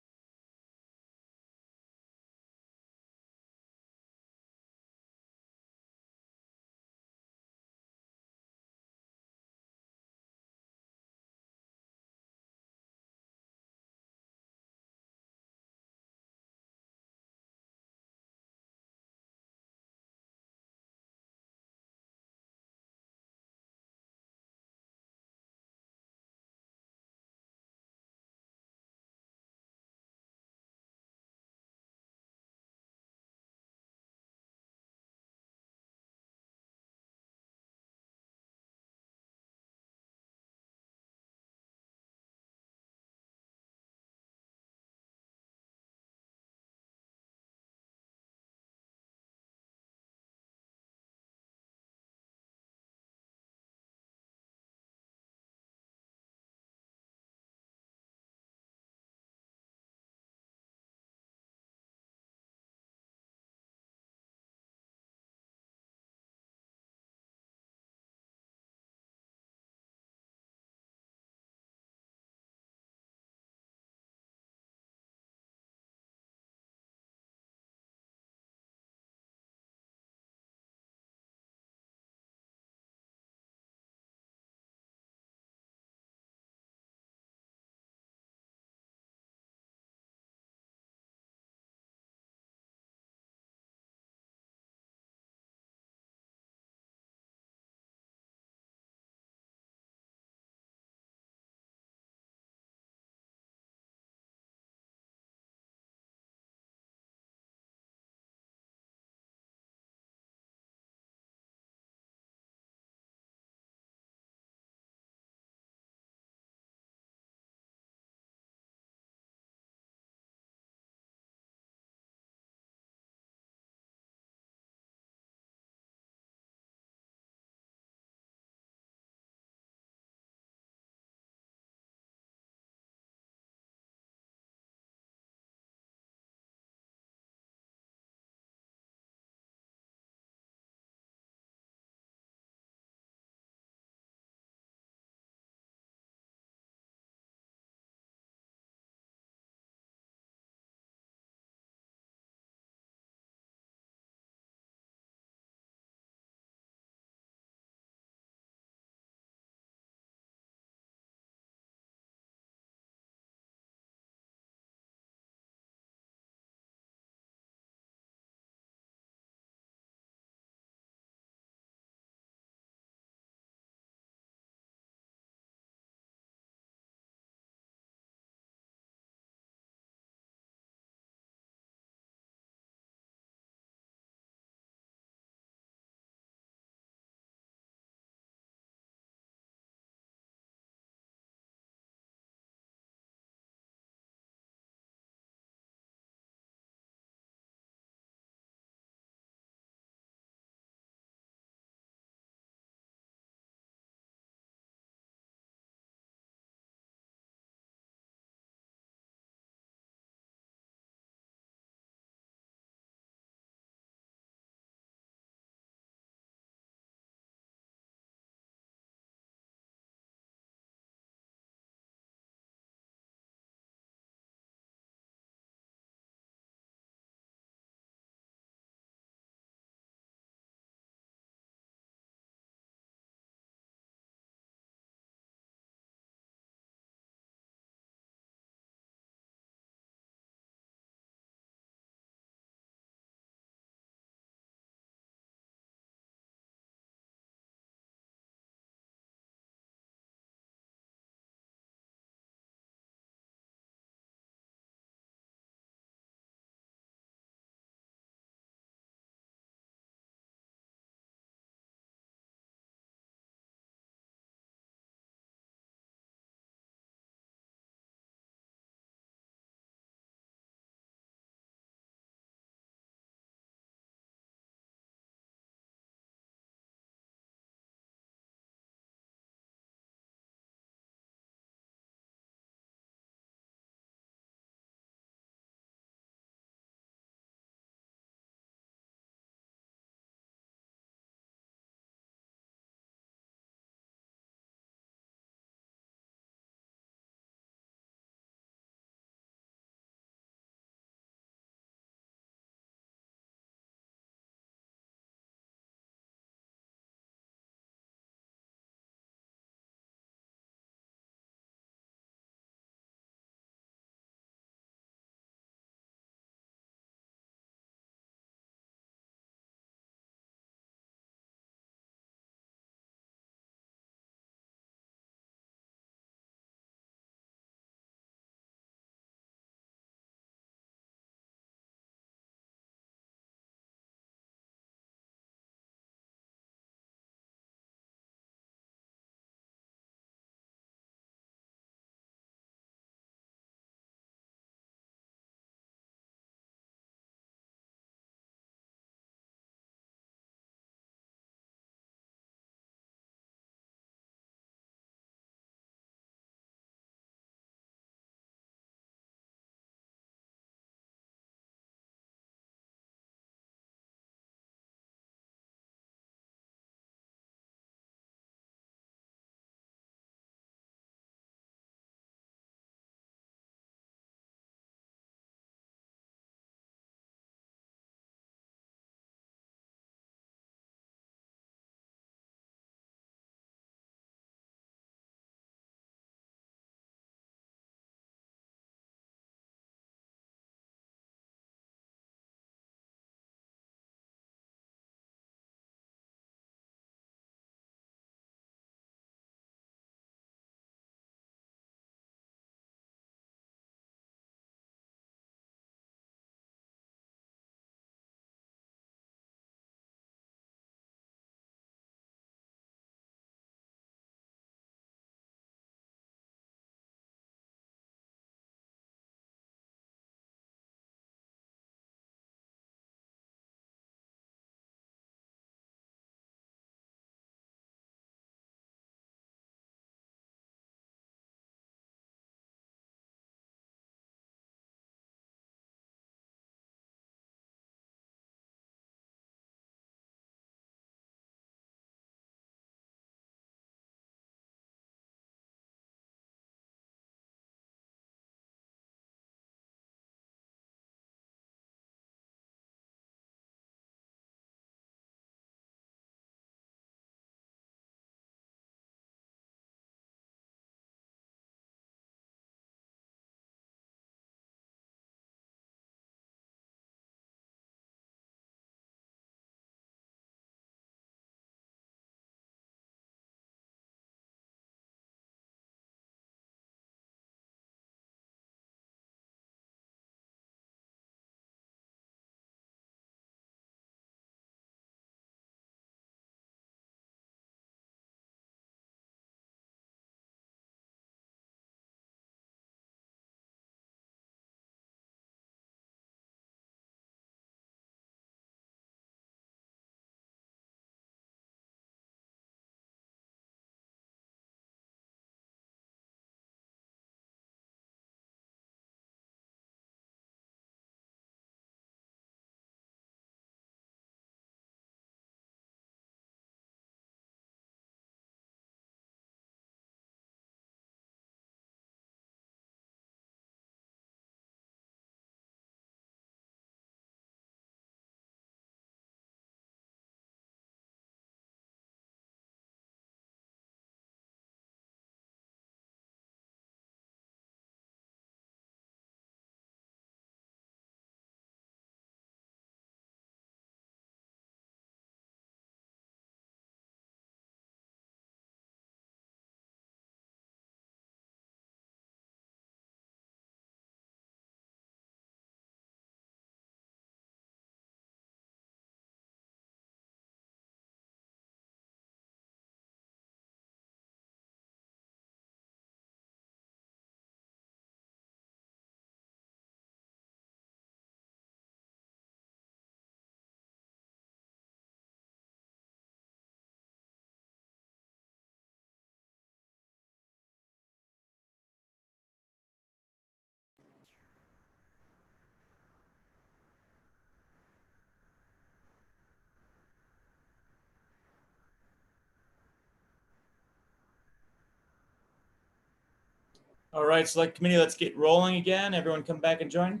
All right, select committee, let's get rolling again. Everyone come back and join.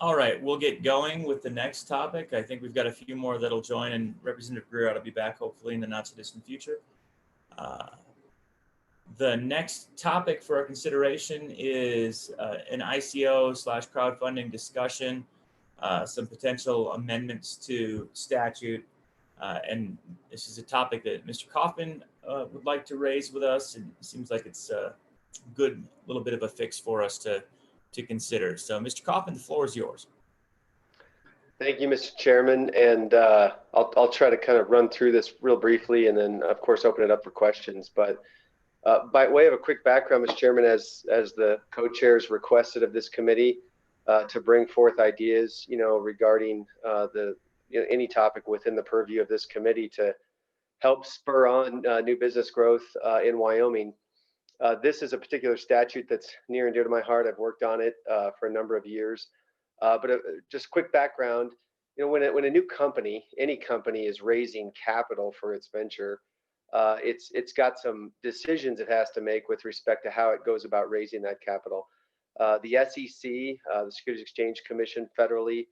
All right, we'll get going with the next topic. I think we've got a few more that'll join, and Representative Greer ought to be back hopefully in the not so distant future. The next topic for our consideration is an ICO/crowdfunding discussion, some potential amendments to statute. And this is a topic that Mr. Kaufman would like to raise with us. And it seems like it's a good little bit of a fix for us to consider. So Mr. Kaufman, the floor is yours. Thank you, Mr. Chairman. And I'll try to kind of run through this real briefly and then of course open it up for questions. But by way of a quick background, Mr. Chairman, as the co-chairs requested of this committee to bring forth ideas, regarding any topic within the purview of this committee to help spur on new business growth in Wyoming. This is a particular statute that's near and dear to my heart. I've worked on it for a number of years. But just quick background, when a new company, any company is raising capital for its venture, it's got some decisions it has to make with respect to how it goes about raising that capital. The SEC, the Securities Exchange Commission, federally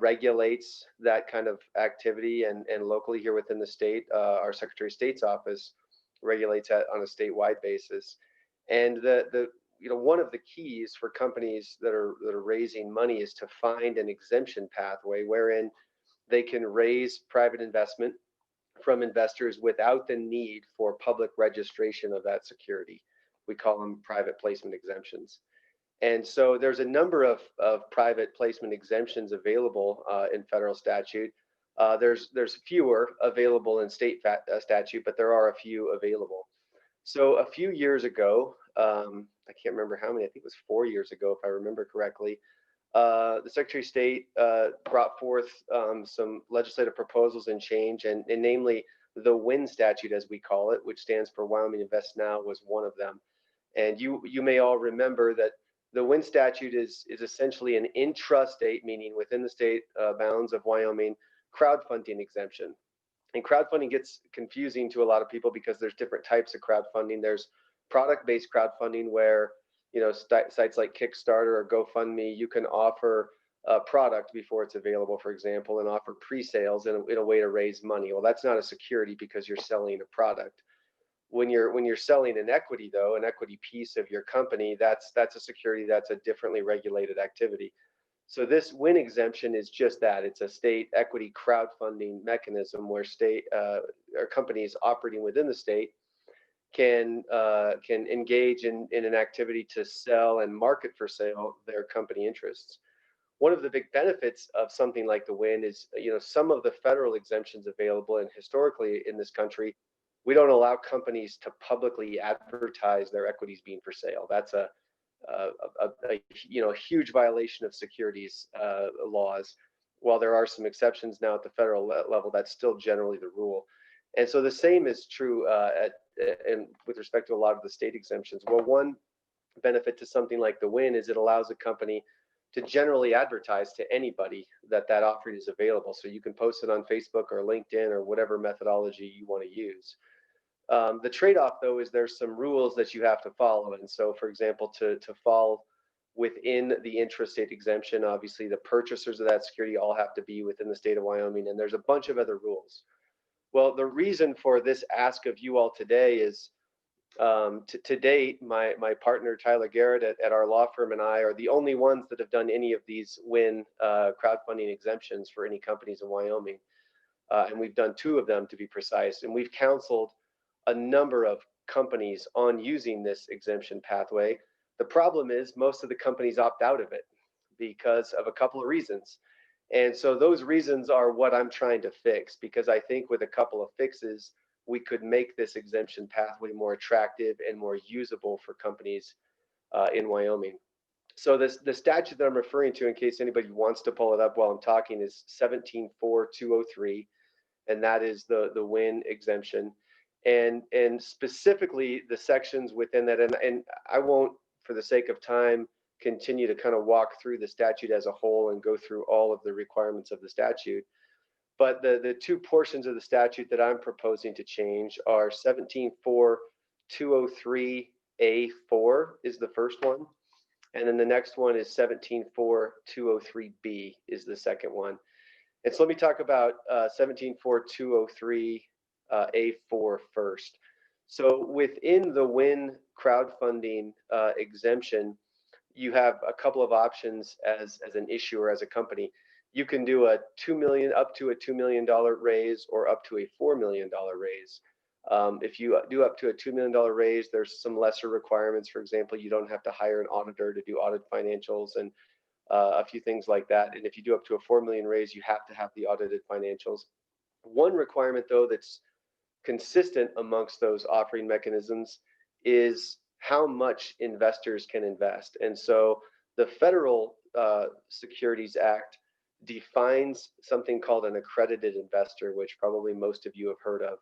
regulates that kind of activity, and locally here within the state, our Secretary of State's office regulates that on a statewide basis. And one of the keys for companies that are raising money is to find an exemption pathway wherein they can raise private investment from investors without the need for public registration of that security. We call them private placement exemptions. And so there's a number of private placement exemptions available in federal statute. There's fewer available in state statute, but there are a few available. So a few years ago, I can't remember how many, I think it was 4 years ago, if I remember correctly, the Secretary of State brought forth some legislative proposals and change, and namely the WIN statute, as we call it, which stands for Wyoming Invest Now, was one of them. And you may all remember that the WIN statute is essentially an intrastate, meaning within the state bounds of Wyoming, crowdfunding exemption. And crowdfunding gets confusing to a lot of people because there's different types of crowdfunding. There's product-based crowdfunding where, sites like Kickstarter or GoFundMe, you can offer a product before it's available, for example, and offer pre-sales in a way to raise money. Well, that's not a security because you're selling a product. When you're selling an equity, though, an equity piece of your company, that's a security, that's a differently regulated activity. So this WIN exemption is just that. It's a state equity crowdfunding mechanism where state or companies operating within the state can engage in an activity to sell and market for sale their company interests. One of the big benefits of something like the WIN is, some of the federal exemptions available, and historically in this country, we don't allow companies to publicly advertise their equities being for sale. That's a huge violation of securities laws. While there are some exceptions now at the federal level, that's still generally the rule. And so the same is true and with respect to a lot of the state exemptions. Well, one benefit to something like the WIN is it allows a company to generally advertise to anybody that offering is available. So you can post it on Facebook or LinkedIn or whatever methodology you want to use. The trade-off, though, is there's some rules that you have to follow. And so, for example, to fall within the intrastate exemption, obviously the purchasers of that security all have to be within the state of Wyoming, and there's a bunch of other rules. Well, the reason for this ask of you all today is to date, my partner Tyler Garrett at our law firm and I are the only ones that have done any of these WIN crowdfunding exemptions for any companies in Wyoming. And we've done 2 of them, to be precise, and we've counseled a number of companies on using this exemption pathway. The problem is most of the companies opt out of it because of a couple of reasons. And so those reasons are what I'm trying to fix, because I think with a couple of fixes, we could make this exemption pathway more attractive and more usable for companies in Wyoming. So the statute that I'm referring to, in case anybody wants to pull it up while I'm talking, is 17.4.203, and that is the WIN exemption. And specifically the sections within that, and I won't, for the sake of time, continue to kind of walk through the statute as a whole and go through all of the requirements of the statute. But the two portions of the statute that I'm proposing to change are 17.4.203A4 is the first one. And then the next one is 17.4.203B is the second one. And so let me talk about 17.4.203A4 first. So within the WIN crowdfunding exemption, you have a couple of options as an issuer, as a company. You can do a $2 million, up to a $2 million raise, or up to a $4 million raise. If you do up to a $2 million raise, there's some lesser requirements. For example, you don't have to hire an auditor to do audit financials and a few things like that. And if you do up to a $4 million raise, you have to have the audited financials. One requirement, though, that's consistent amongst those offering mechanisms is how much investors can invest. And so the Federal Securities Act defines something called an accredited investor, which probably most of you have heard of.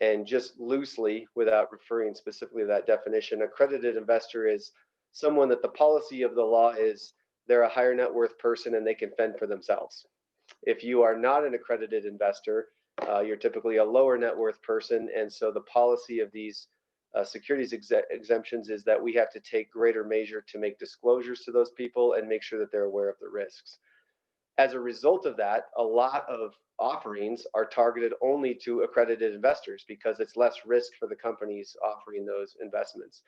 And just loosely, without referring specifically to that definition, accredited investor is someone that the policy of the law is they're a higher net worth person and they can fend for themselves. If you are not an accredited investor, you're typically a lower net worth person. And so the policy of these securities exemptions is that we have to take greater measure to make disclosures to those people and make sure that they're aware of the risks. As a result of that, a lot of offerings are targeted only to accredited investors because it's less risk for the companies offering those investments.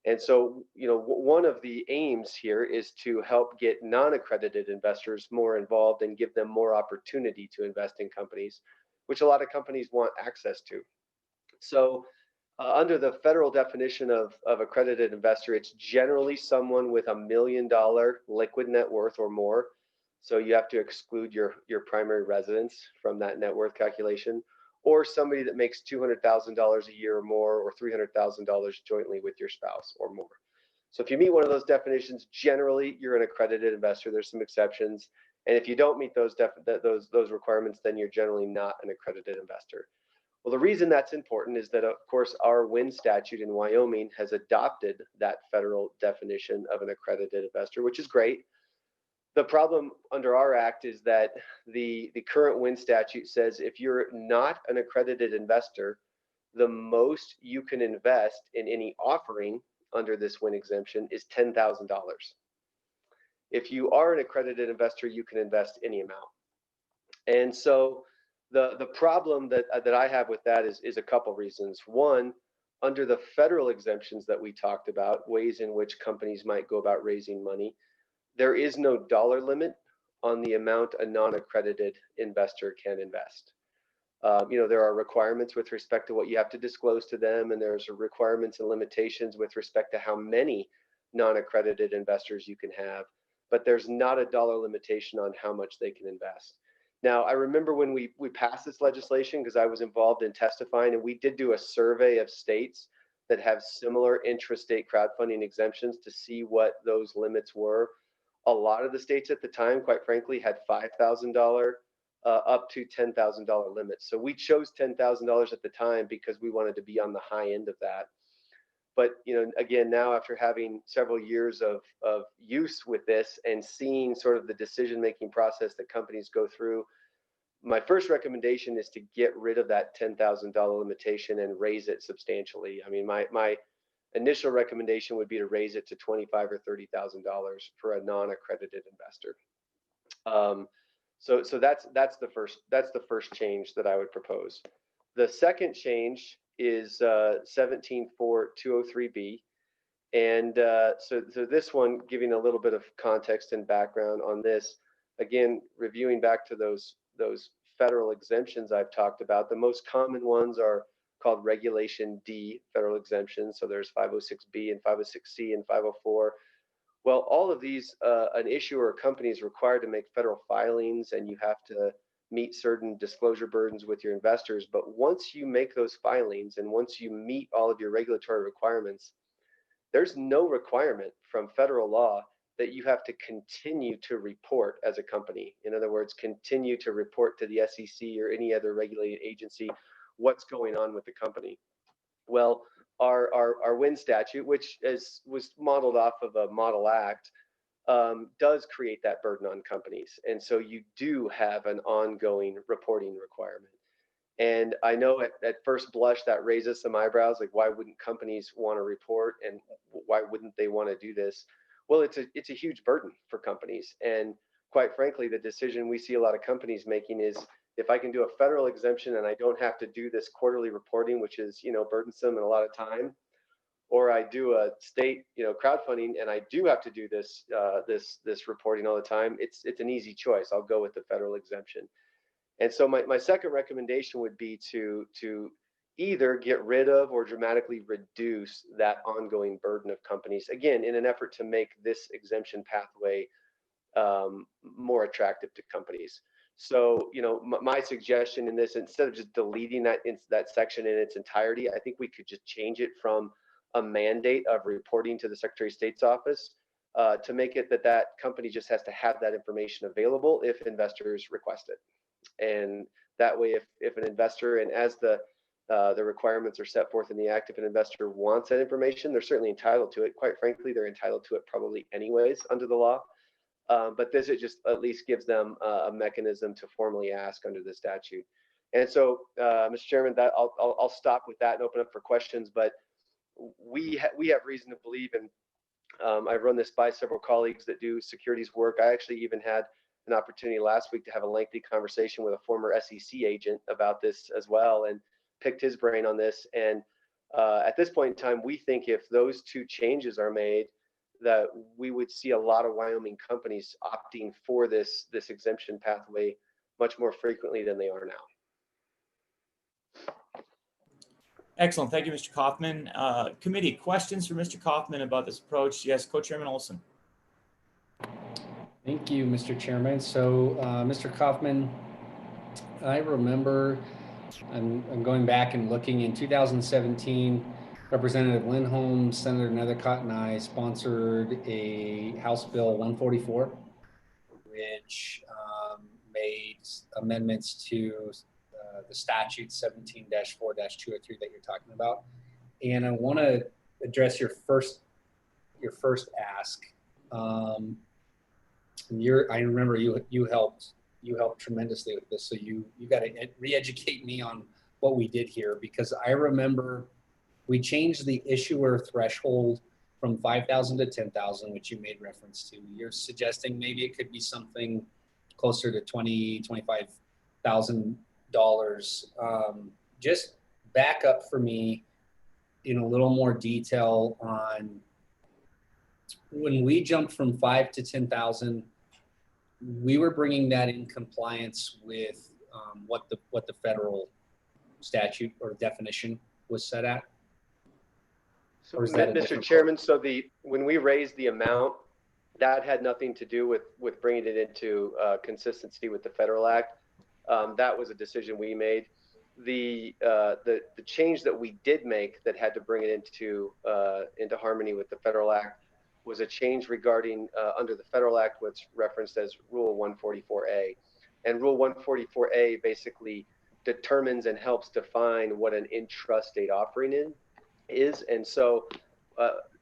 And so, you know, one of the aims here is to help get non-accredited investors more involved and give them more opportunity to invest in companies, which a lot of companies want access to. So under the federal definition of accredited investor, it's generally someone with $1 million liquid net worth or more. So you have to exclude your primary residence from that net worth calculation, or somebody that makes $200,000 a year or more, or $300,000 jointly with your spouse or more. So if you meet one of those definitions, generally you're an accredited investor. There's some exceptions. And if you don't meet those requirements, then you're generally not an accredited investor. Well, the reason that's important is that, of course, our WIN statute in Wyoming has adopted that federal definition of an accredited investor, which is great. The problem under our act is that the current WIN statute says if you're not an accredited investor, the most you can invest in any offering under this WIN exemption is $10,000. If you are an accredited investor, you can invest any amount. And so the problem that I have with that is a couple reasons. One, under the federal exemptions that we talked about, ways in which companies might go about raising money, there is no dollar limit on the amount a non-accredited investor can invest. You know, there are requirements with respect to what you have to disclose to them, and there's requirements and limitations with respect to how many non-accredited investors you can have, but there's not a dollar limitation on how much they can invest. Now, I remember when we passed this legislation, because I was involved in testifying, and we did do a survey of states that have similar intrastate crowdfunding exemptions to see what those limits were. A lot of the states at the time, quite frankly, had $5,000 up to $10,000 limits. So we chose $10,000 at the time because we wanted to be on the high end of that. But, you know, again, now after having several years of use with this and seeing sort of the decision-making process that companies go through, my first recommendation is to get rid of that $10,000 limitation and raise it substantially. I mean, my initial recommendation would be to raise it to $25,000 or $30,000 for a non-accredited investor. So that's the first change that I would propose. The second change is 17.4.203B, and so this one, giving a little bit of context and background on this, again, reviewing back to those federal exemptions I've talked about. The most common ones are called Regulation D federal exemptions. So there's 506B and 506C and 504. Well, all of these, an issuer or company is required to make federal filings, and you have to meet certain disclosure burdens with your investors. But once you make those filings and once you meet all of your regulatory requirements, there's no requirement from federal law that you have to continue to report as a company. In other words, continue to report to the SEC or any other regulated agency what's going on with the company. Well, our WIN statute, which was modeled off of a model act, does create that burden on companies. And so you do have an ongoing reporting requirement. And I know at first blush that raises some eyebrows, like why wouldn't companies want to report and why wouldn't they want to do this? Well, it's a huge burden for companies. And quite frankly, the decision we see a lot of companies making is, if I can do a federal exemption and I don't have to do this quarterly reporting, which is, burdensome and a lot of time, or I do a state, crowdfunding and I do have to do this this reporting all the time, it's an easy choice. I'll go with the federal exemption. And so my second recommendation would be to either get rid of or dramatically reduce that ongoing burden of companies, again, in an effort to make this exemption pathway more attractive to companies. So, my suggestion in this, instead of just deleting that section in its entirety, I think we could just change it from a mandate of reporting to the Secretary of State's office to make it that company just has to have that information available if investors request it. And that way, if an investor, and as the requirements are set forth in the act, if an investor wants that information, they're certainly entitled to it. Quite frankly, they're entitled to it probably anyways under the law. But this, it just at least gives them a mechanism to formally ask under the statute. And so, Mr. Chairman, that I'll stop with that and open up for questions. But we have reason to believe, and I've run this by several colleagues that do securities work. I actually even had an opportunity last week to have a lengthy conversation with a former SEC agent about this as well, and picked his brain on this. And at this point in time, we think if those two changes are made, that we would see a lot of Wyoming companies opting for this exemption pathway much more frequently than they are now. Excellent. Thank you, Mr. Kaufman. Committee, questions for Mr. Kaufman about this approach? Yes, Co-Chairman Olson. Thank you, Mr. Chairman. So, Mr. Kaufman, I remember, I'm going back and looking in 2017, Representative Lindholm, Senator Nethercott, and I sponsored a House Bill 144, which made amendments to the statute 17-4-203 that you're talking about. And I want to address your first ask. I remember you helped tremendously with this, so you got to re-educate me on what we did here, because I remember we changed the issuer threshold from 5,000 to 10,000, which you made reference to. You're suggesting maybe it could be something closer to $20,000-$25,000. Just back up for me in a little more detail on when we jumped from 5 to 10,000. We were bringing that in compliance with what the federal statute or definition was set at. So, Mr. Chairman, so when we raised the amount, that had nothing to do with bringing it into consistency with the federal act. That was a decision we made. The change that we did make that had to bring it into harmony with the federal act was a change regarding under the federal act, what's referenced as Rule 144A, and Rule 144A basically determines and helps define what an intrastate offering is. And so,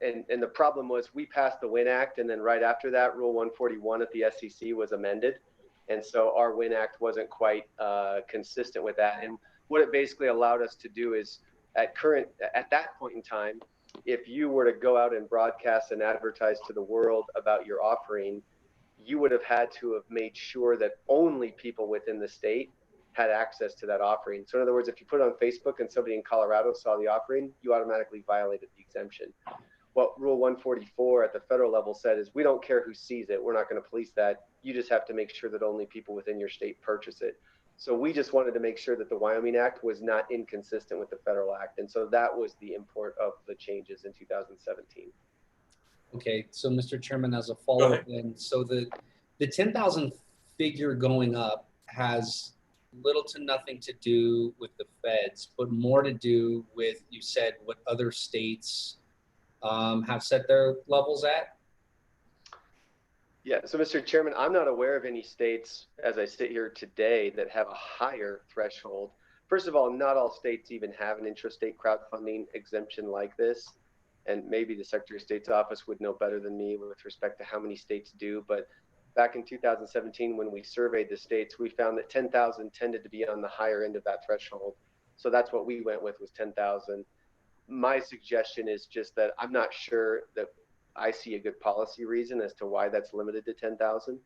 and the problem was we passed the WIN Act, and then right after that, Rule 141 at the SEC was amended. And so our WIN Act wasn't quite consistent with that. And what it basically allowed us to do is at that point in time, if you were to go out and broadcast and advertise to the world about your offering, you would have had to have made sure that only people within the state had access to that offering. So in other words, if you put it on Facebook and somebody in Colorado saw the offering, you automatically violated the exemption. What Rule 144 at the federal level said is, we don't care who sees it. We're not going to police that. You just have to make sure that only people within your state purchase it. So we just wanted to make sure that the Wyoming Act was not inconsistent with the federal act. And so that was the import of the changes in 2017. Okay, so Mr. Chairman, as a follow-up then, so the 10,000 figure going up has little to nothing to do with the feds, but more to do with, you said, what other states have set their levels at? Yeah, so Mr. Chairman, I'm not aware of any states as I sit here today that have a higher threshold. First of all, not all states even have an intrastate crowdfunding exemption like this. And maybe the Secretary of State's office would know better than me with respect to how many states do. But back in 2017, when we surveyed the states, we found that 10,000 tended to be on the higher end of that threshold. So that's what we went with, was 10,000. My suggestion is just that I'm not sure that I see a good policy reason as to why that's limited to 10,000.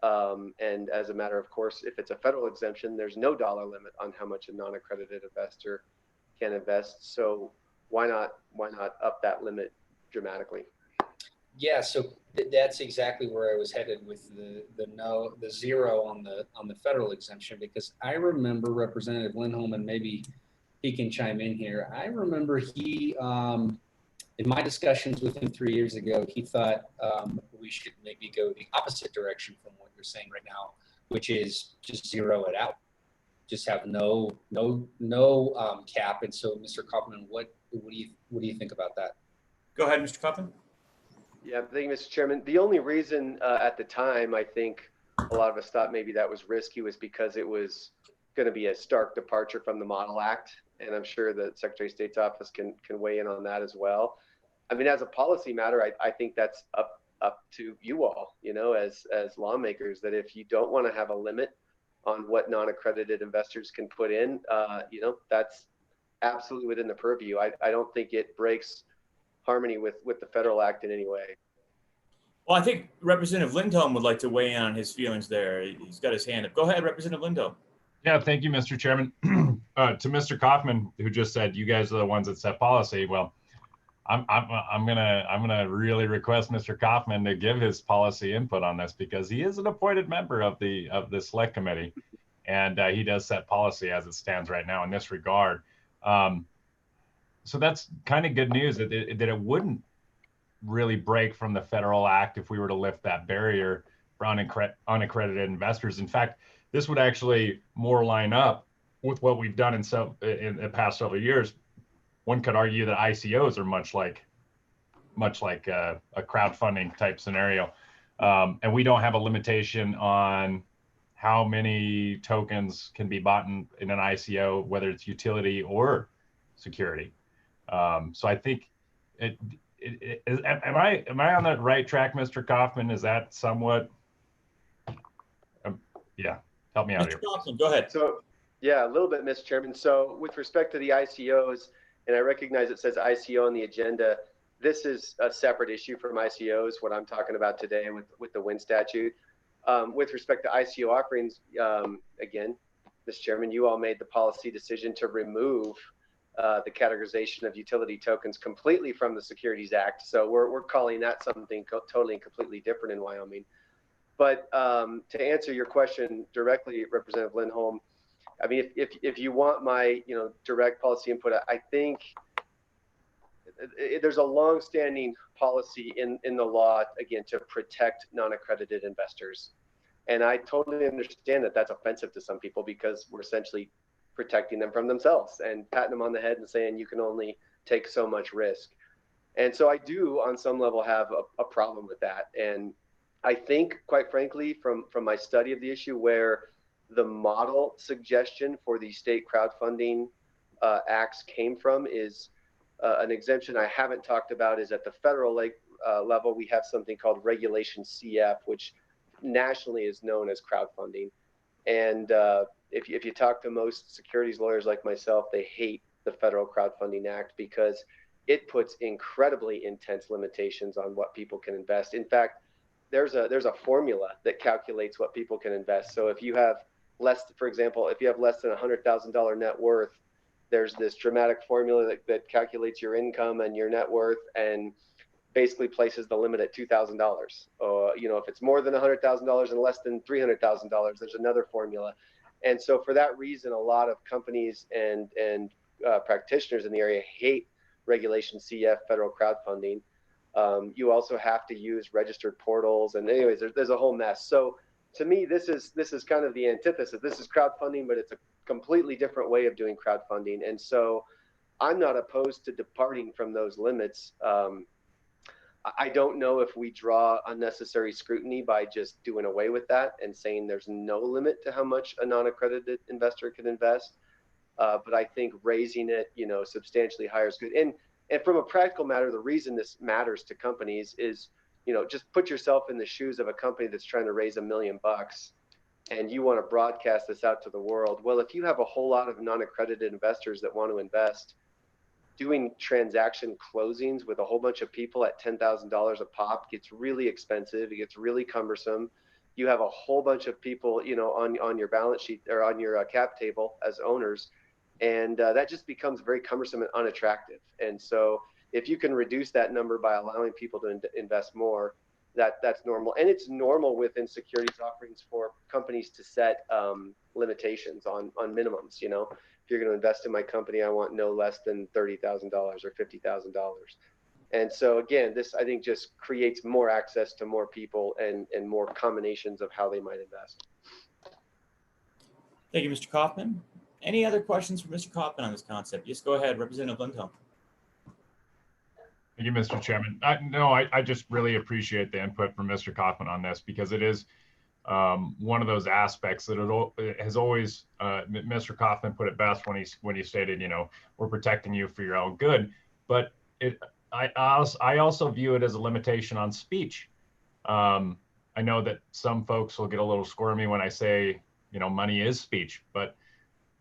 And as a matter of course, if it's a federal exemption, there's no dollar limit on how much a non-accredited investor can invest. So why not up that limit dramatically? Yeah, so that's exactly where I was headed with the zero on the federal exemption, because I remember Representative Lindholm, and maybe he can chime in here. I remember he, in my discussions with him 3 years ago, he thought we should maybe go the opposite direction from what you're saying right now, which is just zero it out, just have no cap. And so, Mr. Kaufman, what do you think about that? Go ahead, Mr. Kaufman. Yeah, thank you, Mr. Chairman. The only reason at the time I think a lot of us thought maybe that was risky was because it was going to be a stark departure from the Model Act. And I'm sure the Secretary of State's office can weigh in on that as well. I mean, as a policy matter, I think that's up to you all, you know, as lawmakers, that if you don't want to have a limit on what non-accredited investors can put in, you know, that's absolutely within the purview. I don't think it breaks harmony with the federal act in any way. Well, I think Representative Lindholm would like to weigh in on his feelings there. He's got his hand up. Go ahead, Representative Lindholm. Yeah, thank you, Mr. Chairman. To Mr. Kaufman, who just said you guys are the ones that set policy. Well, I'm gonna really request Mr. Kaufman to give his policy input on this, because he is an appointed member of the select committee, and he does set policy as it stands right now in this regard. So that's kind of good news that it wouldn't really break from the federal act if we were to lift that barrier for unaccredited investors. In fact, this would actually more line up with what we've done in the past several years. One could argue that ICOs are much like a crowdfunding type scenario, and we don't have a limitation on how many tokens can be bought in an ICO, whether it's utility or security. So I think am I on the right track, Mr. Kaufman? Is that somewhat? Yeah, help me out here. Mr. Kaufman, go ahead. So yeah, a little bit, Mr. Chairman. So with respect to the ICOs, and I recognize it says ICO on the agenda, this is a separate issue from ICOs, what I'm talking about today with the WIN statute. With respect to ICO offerings, again, Mr. Chairman, you all made the policy decision to remove the categorization of utility tokens completely from the Securities Act. So we're calling that something totally and completely different in Wyoming. But to answer your question directly, Representative Lindholm, I mean, if you want my direct policy input, I think there's a long-standing policy in the law, again, to protect non-accredited investors. And I totally understand that that's offensive to some people, because we're essentially protecting them from themselves and patting them on the head and saying you can only take so much risk. And so I do, on some level, have a problem with that. And I think, quite frankly, from my study of the issue, where the model suggestion for the state crowdfunding acts came from is an exemption I haven't talked about is at the federal level. We have something called Regulation CF, which nationally is known as crowdfunding. And if you talk to most securities lawyers like myself, they hate the Federal Crowdfunding Act because it puts incredibly intense limitations on what people can invest. In fact, there's a formula that calculates what people can invest. So if you have for example, if you have less than $100,000 net worth, there's this dramatic formula that calculates your income and your net worth and basically places the limit at $2,000. If it's more than $100,000 and less than $300,000, there's another formula. And so for that reason, a lot of companies and practitioners in the area hate Regulation CF, federal crowdfunding. You also have to use registered portals, and anyways, there's a whole mess. So to me, this is kind of the antithesis. This is crowdfunding, but it's a completely different way of doing crowdfunding. And so I'm not opposed to departing from those limits. I don't know if we draw unnecessary scrutiny by just doing away with that and saying there's no limit to how much a non-accredited investor can invest. But I think raising it, substantially higher is good. And from a practical matter, the reason this matters to companies is, just put yourself in the shoes of a company that's trying to raise $1 million and you want to broadcast this out to the world. Well, if you have a whole lot of non-accredited investors that want to invest, doing transaction closings with a whole bunch of people at $10,000 a pop gets really expensive. It gets really cumbersome. You have a whole bunch of people, on your balance sheet or on your cap table as owners, and that just becomes very cumbersome and unattractive. And so, if you can reduce that number by allowing people to invest more, that's normal. And it's normal within securities offerings for companies to set limitations on minimums. If you're going to invest in my company, I want no less than $30,000 or $50,000. And so again, this I think just creates more access to more people and more combinations of how they might invest. Thank you, Mr. Kaufman. Any other questions for Mr. Kaufman on this concept? Just go ahead, Representative Lindholm. Thank you, Mr. Chairman. I just really appreciate the input from Mr. Kaufman on this, because it is one of those aspects that it has always, Mr. Kaufman put it best when he stated, we're protecting you for your own good. But I also view it as a limitation on speech. I know that some folks will get a little squirmy when I say, money is speech, but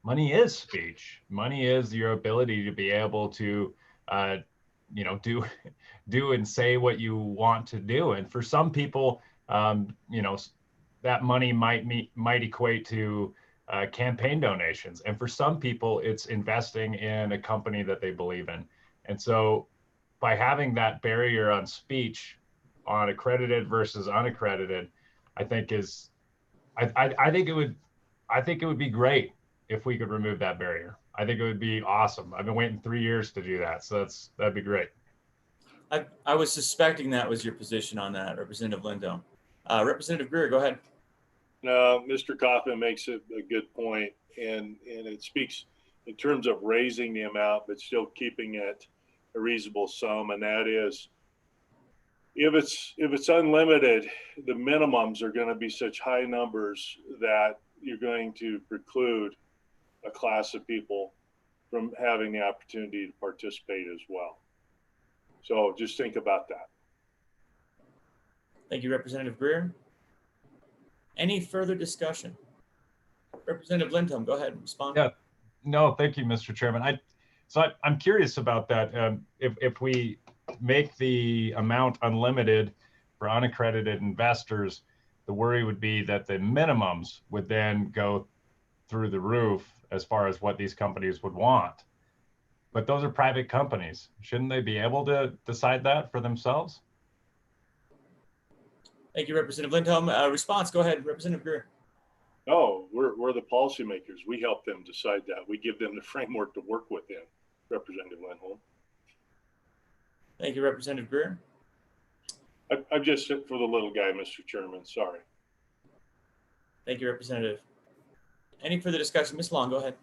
money is speech. Money is your ability to be able to, do and say what you want to do. And for some people, that money might equate to campaign donations. And for some people, it's investing in a company that they believe in. And so by having that barrier on speech on accredited versus unaccredited, I think it would be great if we could remove that barrier. I think it would be awesome. I've been waiting 3 years to do that. So that'd be great. I was suspecting that was your position on that, Representative Lindholm. Representative Greer, go ahead. No, Mr. Kaufman makes a good point, and it speaks in terms of raising the amount, but still keeping it a reasonable sum. And that is, if it's unlimited, the minimums are going to be such high numbers that you're going to preclude a class of people from having the opportunity to participate as well. So just think about that. Thank you, Representative Greer. Any further discussion? Representative Lindholm, go ahead and respond. Yeah, no, thank you, Mr. Chairman. I'm curious about that. If we make the amount unlimited for unaccredited investors, the worry would be that the minimums would then go through the roof as far as what these companies would want. But those are private companies. Shouldn't they be able to decide that for themselves? Thank you, Representative Lindholm. Response, go ahead, Representative Greer. No, we're the policymakers. We help them decide that. We give them the framework to work within, Representative Lindholm. Thank you, Representative Greer. I'm just for the little guy, Mr. Chairman. Sorry. Thank you, Representative. Any further discussion? Ms. Long, go ahead.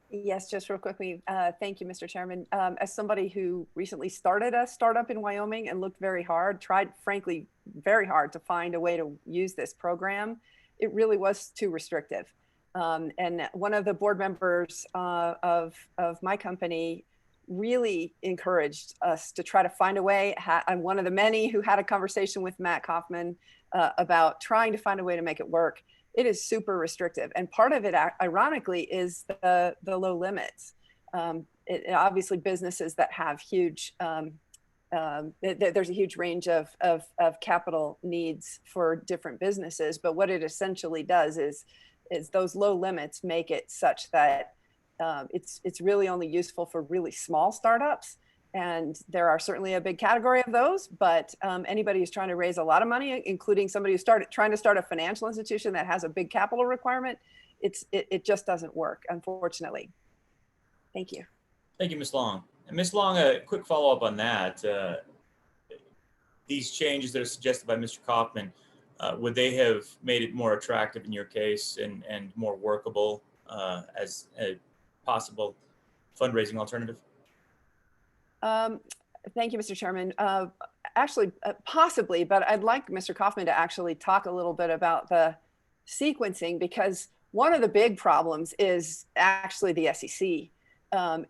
Yes, just real quickly. Thank you, Mr. Chairman. As somebody who recently started a startup in Wyoming and looked very hard, tried frankly very hard to find a way to use this program, it really was too restrictive. And one of the board members of my company really encouraged us to try to find a way. I'm one of the many who had a conversation with Matt Kaufman about trying to find a way to make it work. It is super restrictive. And part of it, ironically, is the low limits. Obviously, businesses that have huge, there's a huge range of capital needs for different businesses. But what it essentially does is those low limits make it such that it's really only useful for really small startups. And there are certainly a big category of those, but anybody who's trying to raise a lot of money, including somebody who's trying to start a financial institution that has a big capital requirement, it just doesn't work, unfortunately. Thank you. Thank you, Ms. Long. And Ms. Long, a quick follow-up on that. These changes that are suggested by Mr. Kaufman, would they have made it more attractive in your case and more workable as a possible fundraising alternative? Thank you, Mr. Chairman. Actually, possibly, but I'd like Mr. Kaufman to actually talk a little bit about the sequencing, because one of the big problems is actually the SEC.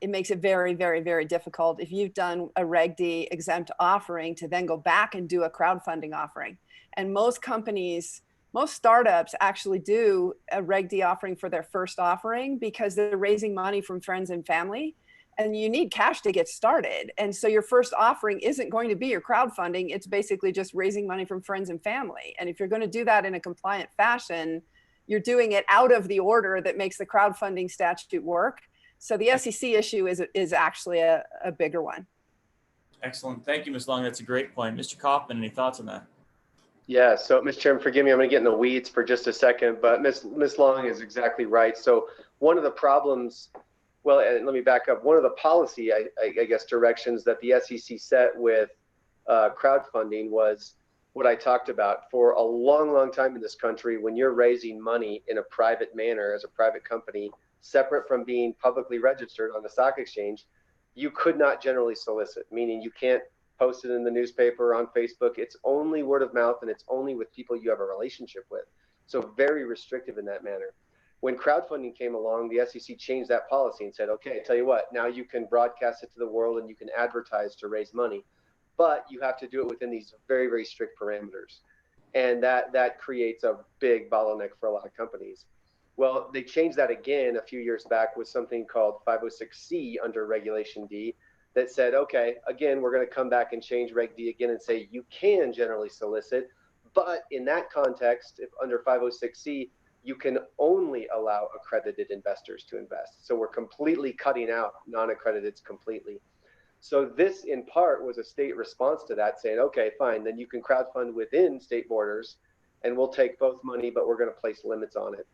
It makes it very, very, very difficult if you've done a Reg D exempt offering to then go back and do a crowdfunding offering. And most companies, most startups actually do a Reg D offering for their first offering because they're raising money from friends and family, and you need cash to get started. And so your first offering isn't going to be your crowdfunding. It's basically just raising money from friends and family. And if you're going to do that in a compliant fashion, you're doing it out of the order that makes the crowdfunding statute work. So the SEC issue is actually a bigger one. Excellent. Thank you, Ms. Long. That's a great point. Mr. Kaufman, any thoughts on that? Yeah, so Mr. Chairman, forgive me, I'm going to get in the weeds for just a second, but Ms. Long is exactly right. So one of the problems, well, and let me back up. One of the policy, I guess, directions that the SEC set with crowdfunding was what I talked about. For a long, long time in this country, when you're raising money in a private manner as a private company, separate from being publicly registered on the stock exchange, you could not generally solicit, meaning you can't post it in the newspaper or on Facebook. It's only word of mouth, and it's only with people you have a relationship with. So very restrictive in that manner. When crowdfunding came along, the SEC changed that policy and said, okay, tell you what, now you can broadcast it to the world and you can advertise to raise money, but you have to do it within these very, very strict parameters. And that creates a big bottleneck for a lot of companies. Well, they changed that again a few years back with something called 506C under Regulation D that said, okay, again, we're going to come back and change Reg D again and say you can generally solicit, but in that context, if under 506C, you can only allow accredited investors to invest. So we're completely cutting out non-accrediteds completely. So this in part was a state response to that, saying, okay, fine, then you can crowdfund within state borders and we'll take both money, but we're going to place limits on it.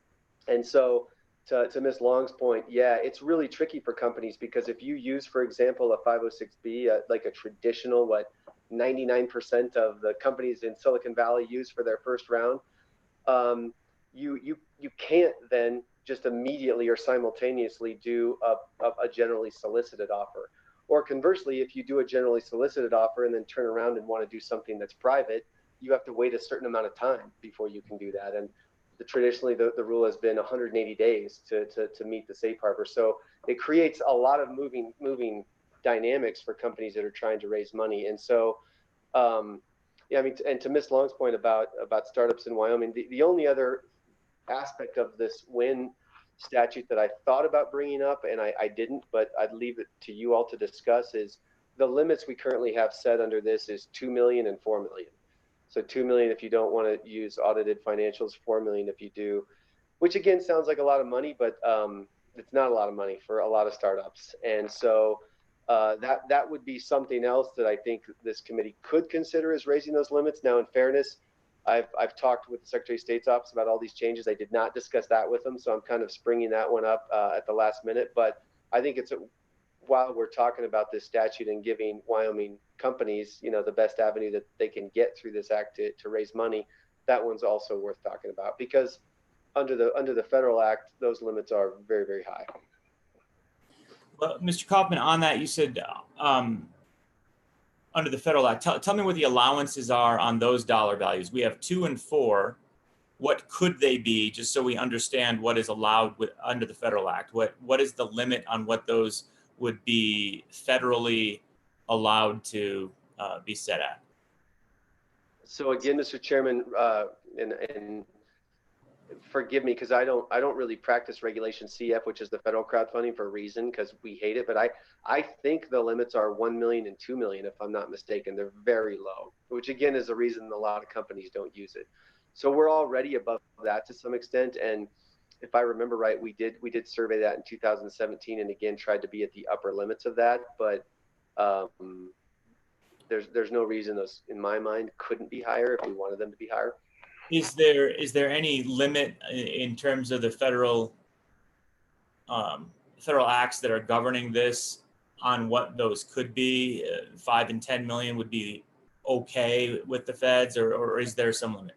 And so to Ms. Long's point, yeah, it's really tricky for companies because if you use, for example, a 506B, like a traditional, what 99% of the companies in Silicon Valley use for their first round, you can't then just immediately or simultaneously do a generally solicited offer. Or conversely, if you do a generally solicited offer and then turn around and want to do something that's private, you have to wait a certain amount of time before you can do that. And traditionally, the rule has been 180 days to meet the safe harbor. So it creates a lot of moving dynamics for companies that are trying to raise money. And so, yeah, I mean, and to Ms. Long's point about startups in Wyoming, the only other aspect of this WIN statute that I thought about bringing up, and I didn't, but I'd leave it to you all to discuss, is the limits we currently have set under this is 2 million and 4 million. So 2 million if you don't want to use audited financials, 4 million if you do, which again sounds like a lot of money, but it's not a lot of money for a lot of startups. And so that would be something else that I think this committee could consider, is raising those limits. Now, in fairness, I've talked with the Secretary of State's office about all these changes. I did not discuss that with them, so I'm kind of springing that one up at the last minute. But I think while we're talking about this statute and giving Wyoming companies, the best avenue that they can get through this act to raise money, that one's also worth talking about, because under the federal act, those limits are very, very high. Well, Mr. Kaufman, on that, you said under the federal act, tell me what the allowances are on those dollar values. We have 2 and 4. What could they be, just so we understand what is allowed under the federal act? What is the limit on what those would be federally allowed to be set at? So again, Mr. Chairman, and forgive me, because I don't really practice Regulation CF, which is the federal crowdfunding, for a reason, because we hate it. But I think the limits are 1 million and 2 million, if I'm not mistaken. They're very low, which again is the reason a lot of companies don't use it. So we're already above that to some extent. And if I remember right, we did survey that in 2017, and again tried to be at the upper limits of that. But there's no reason those, in my mind, couldn't be higher if we wanted them to be higher. Is there any limit in terms of the federal acts that are governing this on what those could be? 5 and 10 million would be okay with the feds, or is there some limit?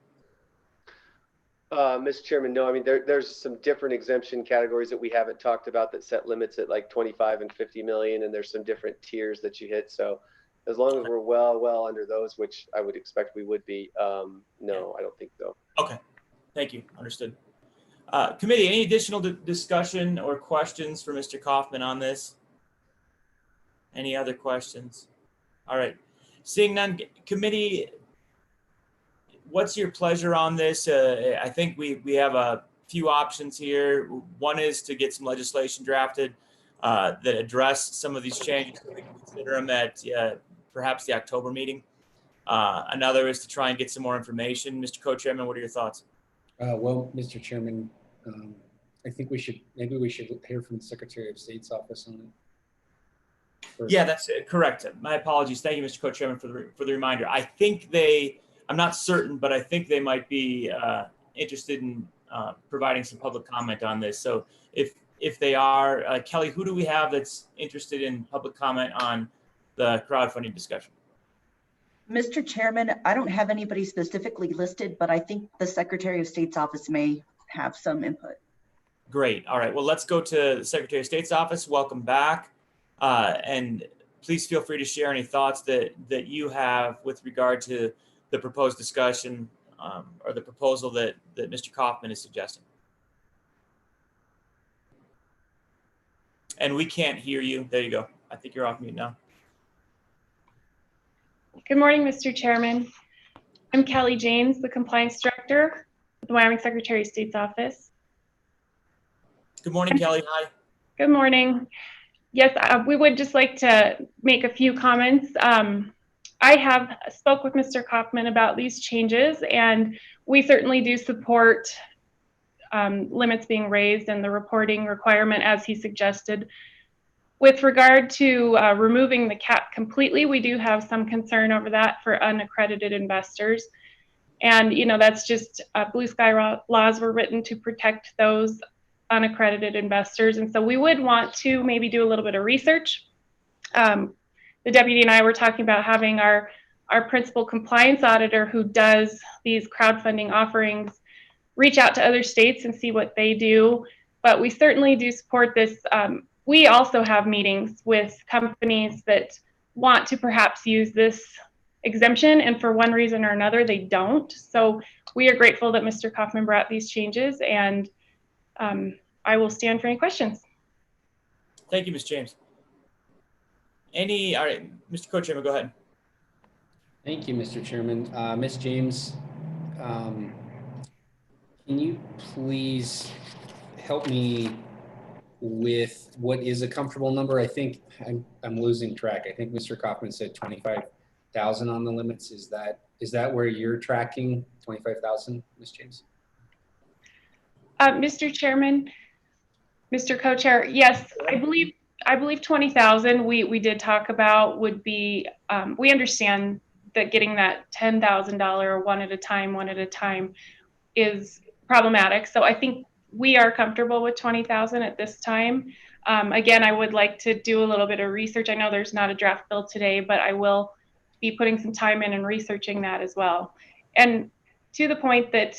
Mr. Chairman, no. I mean, there's some different exemption categories that we haven't talked about that set limits at like 25 and 50 million, and there's some different tiers that you hit. So as long as we're well under those, which I would expect we would be, no, I don't think so. Okay, thank you, understood. Committee, any additional discussion or questions for Mr. Kaufman on this? Any other questions? All right, seeing none, committee, what's your pleasure on this? I think we have a few options here. One is to get some legislation drafted that address some of these changes, so we can consider them at perhaps the October meeting. Another is to try and get some more information. Mr. Co-Chairman, what are your thoughts? Well, Mr. Chairman, I think maybe we should hear from the Secretary of State's office on it. First. Yeah, that's correct. My apologies. Thank you, Mr. Co-Chairman, for the reminder. I think I'm not certain, but I think they might be interested in providing some public comment on this. So if they are, Kelly, who do we have that's interested in public comment on the crowdfunding discussion? Mr. Chairman, I don't have anybody specifically listed, but I think the Secretary of State's office may have some input. Great. All right. Well, let's go to the Secretary of State's office. Welcome back. And please feel free to share any thoughts that you have with regard to the proposed discussion or the proposal that Mr. Kaufman is suggesting. And we can't hear you. There you go. I think you're off mute now. Good morning, Mr. Chairman. I'm Kelly James, the Compliance Director at the Wyoming Secretary of State's office. Good morning, Kelly. Hi. Good morning. Yes, we would just like to make a few comments. I have spoke with Mr. Kaufman about these changes, and we certainly do support limits being raised and the reporting requirement as he suggested. With regard to removing the cap completely, we do have some concern over that for unaccredited investors. And, that's just blue sky laws were written to protect those unaccredited investors. And so we would want to maybe do a little bit of research. The deputy and I were talking about having our principal compliance auditor who does these crowdfunding offerings reach out to other states and see what they do. But we certainly do support this. We also have meetings with companies that want to perhaps use this exemption, and for one reason or another, they don't. So we are grateful that Mr. Kaufman brought these changes, and I will stand for any questions. Thank you, Ms. James. All right, Mr. Co-Chairman, go ahead. Thank you, Mr. Chairman. Ms. James, can you please help me with what is a comfortable number? I think I'm losing track. I think Mr. Kaufman said 25,000 on the limits. Is that where you're tracking 25,000, Ms. James? Mr. Chairman, Mr. Co-Chair, yes, I believe 20,000 we did talk about would be, we understand that getting that $10,000 one at a time is problematic. So I think we are comfortable with 20,000 at this time. Again, I would like to do a little bit of research. I know there's not a draft bill today, but I will be putting some time in and researching that as well. And to the point that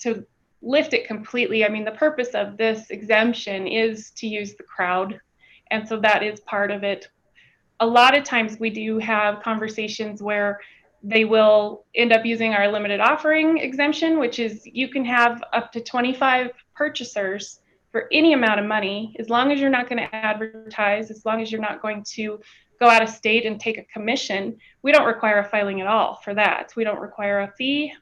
to lift it completely, I mean, the purpose of this exemption is to use the crowd. And so that is part of it. A lot of times we do have conversations where they will end up using our limited offering exemption, which is you can have up to 25 purchasers for any amount of money, as long as you're not going to advertise, as long as you're not going to go out of state and take a commission. We don't require a filing at all for that. We don't require a fee,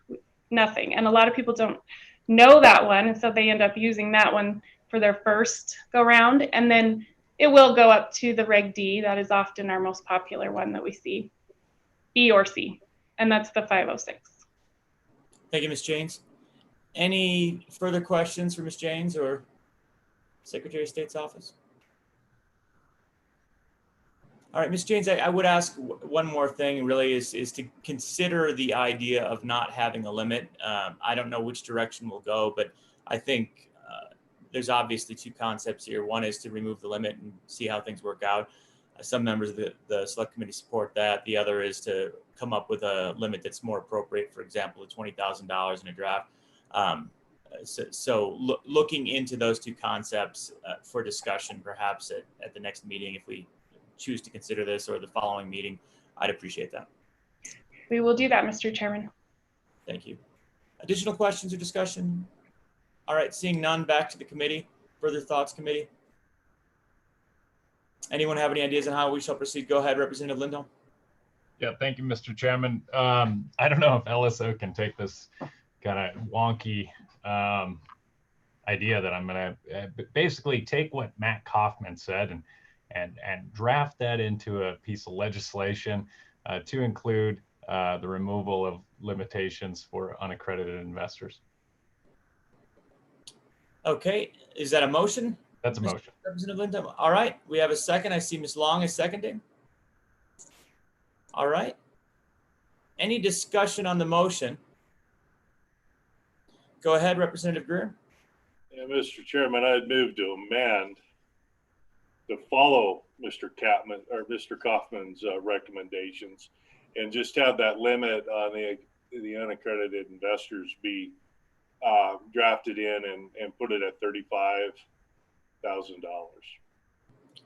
nothing. And a lot of people don't know that one, and so they end up using that one for their first go round, and then it will go up to the Reg D. That is often our most popular one that we see, E or C, and that's the 506. Thank you, Ms. James. Any further questions for Ms. James or Secretary of State's office? All right, Ms. James, I would ask one more thing really is to consider the idea of not having a limit. I don't know which direction we'll go, but I think there's obviously two concepts here. One is to remove the limit and see how things work out. Some members of the select committee support that. The other is to come up with a limit that's more appropriate, for example, the $20,000 in a draft. So looking into those two concepts for discussion, perhaps at the next meeting, if we choose to consider this, or the following meeting, I'd appreciate that. We will do that, Mr. Chairman. Thank you. Additional questions or discussion? All right, seeing none, back to the committee. Further thoughts, committee? Anyone have any ideas on how we shall proceed? Go ahead, Representative Lindholm. Yeah, thank you, Mr. Chairman. I don't know if LSO can take this kind of wonky idea that I'm going to basically take what Matt Kaufman said and draft that into a piece of legislation to include the removal of limitations for unaccredited investors. Okay, is that a motion? That's a motion. Representative Lindholm. All right, we have a second. I see Ms. Long is seconding. All right. Any discussion on the motion? Go ahead, Representative Greer. Yeah, Mr. Chairman, I'd move to amend to follow Mr. Kaufman's recommendations and just have that limit on the unaccredited investors be drafted in and put it at $35,000.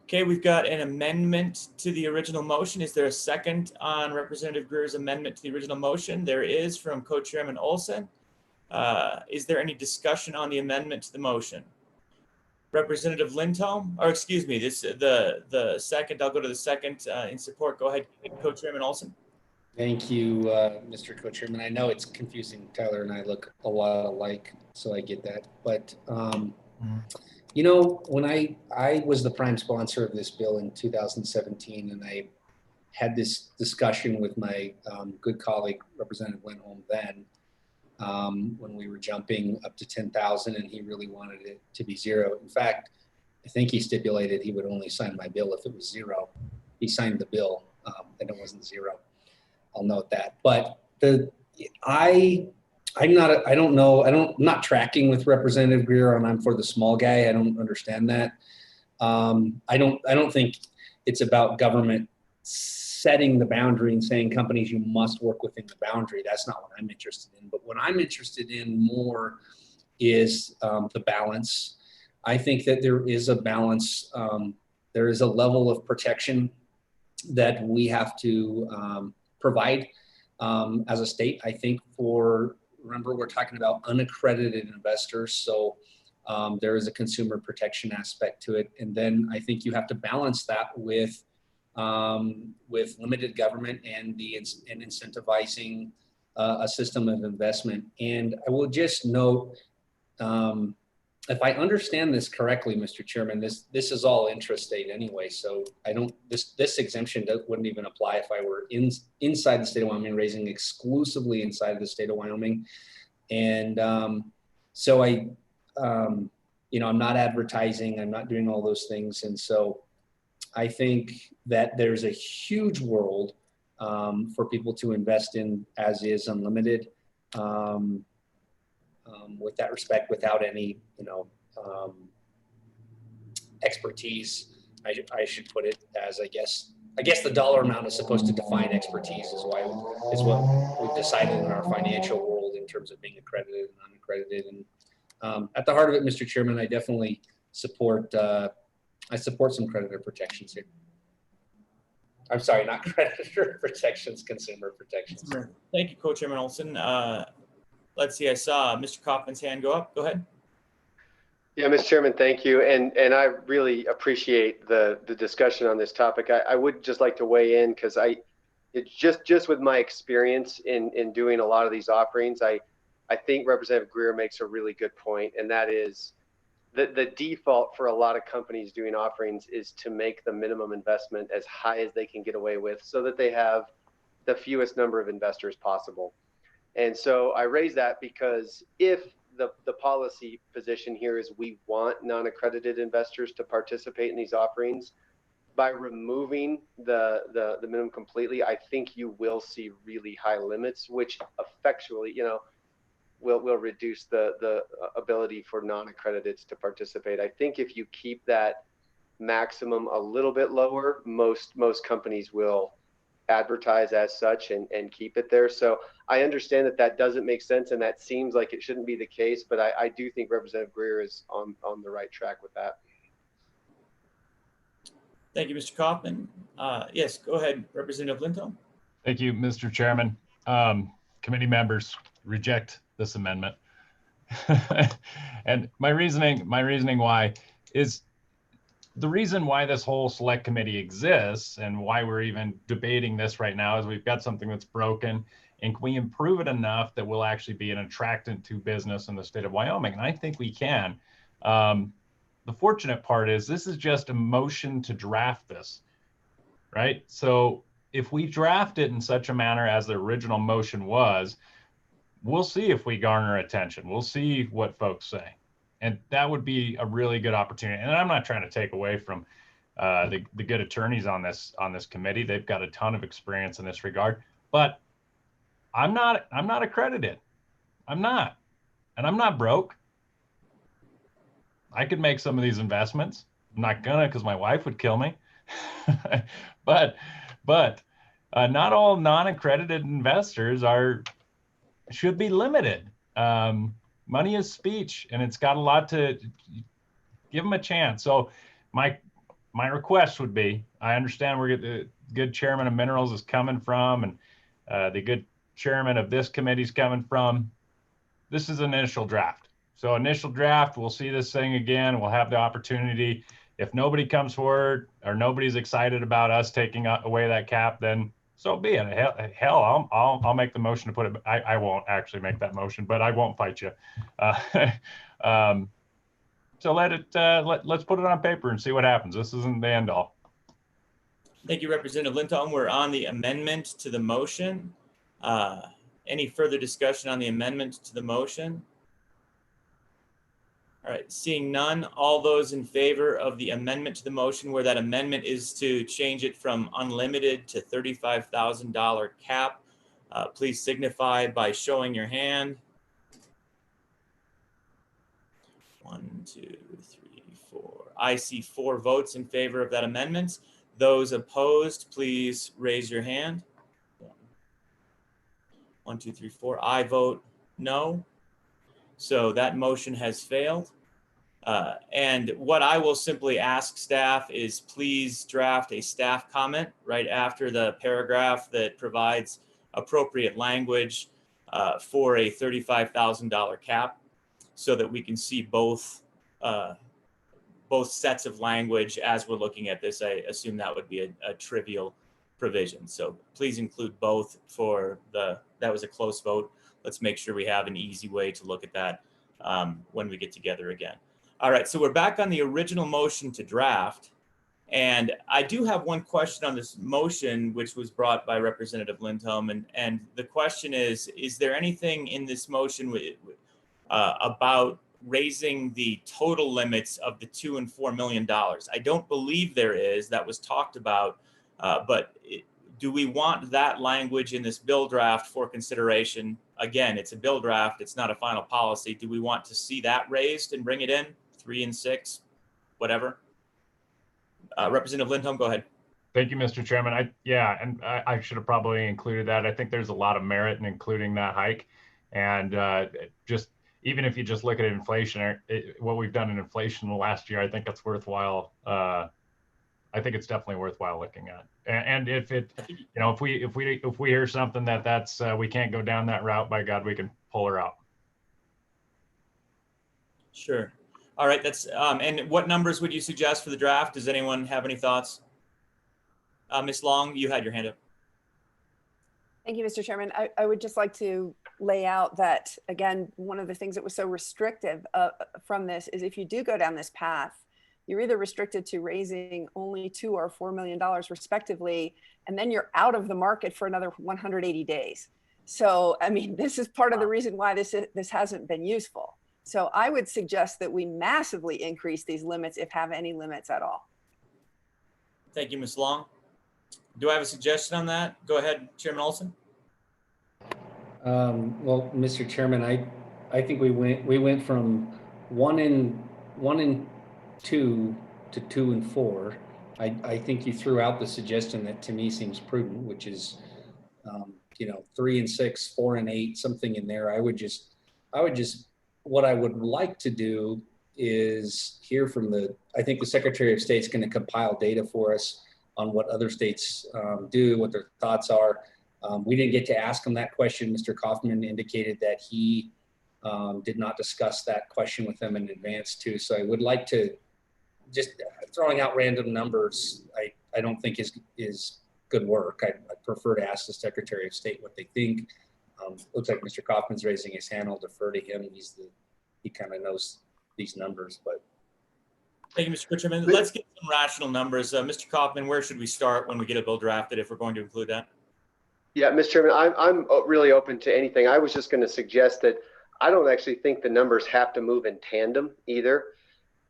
Okay, we've got an amendment to the original motion. Is there a second on Representative Greer's amendment to the original motion? There is from Co-Chairman Olson. Is there any discussion on the amendment to the motion? Representative Lindholm, or excuse me, the second, I'll go to the second in support. Go ahead, Co-Chairman Olson. Thank you, Mr. Co-Chairman. I know it's confusing. Tyler and I look a lot alike, so I get that. But, you know, when I was the prime sponsor of this bill in 2017, and I had this discussion with my good colleague, Representative Lindholm, then, when we were jumping up to 10,000 and he really wanted it to be zero. In fact, I think he stipulated he would only sign my bill if it was zero. He signed the bill and it wasn't zero. I'll note that. But I'm not tracking with Representative Greer and I'm for the small guy. I don't understand that. I don't think it's about government setting the boundary and saying companies, you must work within the boundary. That's not what I'm interested in. But what I'm interested in more is the balance. I think that there is a balance. There is a level of protection that we have to provide as a state. I think remember, we're talking about unaccredited investors. So there is a consumer protection aspect to it. And then I think you have to balance that with limited government and incentivizing a system of investment. And I will just note, if I understand this correctly, Mr. Chairman, this is all intrastate anyway. So this exemption wouldn't even apply if I were inside the state of Wyoming, raising exclusively inside of the state of Wyoming. And so I'm not advertising, I'm not doing all those things. And so I think that there's a huge world for people to invest in as is unlimited. With that respect, without any, expertise, I should put it as, I guess the dollar amount is supposed to define expertise is what we've decided in our financial world in terms of being accredited and unaccredited. And at the heart of it, Mr. Chairman, I definitely support some creditor protections here. I'm sorry, not creditor protections, consumer protections. Thank you, Co-Chairman Olson. Let's see, I saw Mr. Kaufman's hand go up. Go ahead. Yeah, Mr. Chairman, thank you. And I really appreciate the discussion on this topic. I would just like to weigh in because it's just with my experience in doing a lot of these offerings, I think Representative Greer makes a really good point, and that is the default for a lot of companies doing offerings is to make the minimum investment as high as they can get away with so that they have the fewest number of investors possible. And so I raise that because if the policy position here is we want non-accredited investors to participate in these offerings, by removing the minimum completely, I think you will see really high limits, which effectually, will reduce the ability for non-accrediteds to participate. I think if you keep that maximum a little bit lower, most companies will advertise as such and keep it there. So I understand that doesn't make sense and that seems like it shouldn't be the case, but I do think Representative Greer is on the right track with that. Thank you, Mr. Kaufman. Yes, go ahead, Representative Lindholm. Thank you, Mr. Chairman. Committee members reject this amendment. And my reasoning why is the reason why this whole select committee exists and why we're even debating this right now is we've got something that's broken, and can we improve it enough that will actually be an attractant to business in the state of Wyoming? And I think we can. The fortunate part is this is just a motion to draft this, right? So if we draft it in such a manner as the original motion was, we'll see if we garner attention. We'll see what folks say. And that would be a really good opportunity. And I'm not trying to take away from the good attorneys on this committee. They've got a ton of experience in this regard, but I'm not accredited. I'm not, and I'm not broke. I could make some of these investments. I'm not gonna, because my wife would kill me. but not all non-accredited investors should be limited. Money is speech, and it's got a lot to give them a chance. So my request would be, I understand where the good chairman of minerals is coming from, and the good chairman of this committee is coming from. This is an initial draft. So initial draft, we'll see this thing again. We'll have the opportunity. If nobody comes forward or nobody's excited about us taking away that cap, then so be it. Hell, I'll make the motion to put it. I won't actually make that motion, but I won't fight you. So let's put it on paper and see what happens. This isn't the end all. Thank you, Representative Lindholm. We're on the amendment to the motion. Any further discussion on the amendment to the motion? All right, seeing none, all those in favor of the amendment to the motion, where that amendment is to change it from unlimited to $35,000 cap, please signify by showing your hand. 1, 2, 3, 4. I see 4 votes in favor of that amendment. Those opposed, please raise your hand. 1, 2, 3, 4. I vote no. So that motion has failed. And what I will simply ask staff is please draft a staff comment right after the paragraph that provides appropriate language for a $35,000 cap, so that we can see both sets of language as we're looking at this. I assume that would be a trivial provision. So please include both for that was a close vote. Let's make sure we have an easy way to look at that when we get together again. All right, so we're back on the original motion to draft. And I do have one question on this motion, which was brought by Representative Lindholm. And the question is there anything in this motion about raising the total limits of the $2 and $4 million? I don't believe there is. That was talked about. Do we want that language in this bill draft for consideration? Again, it's a bill draft. It's not a final policy. Do we want to see that raised and bring it in 3 and 6, whatever? Representative Lindholm, go ahead. Thank you, Mr. Chairman. I should have probably included that. I think there's a lot of merit in including that hike. And just even if you just look at inflation, what we've done in inflation in the last year, I think it's worthwhile. I think it's definitely worthwhile looking at. And if it, if we hear something that's we can't go down that route, by God, we can pull her out. Sure. All right. That's and what numbers would you suggest for the draft? Does anyone have any thoughts? Ms. Long, you had your hand up. Thank you, Mr. Chairman. I would just like to lay out that, again, one of the things that was so restrictive from this is if you do go down this path, you're either restricted to raising only $2 or $4 million respectively, and then you're out of the market for another 180 days. So, I mean, this is part of the reason why this hasn't been useful. So I would suggest that we massively increase these limits, if have any limits at all. Thank you, Ms. Long. Do I have a suggestion on that? Go ahead, Chairman Olson. Well, Mr. Chairman, I think we went from 1 and 2 to 2 and 4. I think you threw out the suggestion that to me seems prudent, which is 3 and 6, 4 and 8, something in there. I would just what I would like to do is hear from I think the Secretary of State's going to compile data for us on what other states do, what their thoughts are. We didn't get to ask him that question. Mr. Kaufman indicated that he did not discuss that question with them in advance too. So I would like to just throwing out random numbers. I don't think is good work. I prefer to ask the Secretary of State what they think. Looks like Mr. Kaufman's raising his hand. I'll defer to him. He kind of knows these numbers, but. Thank you, Mr. Kutcherman. Let's get some rational numbers. Mr. Kaufman, where should we start when we get a bill drafted if we're going to include that? Yeah, Mr. Chairman, I'm really open to anything. I was just going to suggest that I don't actually think the numbers have to move in tandem either.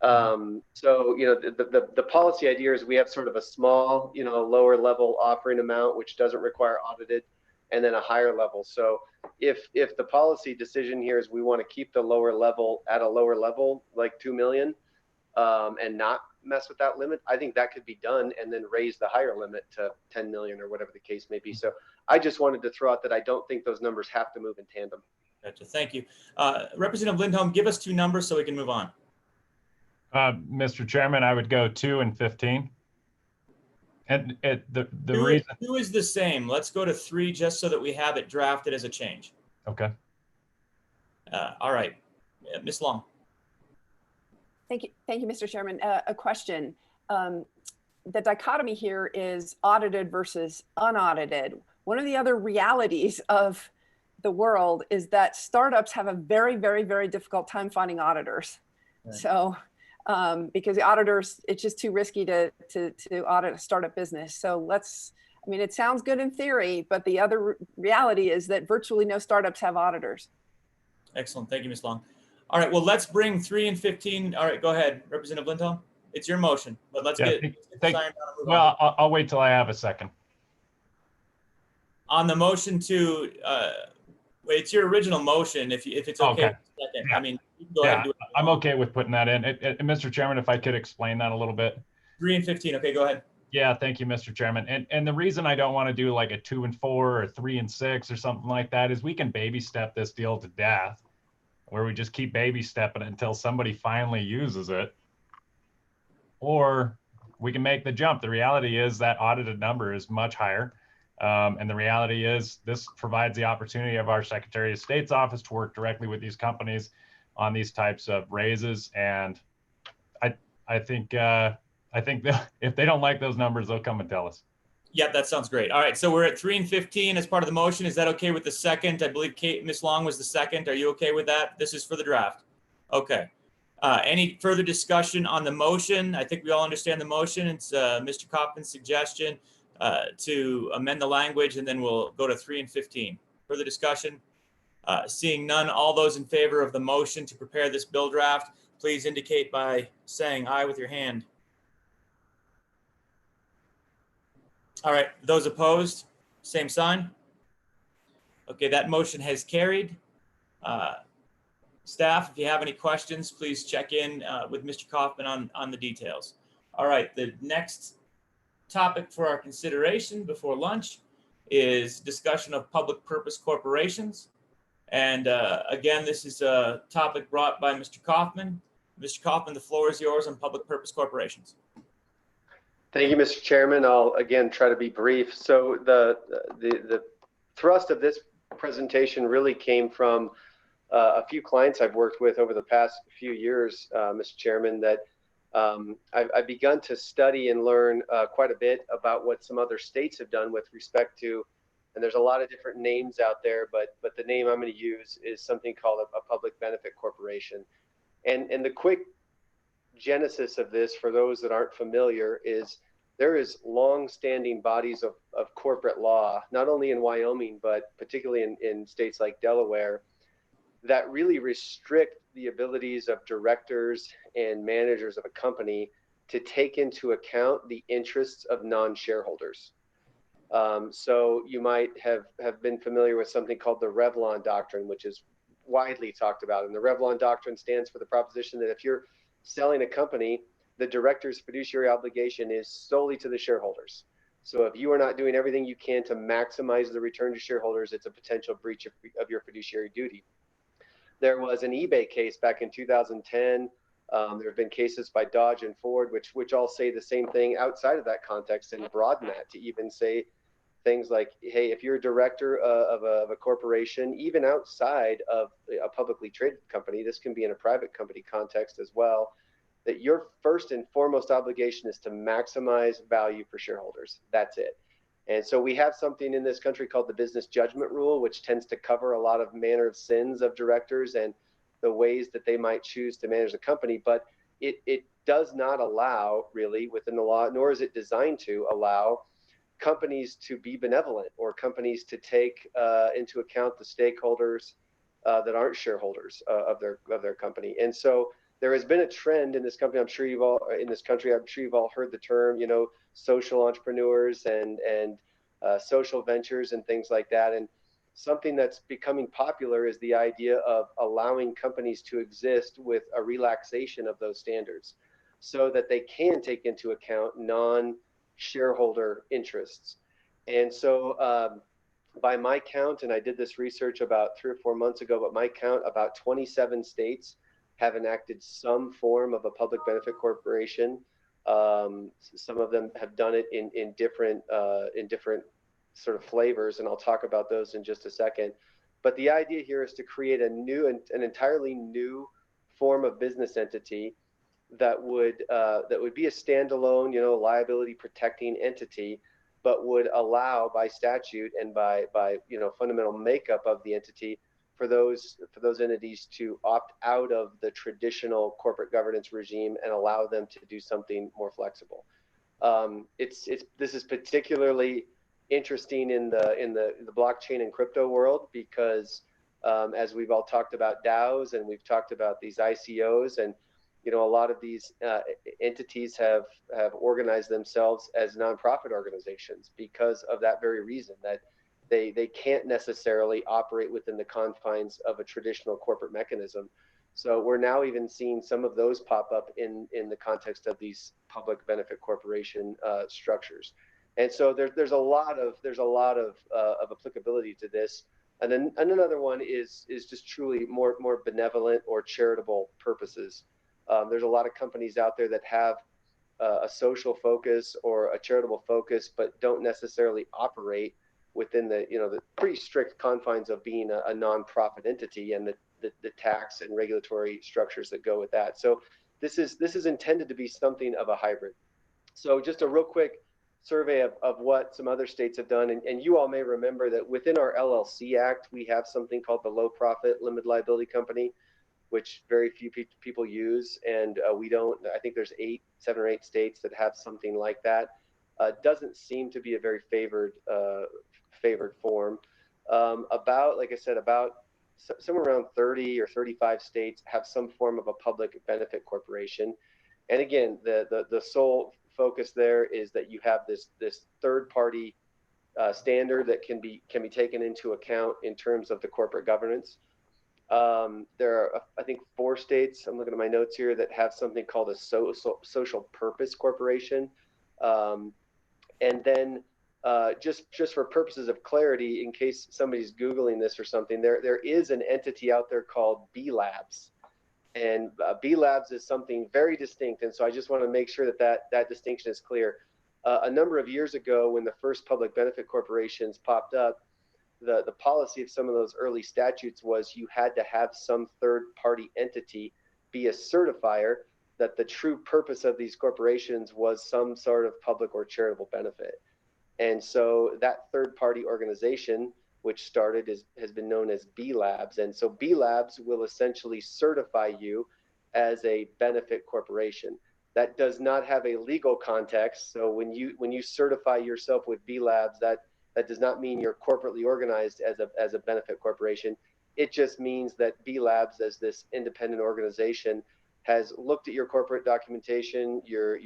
So, you know, the policy idea is we have sort of a small, you know, lower level offering amount, which doesn't require audited, and then a higher level. So if the policy decision here is we want to keep the lower level at a lower level, like 2 million, and not mess with that limit, I think that could be done, and then raise the higher limit to 10 million or whatever the case may be. So I just wanted to throw out that I don't think those numbers have to move in tandem. Gotcha. Thank you. Representative Lindholm, give us 2 numbers so we can move on. Mr. Chairman, I would go 2 and 15. And the reason 2 is the same. Let's go to 3 just so that we have it drafted as a change. Okay. All right, Ms. Long. Thank you, Mr. Chairman. A question. The dichotomy here is audited versus unaudited. One of the other realities of the world is that startups have a very, very, very difficult time finding auditors. Right. So, because the auditors, it's just too risky to audit a startup business. So I mean, it sounds good in theory, but the other reality is that virtually no startups have auditors. Excellent. Thank you, Ms. Long. All right, well, let's bring 3 and 15. All right, go ahead, Representative Lindholm. It's your motion, but let's get well, I'll wait till I have a second. On the motion to, wait, it's your original motion, if it's okay. Okay. Second. Yeah. I mean, you can go ahead and do it. I'm okay with putting that in. Mr. Chairman, if I could explain that a little bit. 3 and 15, okay, go ahead. Yeah, thank you, Mr. Chairman. And the reason I don't want to do like a 2 and 4 or 3 and 6 or something like that is we can baby step this deal to death, where we just keep baby stepping it until somebody finally uses it. Or we can make the jump. The reality is that audited number is much higher. And the reality is this provides the opportunity of our Secretary of State's office to work directly with these companies on these types of raises. And I think if they don't like those numbers, they'll come and tell us. Yeah, that sounds great. All right, so we're at 3 and 15 as part of the motion. Is that okay with the second? I believe Ms. Long was the second. Are you okay with that? This is for the draft. Okay. Any further discussion on the motion? I think we all understand the motion. It's Mr. Kaufman's suggestion to amend the language, and then we'll go to 3 and 15. Further discussion? Seeing none, all those in favor of the motion to prepare this bill draft, please indicate by saying aye with your hand. All right, those opposed, same sign. Okay, that motion has carried. Staff, if you have any questions, please check in with Mr. Kaufman on the details. All right, the next topic for our consideration before lunch is discussion of public purpose corporations. And again, this is a topic brought by Mr. Kaufman. Mr. Kaufman, the floor is yours on public purpose corporations. Thank you, Mr. Chairman. I'll again try to be brief. So the thrust of this presentation really came from a few clients I've worked with over the past few years, Mr. Chairman, that I've begun to study and learn quite a bit about what some other states have done with respect to, and there's a lot of different names out there, but the name I'm going to use is something called a public benefit corporation. And the quick genesis of this, for those that aren't familiar, is there is long-standing bodies of corporate law, not only in Wyoming, but particularly in states like Delaware, that really restrict the abilities of directors and managers of a company to take into account the interests of non-shareholders. So you might have been familiar with something called the Revlon Doctrine, which is widely talked about. And the Revlon Doctrine stands for the proposition that if you're selling a company, the director's fiduciary obligation is solely to the shareholders. So if you are not doing everything you can to maximize the return to shareholders, it's a potential breach of your fiduciary duty. There was an eBay case back in 2010 There have been cases by Dodge and Ford, which all say the same thing outside of that context and broaden that to even say things like, hey, if you're a director of a corporation, even outside of a publicly traded company, this can be in a private company context as well, that your first and foremost obligation is to maximize value for shareholders. That's it. And so we have something in this country called the business judgment rule, which tends to cover a lot of manner of sins of directors and the ways that they might choose to manage the company. But it does not allow, really, within the law, nor is it designed to allow companies to be benevolent or companies to take into account the stakeholders that aren't shareholders of their company. And so there has been a trend in this company. I'm sure you've all heard the term, social entrepreneurs and social ventures and things like that. And something that's becoming popular is the idea of allowing companies to exist with a relaxation of those standards so that they can take into account non-shareholder interests. And so by my count, and I did this research about 3 or 4 months ago, but my count, about 27 states have enacted some form of a public benefit corporation. Some of them have done it in different sort of flavors, and I'll talk about those in just a second. But the idea here is to create an entirely new form of business entity that would be a standalone, liability protecting entity, but would allow by statute and by fundamental makeup of the entity for those entities to opt out of the traditional corporate governance regime and allow them to do something more flexible. This is particularly interesting in the blockchain and crypto world because as we've all talked about DAOs and we've talked about these ICOs, and a lot of these entities have organized themselves as nonprofit organizations because of that very reason, that they can't necessarily operate within the confines of a traditional corporate mechanism. So we're now even seeing some of those pop up in the context of these public benefit corporation structures. And so there's a lot of applicability to this. And then another one is just truly more benevolent or charitable purposes. There's a lot of companies out there that have a social focus or a charitable focus, but don't necessarily operate within the pretty strict confines of being a nonprofit entity and the tax and regulatory structures that go with that. So this is intended to be something of a hybrid. So just a real quick survey of what some other states have done, and you all may remember that within our LLC Act, we have something called the Low Profit Limited Liability Company, which very few people use, and we don't. I think there's 7 or 8 states that have something like that. Doesn't seem to be a very favored form. Like I said, about somewhere around 30 or 35 states have some form of a public benefit corporation. And again, the sole focus there is that you have this third party standard that can be taken into account in terms of the corporate governance. There are, I think, 4 states, I'm looking at my notes here, that have something called a social purpose corporation. And then just for purposes of clarity, in case somebody's Googling this or something, there is an entity out there called B Labs. And B Labs is something very distinct. And so I just want to make sure that distinction is clear. A number of years ago, when the first public benefit corporations popped up, the policy of some of those early statutes was you had to have some third-party entity be a certifier that the true purpose of these corporations was some sort of public or charitable benefit. And so that third-party organization, which started, has been known as B Labs. And so B Labs will essentially certify you as a benefit corporation. That does not have a legal context. So when you certify yourself with B Labs, that does not mean you're corporately organized as a benefit corporation. It just means that B Labs, as this independent organization, has looked at your corporate documentation, your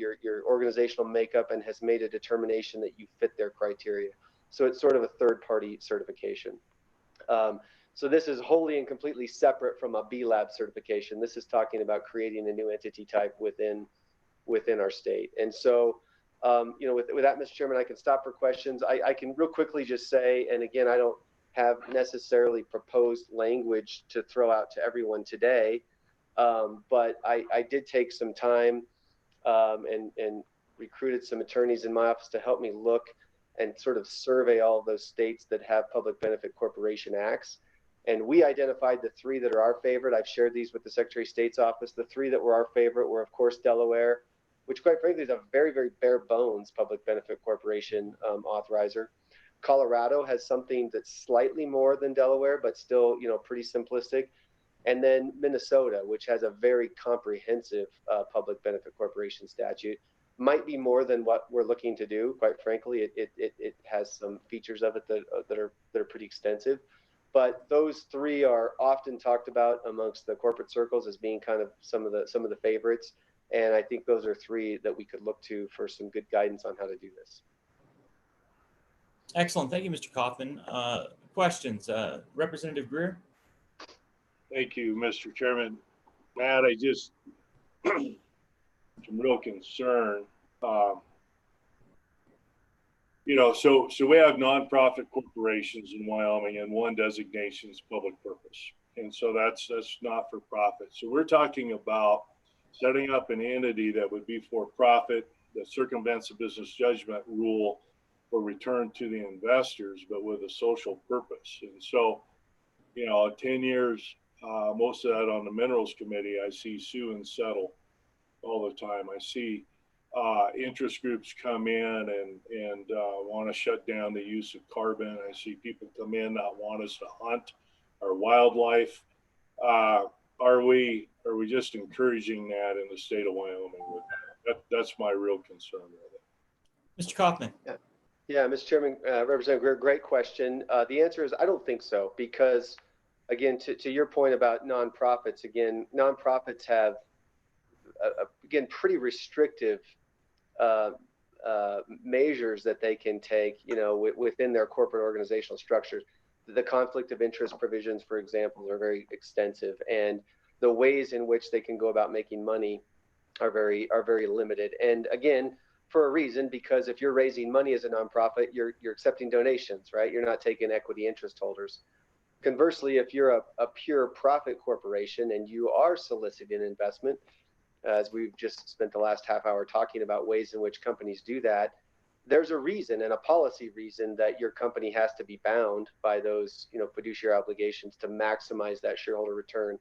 organizational makeup, and has made a determination that you fit their criteria. So it's sort of a third-party certification. So this is wholly and completely separate from a B Lab certification. This is talking about creating a new entity type within our state. And so, with that, Mr. Chairman, I can stop for questions. I can real quickly just say, and again, I don't have necessarily proposed language to throw out to everyone today, But I did take some time and recruited some attorneys in my office to help me look and sort of survey all of those states that have public benefit corporation acts. And we identified the 3 that are our favorite. I've shared these with the Secretary of State's office. The 3 that were our favorite were, of course, Delaware, which quite frankly is a very, very bare bones public benefit corporation authorizer. Colorado has something that's slightly more than Delaware, but still, pretty simplistic. And then Minnesota, which has a very comprehensive public benefit corporation statute. Might be more than what we're looking to do. Quite frankly, it has some features of it that are pretty extensive. But those 3 are often talked about amongst the corporate circles as being kind of some of the favorites. And I think those are 3 that we could look to for some good guidance on how to do this. Excellent. Thank you, Mr. Kaufman. Questions? Representative Greer? Thank you, Mr. Chairman. Matt, I just some real concern. So we have nonprofit corporations in Wyoming, and one designation is public purpose, and so that's not for profit. So we're talking about setting up an entity that would be for profit that circumvents the business judgment rule for return to the investors, but with a social purpose. And so, 10 years, most of that on the Minerals Committee, I see sue and settle all the time. I see interest groups come in and want to shut down the use of carbon. I see people come in that want us to hunt our wildlife. Are we just encouraging that in the state of Wyoming? That's my real concern with it. Mr. Kaufman. Yeah, Mr. Chairman, Representative Greer, great question. The answer is I don't think so, because again, to your point about nonprofits, again, nonprofits have again pretty restrictive measures that they can take, within their corporate organizational structures. The conflict of interest provisions, for example, are very extensive, and the ways in which they can go about making money are very limited. And again, for a reason, because if you're raising money as a nonprofit, you're accepting donations, right? You're not taking equity interest holders. Conversely, if you're a pure profit corporation and you are soliciting investment, as we've just spent the last half hour talking about ways in which companies do that, there's a reason and a policy reason that your company has to be bound by those, fiduciary obligations to maximize that shareholder return.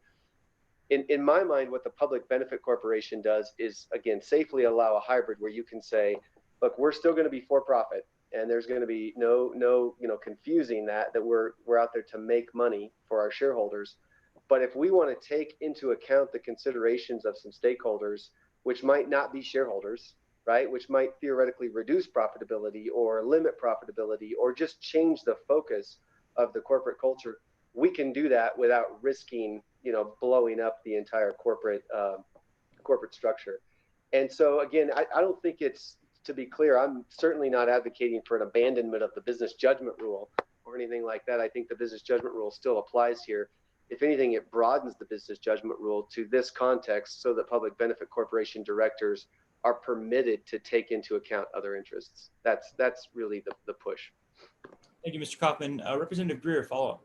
In my mind, what the public benefit corporation does is, again, safely allow a hybrid where you can say, look, we're still going to be for profit, and there's going to be no confusing that we're out there to make money for our shareholders. But if we want to take into account the considerations of some stakeholders, which might not be shareholders, right, which might theoretically reduce profitability or limit profitability or just change the focus of the corporate culture, we can do that without risking, blowing up the entire corporate structure. And so again, I don't think it's, to be clear, I'm certainly not advocating for an abandonment of the business judgment rule or anything like that. I think the business judgment rule still applies here. If anything, it broadens the business judgment rule to this context so that public benefit corporation directors are permitted to take into account other interests. That's really the push. Thank you, Mr. Kaufman. Representative Greer, follow up.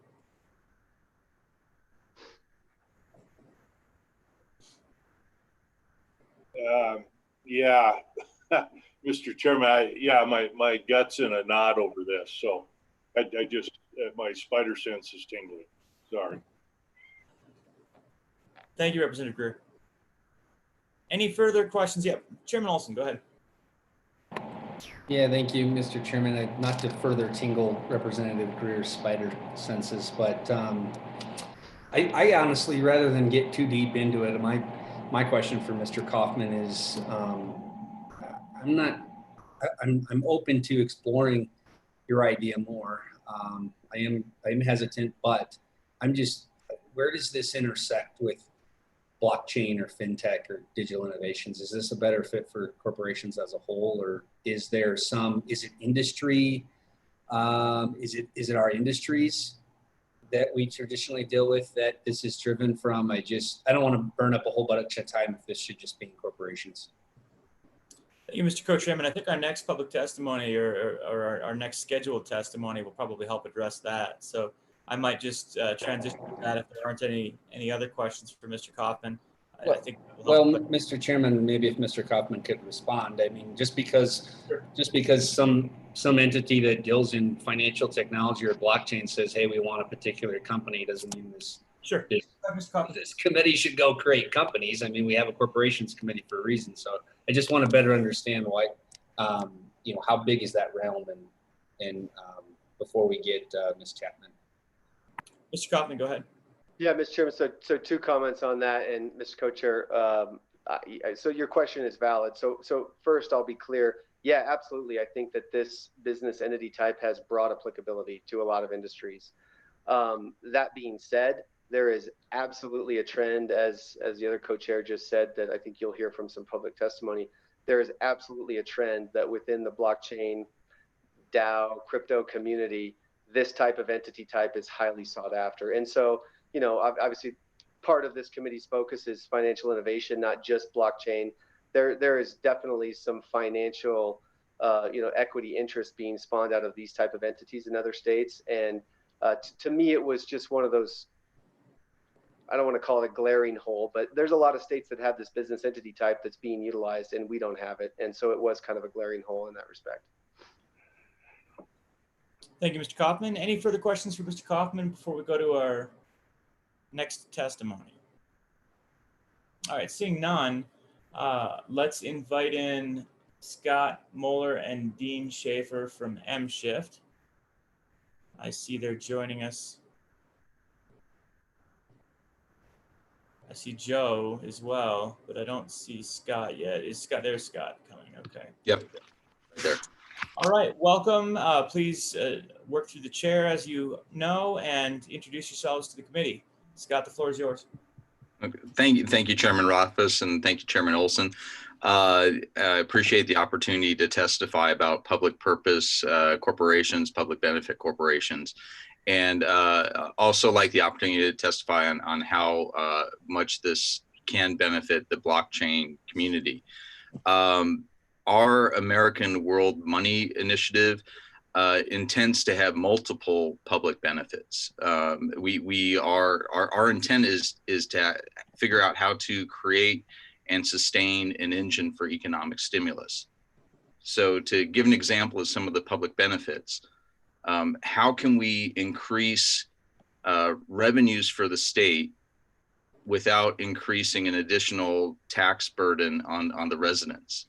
Yeah, Mr. Chairman, my gut's in a knot over this. So I just, my spider sense is tingling. Sorry. Thank you, Representative Greer. Any further questions? Yeah, Chairman Olson, go ahead. Yeah, thank you, Mr. Chairman. Not to further tingle Representative Greer's spider senses, but I honestly, rather than get too deep into it, my question for Mr. Kaufman is, I'm open to exploring your idea more. I am hesitant, but I'm just, where does this intersect with blockchain or fintech or digital innovations? Is this a better fit for corporations as a whole, or is there is it industry? Is it our industries that we traditionally deal with that this is driven from? I don't want to burn up a whole bunch of time if this should just be in corporations. Thank you, Mr. Co-Chairman. I think our next public testimony or our next scheduled testimony will probably help address that. So I might just transition to that if there aren't any other questions for Mr. Kaufman. I think. Well, Mr. Chairman, maybe if Mr. Kaufman could respond. I mean, just because some entity that deals in financial technology or blockchain says, hey, we want a particular company, doesn't mean this committee should go create companies. I mean, we have a corporations committee for a reason. So I just want to better understand why, how big is that realm, and before we get Ms. Chapman. Mr. Kaufman, go ahead. Yeah, Mr. Chairman, so two comments on that, and Mr. Co-Chair, so your question is valid. So first, I'll be clear. Yeah, absolutely. I think that this business entity type has broad applicability to a lot of industries. That being said, there is absolutely a trend, as the other co-chair just said, that I think you'll hear from some public testimony. There is absolutely a trend that within the blockchain, DAO, crypto community, this type of entity type is highly sought after. And so, obviously part of this committee's focus is financial innovation, not just blockchain. There is definitely some financial, equity interest being spawned out of these type of entities in other states. And to me, it was just one of those, I don't want to call it a glaring hole, but there's a lot of states that have this business entity type that's being utilized and we don't have it. And so it was kind of a glaring hole in that respect. Thank you, Mr. Kaufman. Any further questions for Mr. Kaufman before we go to our next testimony? All right, seeing none, let's invite in Scott Moeller and Dean Schaefer from M-Shift. I see they're joining us. I see Joe as well, but I don't see Scott yet. Is Scott? There's Scott coming. Okay. Yep. Right there. All right, welcome. Please work through the chair as you know and introduce yourselves to the committee. Scott, the floor is yours. Okay. Thank you, Chairman Rothfuss, and thank you, Chairman Olson. I appreciate the opportunity to testify about public purpose corporations, public benefit corporations, and also like the opportunity to testify on how much this can benefit the blockchain community. Our American World Money Initiative intends to have multiple public benefits. Our intent is to figure out how to create and sustain an engine for economic stimulus. So to give an example of some of the public benefits, how can we increase revenues for the state without increasing an additional tax burden on the residents?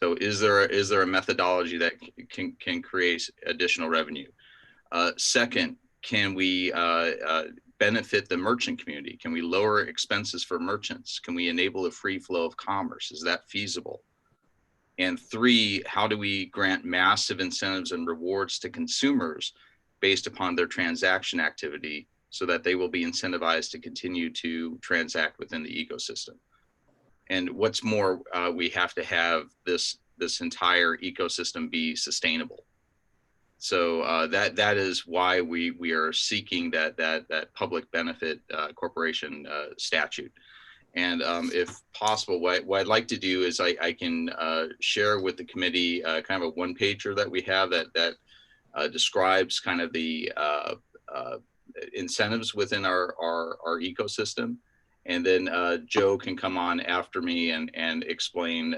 So is there a methodology that can create additional revenue? Second, can we benefit the merchant community? Can we lower expenses for merchants? Can we enable a free flow of commerce? Is that feasible? And three, how do we grant massive incentives and rewards to consumers based upon their transaction activity so that they will be incentivized to continue to transact within the ecosystem? And what's more, we have to have this entire ecosystem be sustainable. So that is why we are seeking that public benefit corporation statute. And if possible, what I'd like to do is I can share with the committee kind of a one-pager that we have that describes kind of the incentives within our ecosystem. And then Joe can come on after me and explain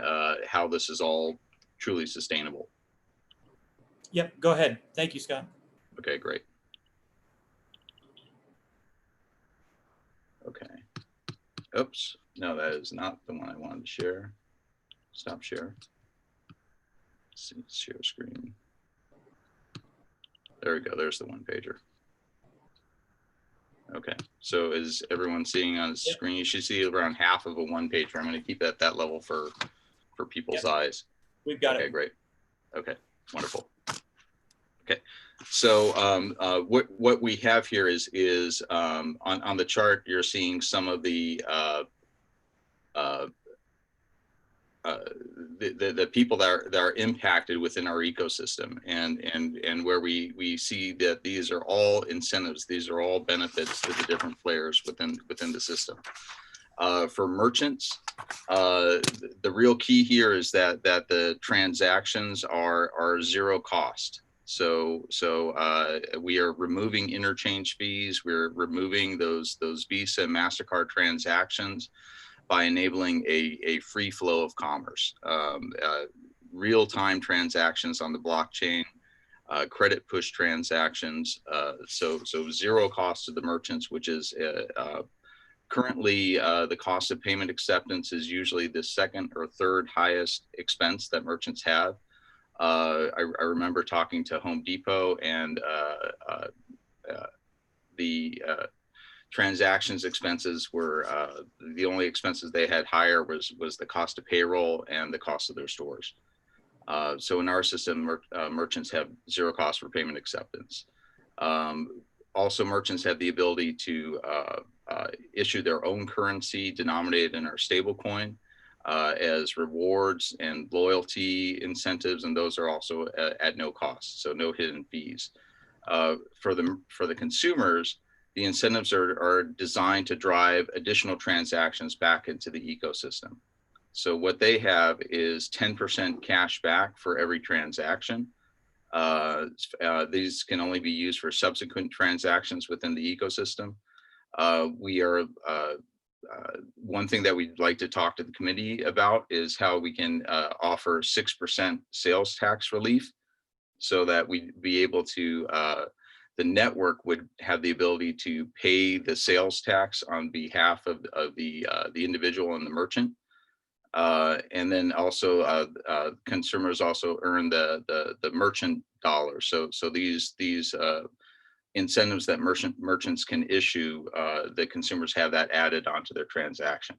how this is all truly sustainable. Yep, go ahead. Thank you, Scott. Okay, great. Okay. Oops, no, that is not the one I wanted to share. Stop share. Let's see, share screen. There we go, there's the one pager. Okay, so is everyone seeing on the screen? You should see around half of a one pager. I'm going to keep it at that level for people's eyes. We've got it. Okay, great. Okay, wonderful. Okay, so what we have here is on the chart, you're seeing some of the people that are impacted within our ecosystem, and where we see that these are all incentives, these are all benefits to the different players within the system. For merchants, the real key here is that the transactions are zero cost. So we are removing interchange fees. We're removing those Visa and MasterCard transactions by enabling a free flow of commerce, real-time transactions on the blockchain, credit push transactions. So zero cost to the merchants, which is currently the cost of payment acceptance is usually the second or third highest expense that merchants have. I remember talking to Home Depot, and the transactions expenses were the only expenses they had higher was the cost of payroll and the cost of their stores. So in our system, merchants have zero cost for payment acceptance. Also, merchants have the ability to issue their own currency denominated in our stablecoin as rewards and loyalty incentives, and those are also at no cost, so no hidden fees. For the consumers, the incentives are designed to drive additional transactions back into the ecosystem. So what they have is 10% cash back for every transaction. These can only be used for subsequent transactions within the ecosystem. One thing that we'd like to talk to the committee about is how we can offer 6% sales tax relief, so that we'd be able to, the network would have the ability to pay the sales tax on behalf of the individual and the merchant. And then also consumers also earn the merchant dollars. So these incentives that merchants can issue, the consumers have that added onto their transaction.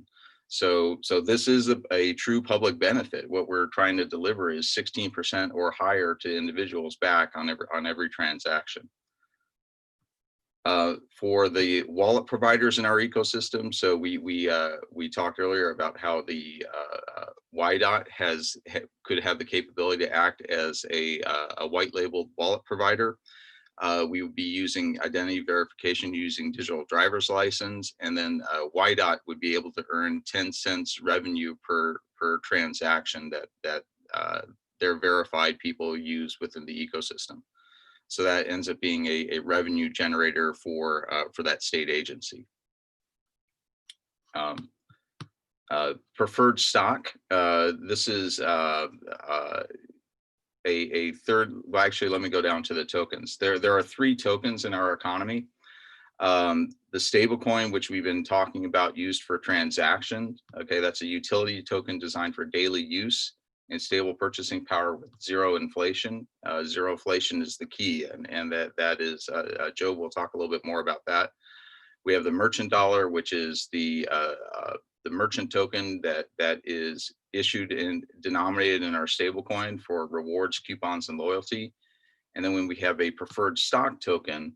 So this is a true public benefit. What we're trying to deliver is 16% or higher to individuals back on every transaction. For the wallet providers in our ecosystem, so we talked earlier about how the YDOT could have the capability to act as a white labeled wallet provider. We would be using identity verification using digital driver's license, and then YDOT would be able to earn 10 cents revenue per transaction that their verified people use within the ecosystem. So that ends up being a revenue generator for that state agency. Preferred stock. This is a third. Well, actually, let me go down to the tokens. There are 3 tokens in our economy. The stablecoin, which we've been talking about, used for transaction. Okay, that's a utility token designed for daily use and stable purchasing power with zero inflation. Zero inflation is the key, and that is Joe will talk a little bit more about that. We have the merchant dollar, which is the merchant token that is issued and denominated in our stablecoin for rewards, coupons, and loyalty. And then when we have a preferred stock token,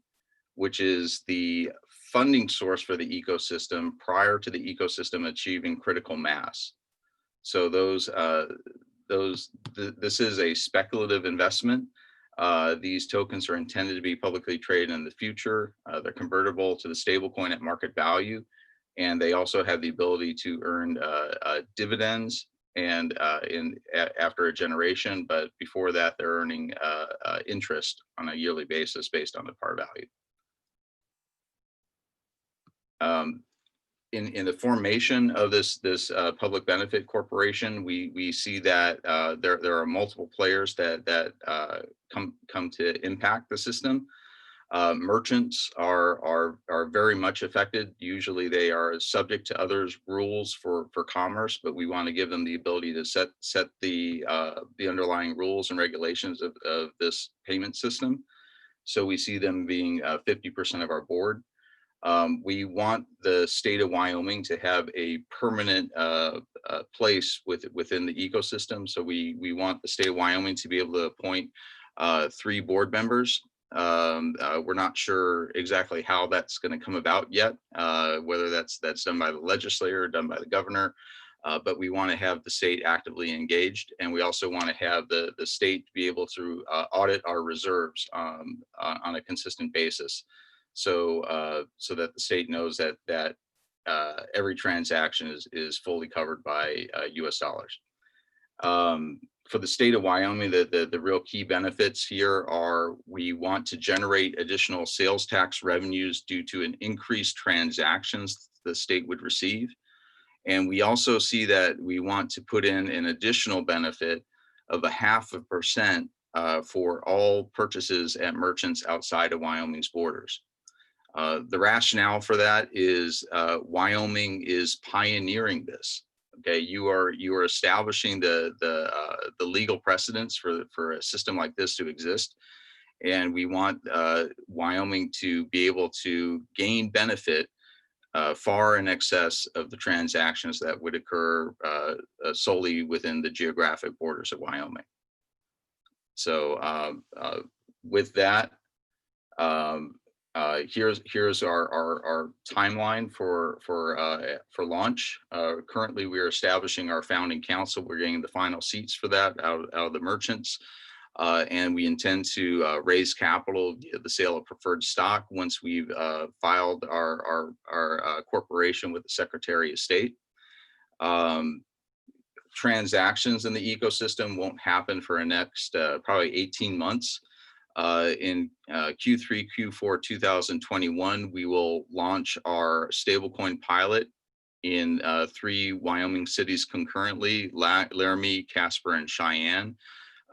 which is the funding source for the ecosystem prior to the ecosystem achieving critical mass. So this is a speculative investment. These tokens are intended to be publicly traded in the future. They're convertible to the stablecoin at market value, and they also have the ability to earn dividends and after a generation. But before that, they're earning interest on a yearly basis based on the par value. In the formation of this public benefit corporation, we see that there are multiple players that come to impact the system. Merchants are very much affected. Usually, they are subject to others' rules for commerce, but we want to give them the ability to set the underlying rules and regulations of this payment system. So we see them being 50% of our board. We want the state of Wyoming to have a permanent place within the ecosystem. So we want the state of Wyoming to be able to appoint 3 board members. We're not sure exactly how that's going to come about yet, whether that's done by the legislature or done by the governor. But we want to have the state actively engaged, and we also want to have the state be able to audit our reserves on a consistent basis. So that the state knows that every transaction is fully covered by US dollars. for the state of Wyoming, the real key benefits here are we want to generate additional sales tax revenues due to an increased transactions the state would receive. And we also see that we want to put in an additional benefit of 0.5% for all purchases at merchants outside of Wyoming's borders. The rationale for that is Wyoming is pioneering this. Okay, you are establishing the legal precedents for a system like this to exist, and we want Wyoming to be able to gain benefit far in excess of the transactions that would occur solely within the geographic borders of Wyoming. So with that, here's our timeline for launch. Currently, we are establishing our founding council. We're getting the final seats for that out of the merchants, and we intend to raise capital via the sale of preferred stock once we've filed our corporation with the Secretary of State. Transactions in the ecosystem won't happen for the next probably 18 months. In Q3, Q4 2021, we will launch our stablecoin pilot in 3 Wyoming cities concurrently: Laramie, Casper, and Cheyenne.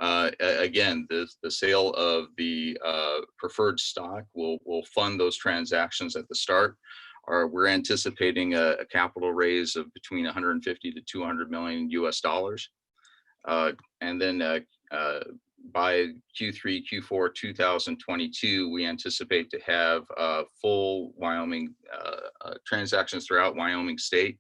Again, the sale of the preferred stock will fund those transactions at the start. We're anticipating a capital raise of between 150 to 200 million US dollars. And then by Q3, Q4 2022, we anticipate to have full Wyoming transactions throughout Wyoming state,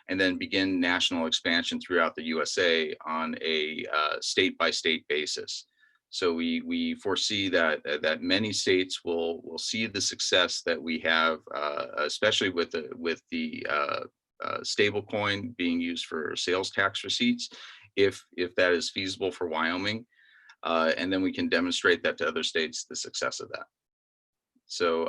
and then begin national expansion throughout the USA on a state-by-state basis. So we foresee that many states will see the success that we have, especially with the stablecoin being used for sales tax receipts, if that is feasible for Wyoming. And then we can demonstrate that to other states, the success of that. So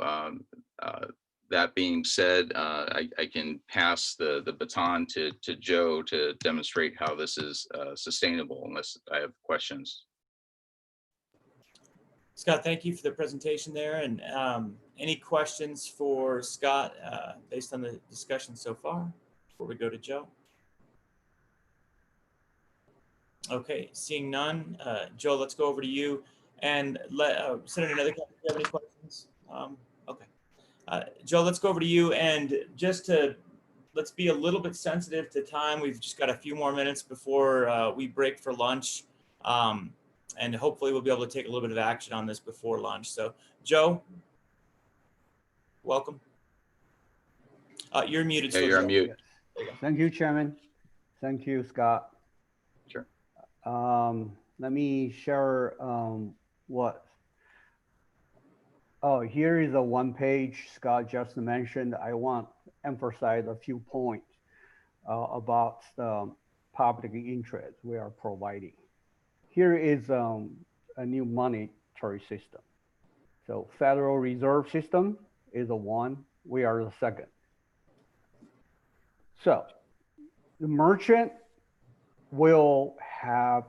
that being said, I can pass the baton to Joe to demonstrate how this is sustainable, unless I have questions. Scott, thank you for the presentation there. And any questions for Scott based on the discussion so far before we go to Joe? Okay, seeing none. Joe, let's go over to you. And Senator Nethercutt, do you have any questions? Okay. Joe, let's go over to you. And just let's be a little bit sensitive to time. We've just got a few more minutes before we break for lunch. And hopefully we'll be able to take a little bit of action on this before lunch. So Joe, welcome. You're muted. Yeah, you're on mute. Thank you, Chairman. Thank you, Scott. Sure. Let me share here is a one page Scott just mentioned. I want to emphasize a few points about the public interest we are providing. Here is a new monetary system. So Federal Reserve System is a one, we are the second. So the merchant will have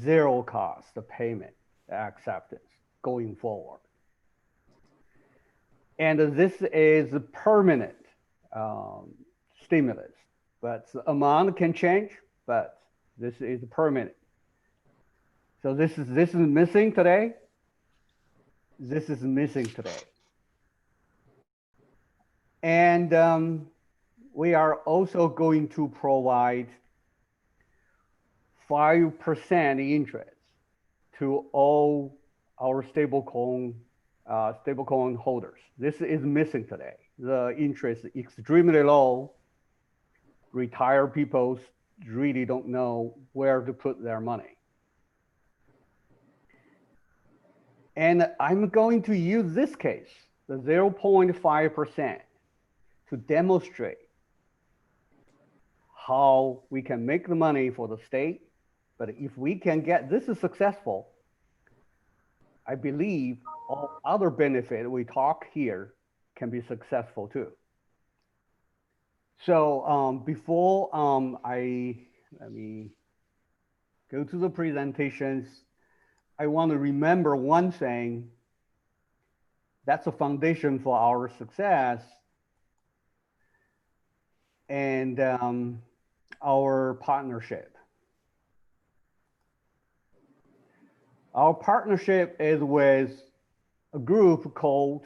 zero cost of payment acceptance going forward. And this is a permanent stimulus, but the amount can change, but this is permanent. So this is missing today. This is missing today. And we are also going to provide 5% interest to all our stablecoin holders. This is missing today. The interest is extremely low. Retired people really don't know where to put their money. And I'm going to use this case, the 0.5%, to demonstrate how we can make the money for the state. But if we can get this is successful, I believe all other benefits we talk here can be successful too. So before let me go to the presentations, I want to remember one thing. That's a foundation for our success and our partnership. Our partnership is with a group called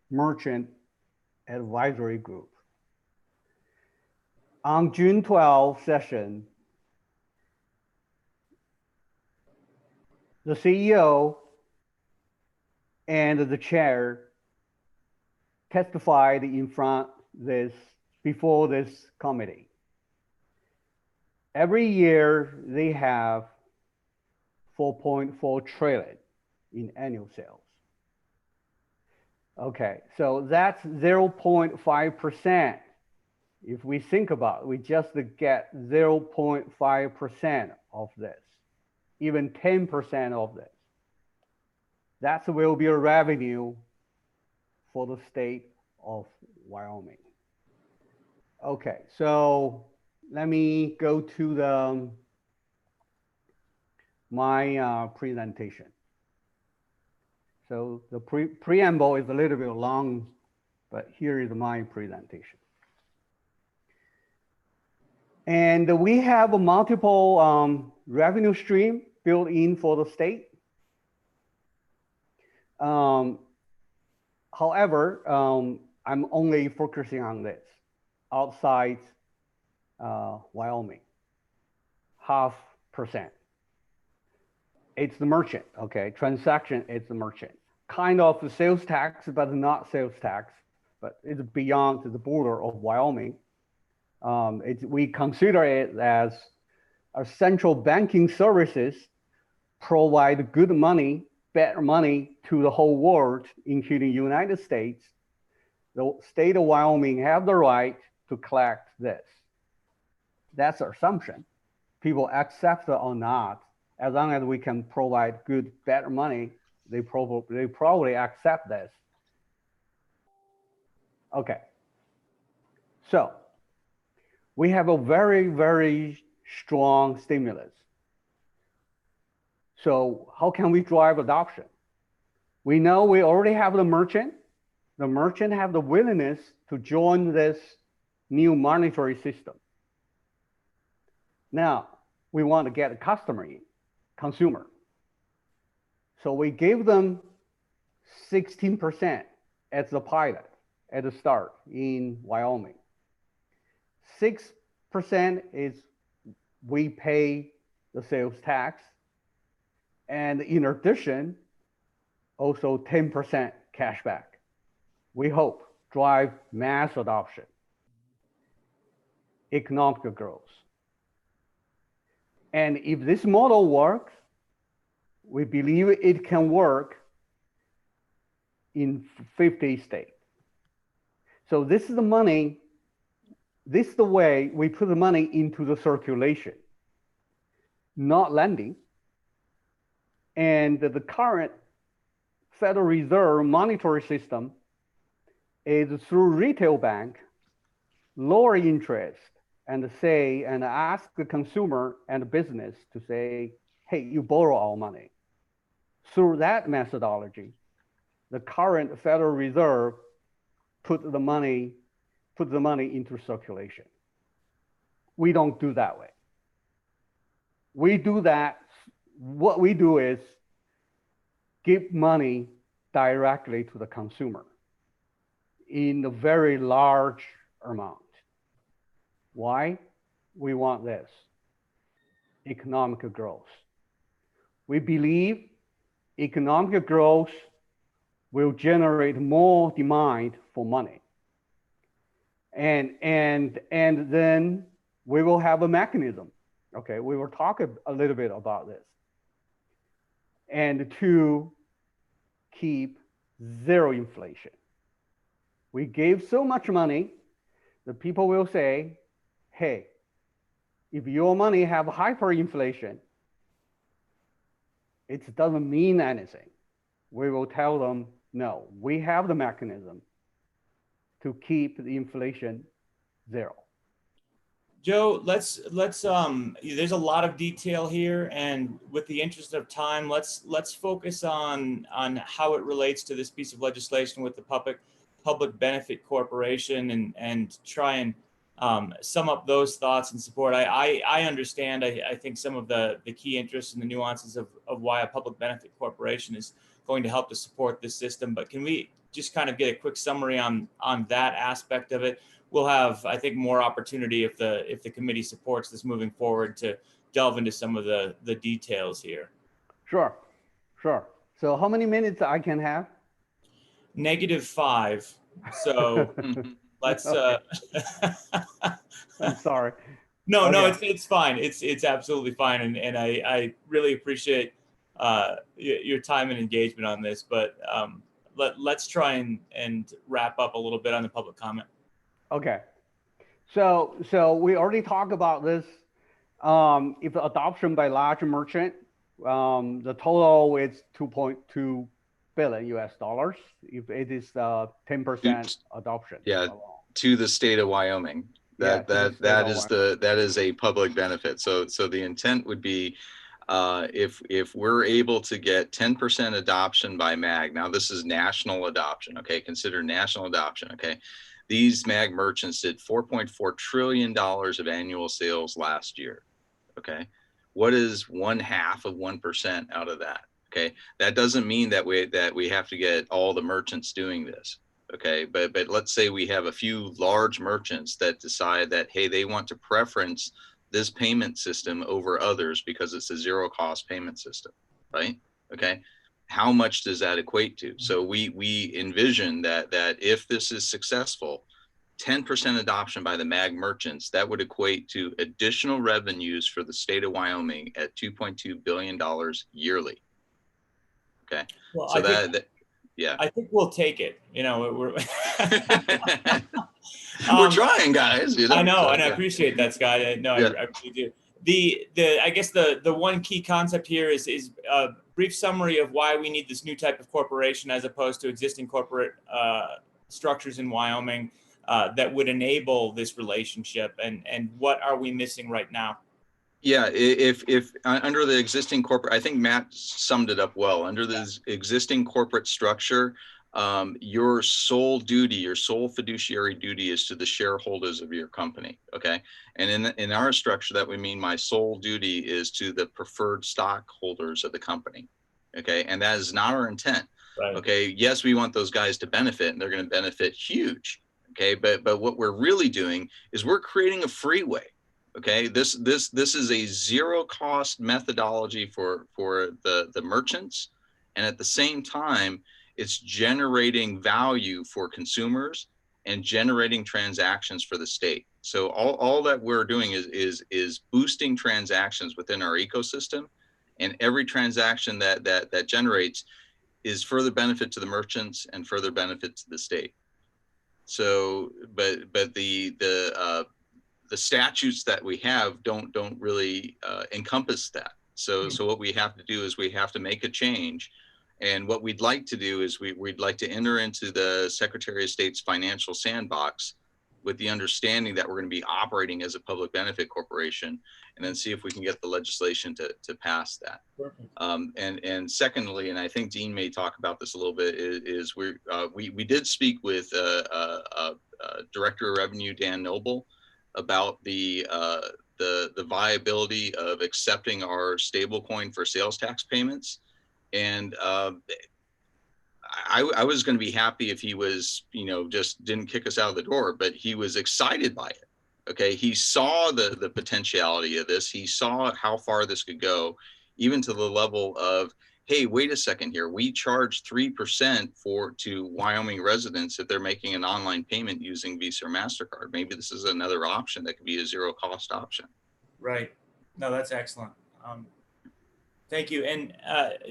Merchant Advisory Group. On June 12 session, the CEO and the chair testified in front before this committee. Every year they have 4.4 trillion in annual sales. Okay, so that's 0.5%. If we think about it, we just get 0.5% of this, even 10% of this. That will be a revenue for the state of Wyoming. Okay, so let me go to my presentation. So the preamble is a little bit long, but here is my presentation. And we have a multiple revenue stream built in for the state. However, I'm only focusing on this outside Wyoming, 0.5%. It's the merchant, okay? Transaction is the merchant. Kind of the sales tax, but not sales tax, but it's beyond the border of Wyoming. We consider it as our central banking services provide good money, better money to the whole world, including the United States. The state of Wyoming have the right to collect this. That's our assumption. People accept it or not, as long as we can provide good, better money, they probably accept this. Okay. So we have a very, very strong stimulus. So how can we drive adoption? We know we already have the merchant. The merchant have the willingness to join this new monetary system. Now, we want to get a customer in, consumer. So we gave them 16% as the pilot at the start in Wyoming. 6% is we pay the sales tax. And in addition, also 10% cash back. We hope drive mass adoption, economic growth. And if this model works, we believe it can work in 50 states. So this is the money, this is the way we put the money into the circulation, not lending. And the current Federal Reserve monetary system is through retail bank, lower interest, and ask the consumer and the business to say, hey, you borrow our money. Through that methodology, the current Federal Reserve put the money into circulation. We don't do that way. We do that. What we do is give money directly to the consumer in a very large amount. Why? We want this, economic growth. We believe economic growth will generate more demand for money. And then we will have a mechanism. Okay, we will talk a little bit about this. And to keep zero inflation. We gave so much money, the people will say, hey, if your money have hyperinflation, it doesn't mean anything. We will tell them, no, we have the mechanism to keep the inflation zero. Joe, let's there's a lot of detail here, and with the interest of time, let's focus on how it relates to this piece of legislation with the public benefit corporation, and try and sum up those thoughts and support. I understand, I think some of the key interests and the nuances of why a public benefit corporation is going to help to support this system, but can we just kind of get a quick summary on that aspect of it? We'll have, I think, more opportunity if the committee supports this moving forward to delve into some of the details here. Sure. So how many minutes I can have? -5. So let's. I'm sorry. No, Okay. it's fine. It's absolutely fine, and I really appreciate your time and engagement on this. But let's try and wrap up a little bit on the public comment. Okay. So we already talked about this. If adoption by large merchant, the total is $2.2 billion US. If it is 10% adoption. Yeah, to the state of Wyoming. That is a public benefit. So the intent would be if we're able to get 10% adoption by MAG. Now this is national adoption. Okay, consider national adoption. Okay. These MAG merchants did $4.4 trillion of annual sales last year. Okay. What is 1/2 of 1% out of that? Okay. That doesn't mean that we have to get all the merchants doing this. Okay. But let's say we have a few large merchants that decide that, hey, they want to preference this payment system over others because it's a zero cost payment system. Right. Okay. How much does that equate to? So we envision that if this is successful, 10% adoption by the MAG merchants, that would equate to additional revenues for the state of Wyoming at $2.2 billion yearly. Okay. Well, so yeah. I think we'll take it. You know, we're we're trying, guys. You know? I know, so, and I yeah. appreciate that, Scott. I really do. I guess the one key concept here is a brief summary of why we need this new type of corporation as opposed to existing corporate structures in Wyoming that would enable this relationship, and what are we missing right now? Yeah, if under the existing corporate, I think Matt summed it up well. Under the existing corporate structure, your sole duty, your sole fiduciary duty is to the shareholders of your company. Okay. And in our structure, that would mean my sole duty is to the preferred stockholders of the company. Okay. And that is not our intent. Right. Okay. Yes, we want those guys to benefit, and they're going to benefit huge. Okay. But what we're really doing is we're creating a freeway. Okay. This is a zero cost methodology for the merchants. And at the same time, it's generating value for consumers and generating transactions for the state. So all that we're doing is boosting transactions within our ecosystem, and every transaction that generates is further benefit to the merchants and further benefit to the state. So, but the statutes that we have don't really encompass that. So what we have to do is we have to make a change. And what we'd like to do is we'd like to enter into the Secretary of State's financial sandbox with the understanding that we're going to be operating as a public benefit corporation, and then see if we can get the legislation to pass that. And secondly, and I think Dean may talk about this a little bit, is we did speak with Director of Revenue Dan Noble about the viability of accepting our stablecoin for sales tax payments. And I was going to be happy if he was, just didn't kick us out of the door, but he was excited by it. Okay. He saw the potentiality of this. He saw how far this could go, even to the level of, hey, wait a second here. We charge 3% to Wyoming residents if they're making an online payment using Visa or MasterCard. Maybe this is another option that could be a zero cost option. Right. No, that's excellent. Thank you. And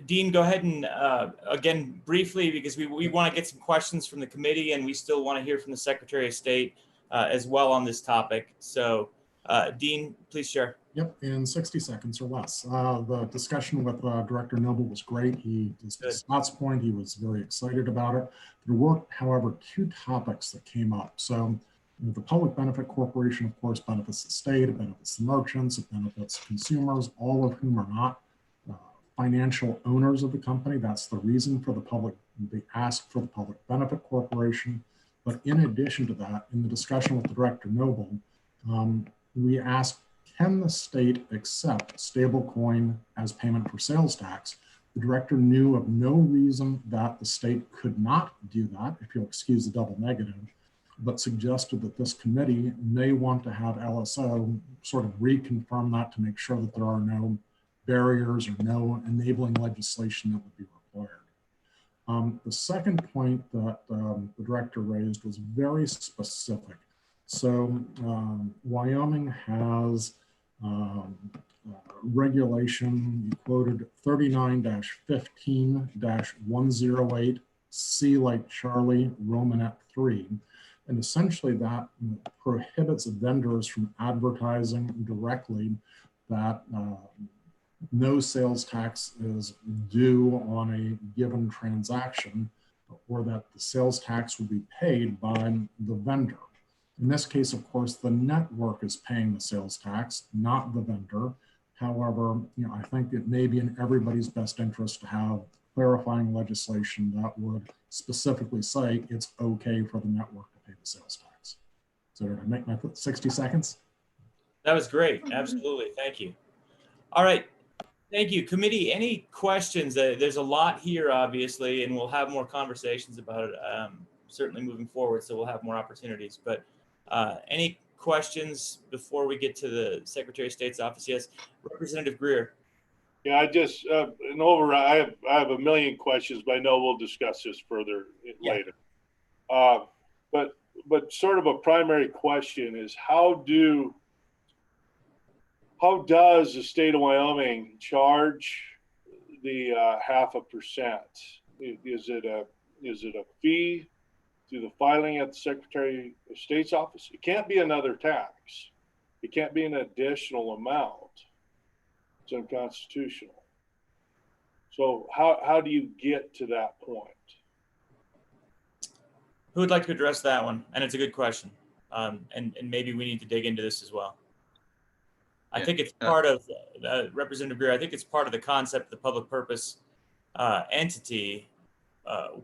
Dean, go ahead and again, briefly, because we want to get some questions from the committee, and we still want to hear from the Secretary of State as well on this topic. So Dean, please share. Yep, in 60 seconds or less. The discussion with Director Noble was great. To Scott's point, he was very excited about it. There were, however, two topics that came up. So The public benefit corporation, of course, benefits the state, it benefits the merchants, it benefits consumers, all of whom are not financial owners of the company. That's the reason for they ask for the public benefit corporation. But in addition to that, in the discussion with the Director Noble, we asked, can the state accept stablecoin as payment for sales tax? The director knew of no reason that the state could not do that, if you'll excuse the double negative, but suggested that this committee may want to have LSO sort of reconfirm that to make sure that there are no barriers or no enabling legislation that would be required. The second point that the director raised was very specific. So Wyoming has regulation, you quoted 39-15-108, C like Charlie, Romanet 3. And essentially that prohibits vendors from advertising directly that no sales tax is due on a given transaction, or that the sales tax will be paid by the vendor. In this case, of course, the network is paying the sales tax, not the vendor. However, I think it may be in everybody's best interest to have clarifying legislation that would specifically say it's okay for the network to pay the sales tax. So did I make my 60 seconds? That was great. Absolutely. Thank you. All right. Thank you. Committee, any questions? There's a lot here, obviously, and we'll have more conversations about it, certainly moving forward, so we'll have more opportunities. But any questions before we get to the Secretary of State's office? Yes, Representative Greer. Yeah, I just, I have a million questions, but I know we'll discuss this further later. But sort of a primary question is how does the state of Wyoming charge the 0.5%? Is it a fee through the filing at the Secretary of State's office? It can't be another tax. It can't be an additional amount. It's unconstitutional. So how do you get to that point? Who would like to address that one? And it's a good question. And maybe we need to dig into this as well. I think it's part of, Representative Greer, I think it's part of the concept of the public purpose entity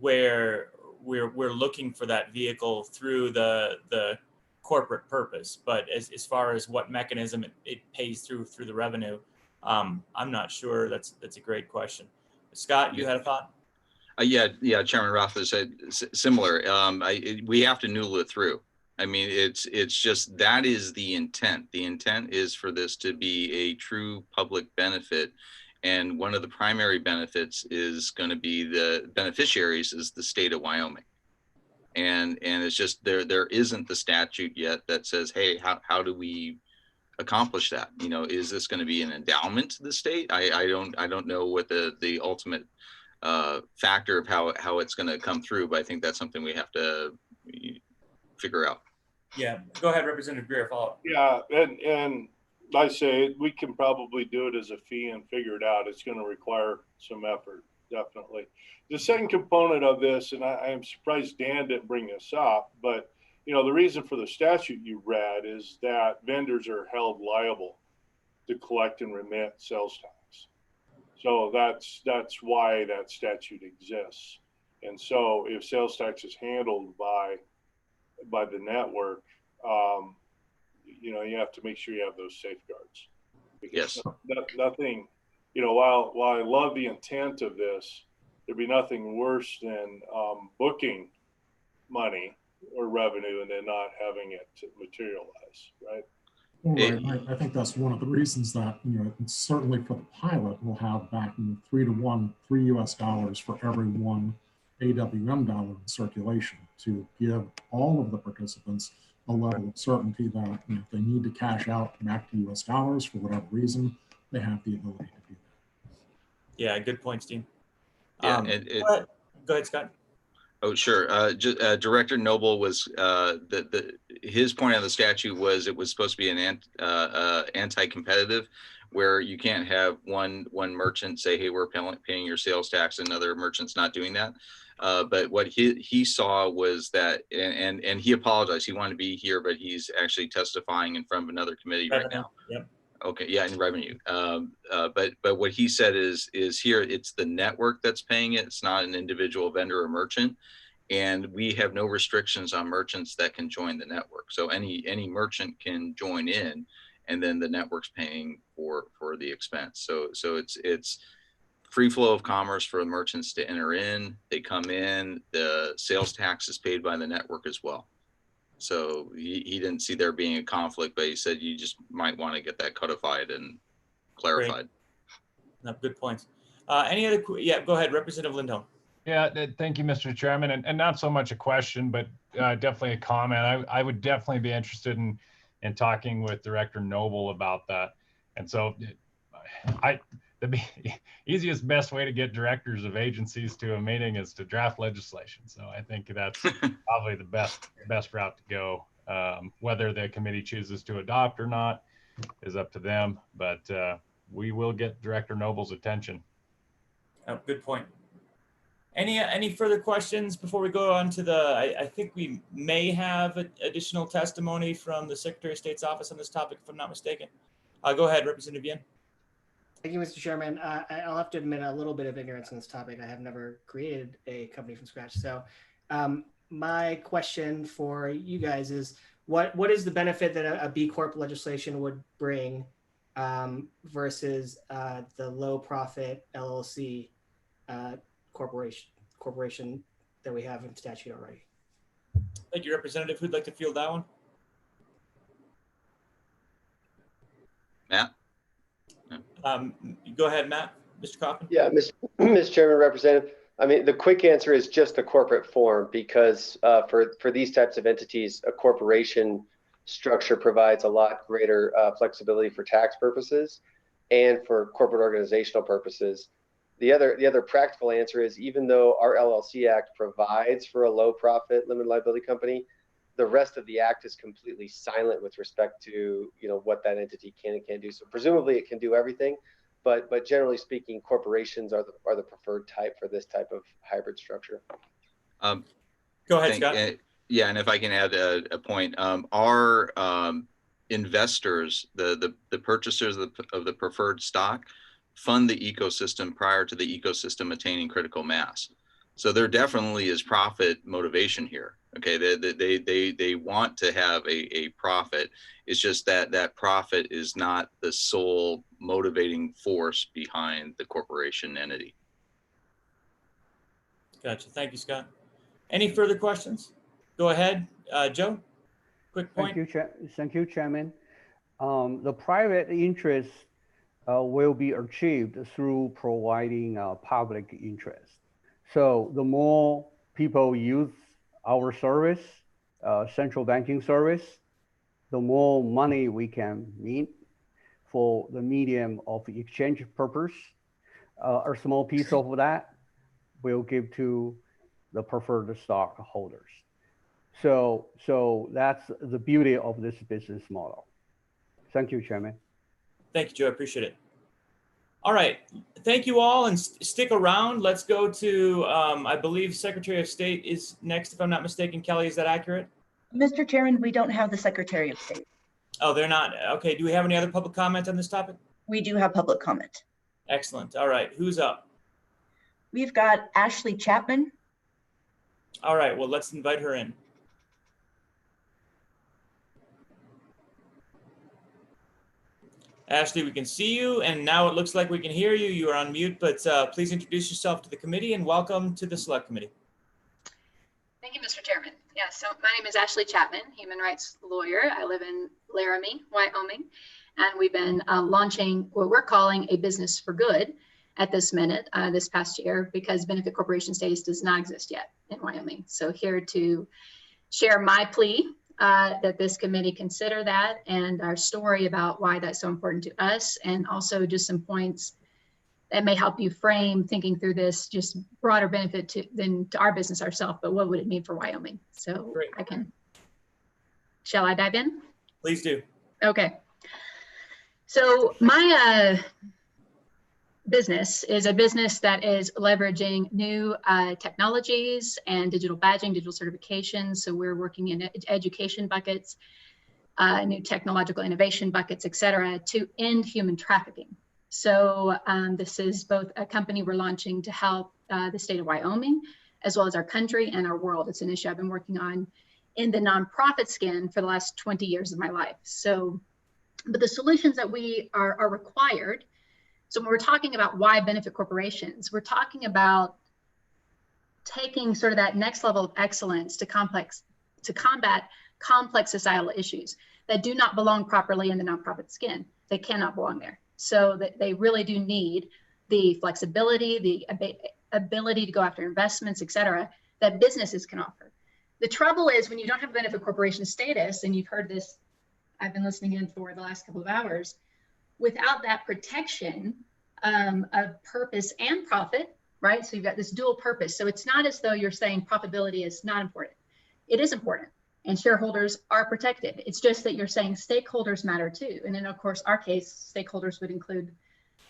where we're looking for that vehicle through the corporate purpose. But as far as what mechanism it pays through the revenue, I'm not sure. That's a great question. Scott, you had a thought? Yeah, Chairman Rafa said similar. We have to noodle it through. I mean, it's just that is the intent. The intent is for this to be a true public benefit. And one of the primary benefits is going to be the beneficiaries is the state of Wyoming. And it's just there isn't the statute yet that says, hey, how do we accomplish that? Is this going to be an endowment to the state? I don't know what the ultimate factor of how it's going to come through, but I think that's something we have to figure out. Yeah, go ahead, Representative Greer, follow up. Yeah, and I say we can probably do it as a fee and figure it out. It's going to require some effort, definitely. The second component of this, and I am surprised Dan didn't bring this up, but the reason for the statute you read is that vendors are held liable to collect and remit sales tax. So that's why that statute exists. And so if sales tax is handled by the network, you have to make sure you have those safeguards. Because nothing, while I love the intent of this, there'd be nothing worse than booking money or revenue and then not having it materialize, right? Right. I think that's one of the reasons that, certainly for the pilot, we'll have back in 3-to-1, $3 for every one AWM dollar in circulation to give all of the participants a level of certainty that if they need to cash out back to US dollars for whatever reason, they have the ability to do that. Yeah, good point, Steve. Yeah, go ahead, Scott. Oh, sure. Director Noble was his point on the statute was it was supposed to be an anti-competitive. where you can't have one merchant say, hey, we're paying your sales tax, and another merchant's not doing that. But what he saw was that, and he apologized. He wanted to be here, but he's actually testifying in front of another committee right now. Yep. Okay, yeah, in revenue. But what he said is here, it's the network that's paying it. It's not an individual vendor or merchant. And we have no restrictions on merchants that can join the network. So any merchant can join in, and then the network's paying for the expense. So it's free flow of commerce for merchants to enter in. They come in, the sales tax is paid by the network as well. So he didn't see there being a conflict, but he said you just might want to get that codified and clarified. No, good points. Any other? Yeah, go ahead, Representative Lindholm. Yeah, thank you, Mr. Chairman, and not so much a question, but definitely a comment. I would definitely be interested in talking with Director Noble about that. And so the easiest, best way to get directors of agencies to a meeting is to draft legislation. So I think that's probably the best route to go. Whether the committee chooses to adopt or not is up to them, but we will get Director Noble's attention. Oh, good point. Any further questions before we go on to the, I think we may have additional testimony from the Secretary of State's office on this topic, if I'm not mistaken. Go ahead, Representative Bien. Thank you, Mr. Chairman. I'll have to admit a little bit of ignorance on this topic. I have never created a company from scratch. So my question for you guys is, what is the benefit that a B Corp legislation would bring versus the low profit LLC corporation that we have in statute already? Thank you, Representative. Who'd like to field that one? Matt? Go ahead, Matt. Mr. Kaufman. Yeah, Mr. Chairman, Representative. I mean, the quick answer is just the corporate form, because for these types of entities, a corporation structure provides a lot greater flexibility for tax purposes and for corporate organizational purposes. The other practical answer is, even though our LLC Act provides for a low profit limited liability company, the rest of the act is completely silent with respect to what that entity can and can't do. So presumably it can do everything, but generally speaking, corporations are the preferred type for this type of hybrid structure. Go ahead, Scott. Yeah, and if I can add a point, our investors, the purchasers of the preferred stock, fund the ecosystem prior to the ecosystem attaining critical mass. So there definitely is profit motivation here. Okay, they want to have a profit. It's just that profit is not the sole motivating force behind the corporation entity. Gotcha. Thank you, Scott. Any further questions? Go ahead, Joe. Quick point. Thank you, Chairman. The private interest will be achieved through providing public interest. So the more people use our service, central banking service, the more money we can need for the medium of exchange purpose. A small piece of that will give to the preferred stockholders. So that's the beauty of this business model. Thank you, Chairman. Thank you, Joe. I appreciate it. All right. Thank you all, and stick around. Let's go to, I believe Secretary of State is next, if I'm not mistaken. Kelly, is that accurate? Mr. Chairman, we don't have the Secretary of State. Oh, they're not. Okay. Do we have any other public comment on this topic? We do have public comment. Excellent. All right. Who's up? We've got Ashley Chapman. All right. Well, let's invite her in. Ashley, we can see you, and now it looks like we can hear you. You are on mute, but please introduce yourself to the committee and welcome to the Select Committee. Thank you, Mr. Chairman. Yeah, so my name is Ashley Chapman, human rights lawyer. I live in Laramie, Wyoming, and we've been launching what we're calling a business for good at this minute, this past year, because benefit corporation status does not exist yet in Wyoming. So here to share my plea that this committee consider that, and our story about why that's so important to us, and also just some points that may help you frame thinking through this just broader benefit than to our business ourselves, but what would it mean for Wyoming? So shall I dive in? Please do. Okay. So my business is a business that is leveraging new technologies and digital badging, digital certifications. So we're working in education buckets, new technological innovation buckets, et cetera, to end human trafficking. So this is both a company we're launching to help the state of Wyoming, as well as our country and our world. It's an issue I've been working on in the nonprofit skin for the last 20 years of my life. So, but the solutions that we are required. So when we're talking about why benefit corporations, we're talking about taking sort of that next level of excellence to combat complex societal issues that do not belong properly in the nonprofit skin. They cannot belong there. So that they really do need the flexibility, the ability to go after investments, et cetera, that businesses can offer. The trouble is when you don't have a benefit corporation status, and you've heard this, I've been listening in for the last couple of hours, without that protection of purpose and profit, right? So you've got this dual purpose. So it's not as though you're saying profitability is not important. It is important, and shareholders are protected. It's just that you're saying stakeholders matter too. And in, of course, our case, stakeholders would include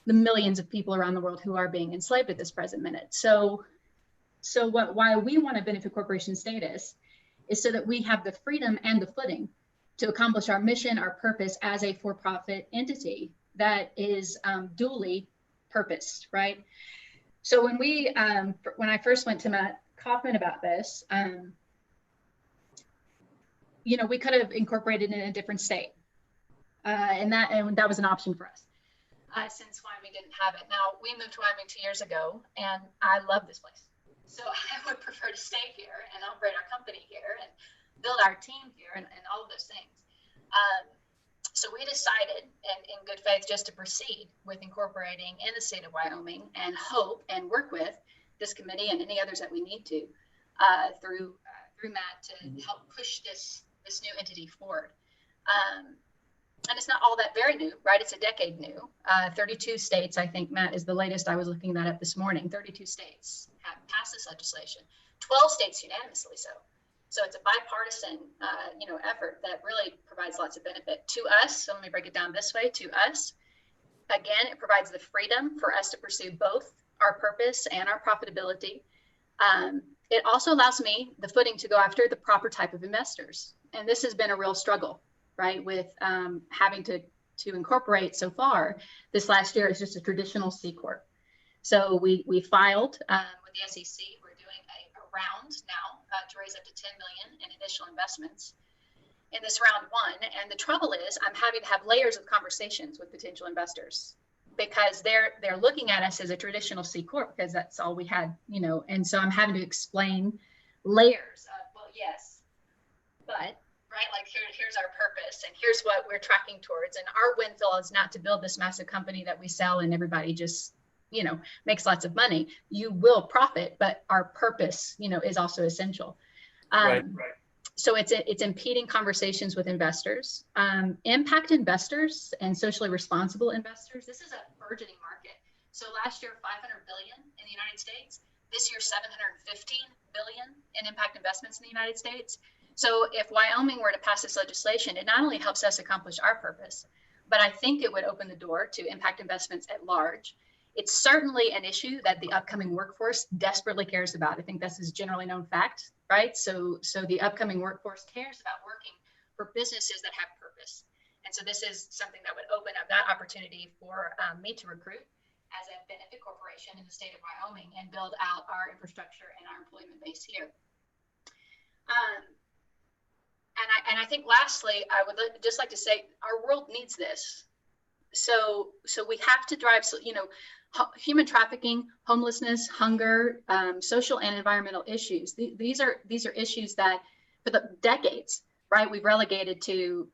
the millions of people around the world who are being enslaved at this present minute. So why we want a benefit corporation status is so that we have the freedom and the footing to accomplish our mission, our purpose as a for-profit entity that is duly purposed, right? So when I first went to Matt Kaufman about this, we could have incorporated in a different state, and that was an option for us. Since Wyoming didn't have it. Now, we moved to Wyoming 2 years ago, and I love this place. So I would prefer to stay here and operate our company here and build our team here and all of those things. So we decided, in good faith, just to proceed with incorporating in the state of Wyoming and hope and work with this committee and any others that we need to through Matt to help push this new entity forward. And it's not all that very new, right? It's a decade new. 32 states, I think, Matt, is the latest. I was looking that up this morning. 32 states have passed this legislation. 12 states unanimously so. So it's a bipartisan, effort that really provides lots of benefit to us. So let me break it down this way. To us, again, it provides the freedom for us to pursue both our purpose and our profitability. It also allows me the footing to go after the proper type of investors. And this has been a real struggle, right? With having to incorporate so far. This last year is just a traditional C Corp. So we filed with the SEC. We're doing a round now to raise up to 10 million in initial investments in this round one. And the trouble is I'm having to have layers of conversations with potential investors because they're looking at us as a traditional C Corp because that's all we had, and so I'm having to explain layers of, well, yes, but right, like here's our purpose and here's what we're tracking towards. And our windfall is not to build this massive company that we sell and everybody just, makes lots of money. You will profit, but our purpose, is also essential. Right. So it's impeding conversations with investors, impact investors and socially responsible investors. This is a burgeoning market. So last year, 500 billion in the United States. This year, 715 billion in impact investments in the United States. So if Wyoming were to pass this legislation, it not only helps us accomplish our purpose, but I think it would open the door to impact investments at large. It's certainly an issue that the upcoming workforce desperately cares about. I think this is generally known fact, right? So the upcoming workforce cares about working for businesses that have purpose. And so this is something that would open up that opportunity for me to recruit as a benefit corporation in the state of Wyoming and build out our infrastructure and our employment base here. And I think lastly, I would just like to say our world needs this. So we have to drive, human trafficking, homelessness, hunger, social and environmental issues. These are issues that for the decades, right, we've relegated to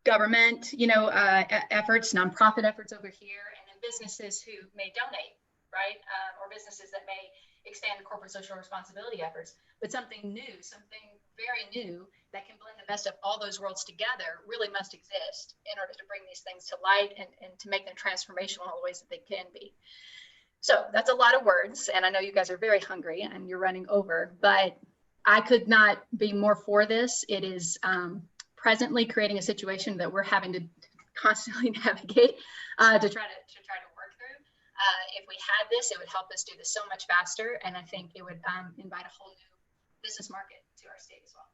government, efforts, nonprofit efforts over here, and then businesses who may donate, right, or businesses that may expand corporate social responsibility efforts. But something new, something very new that can blend the best of all those worlds together really must exist in order to bring these things to light and to make them transformational in the ways that they can be. So that's a lot of words, and I know you guys are very hungry and you're running over, but I could not be more for this. It is presently creating a situation that we're having to constantly navigate to try to work through. If we had this, it would help us do this so much faster, and I think it would invite a whole new business market to our state as well.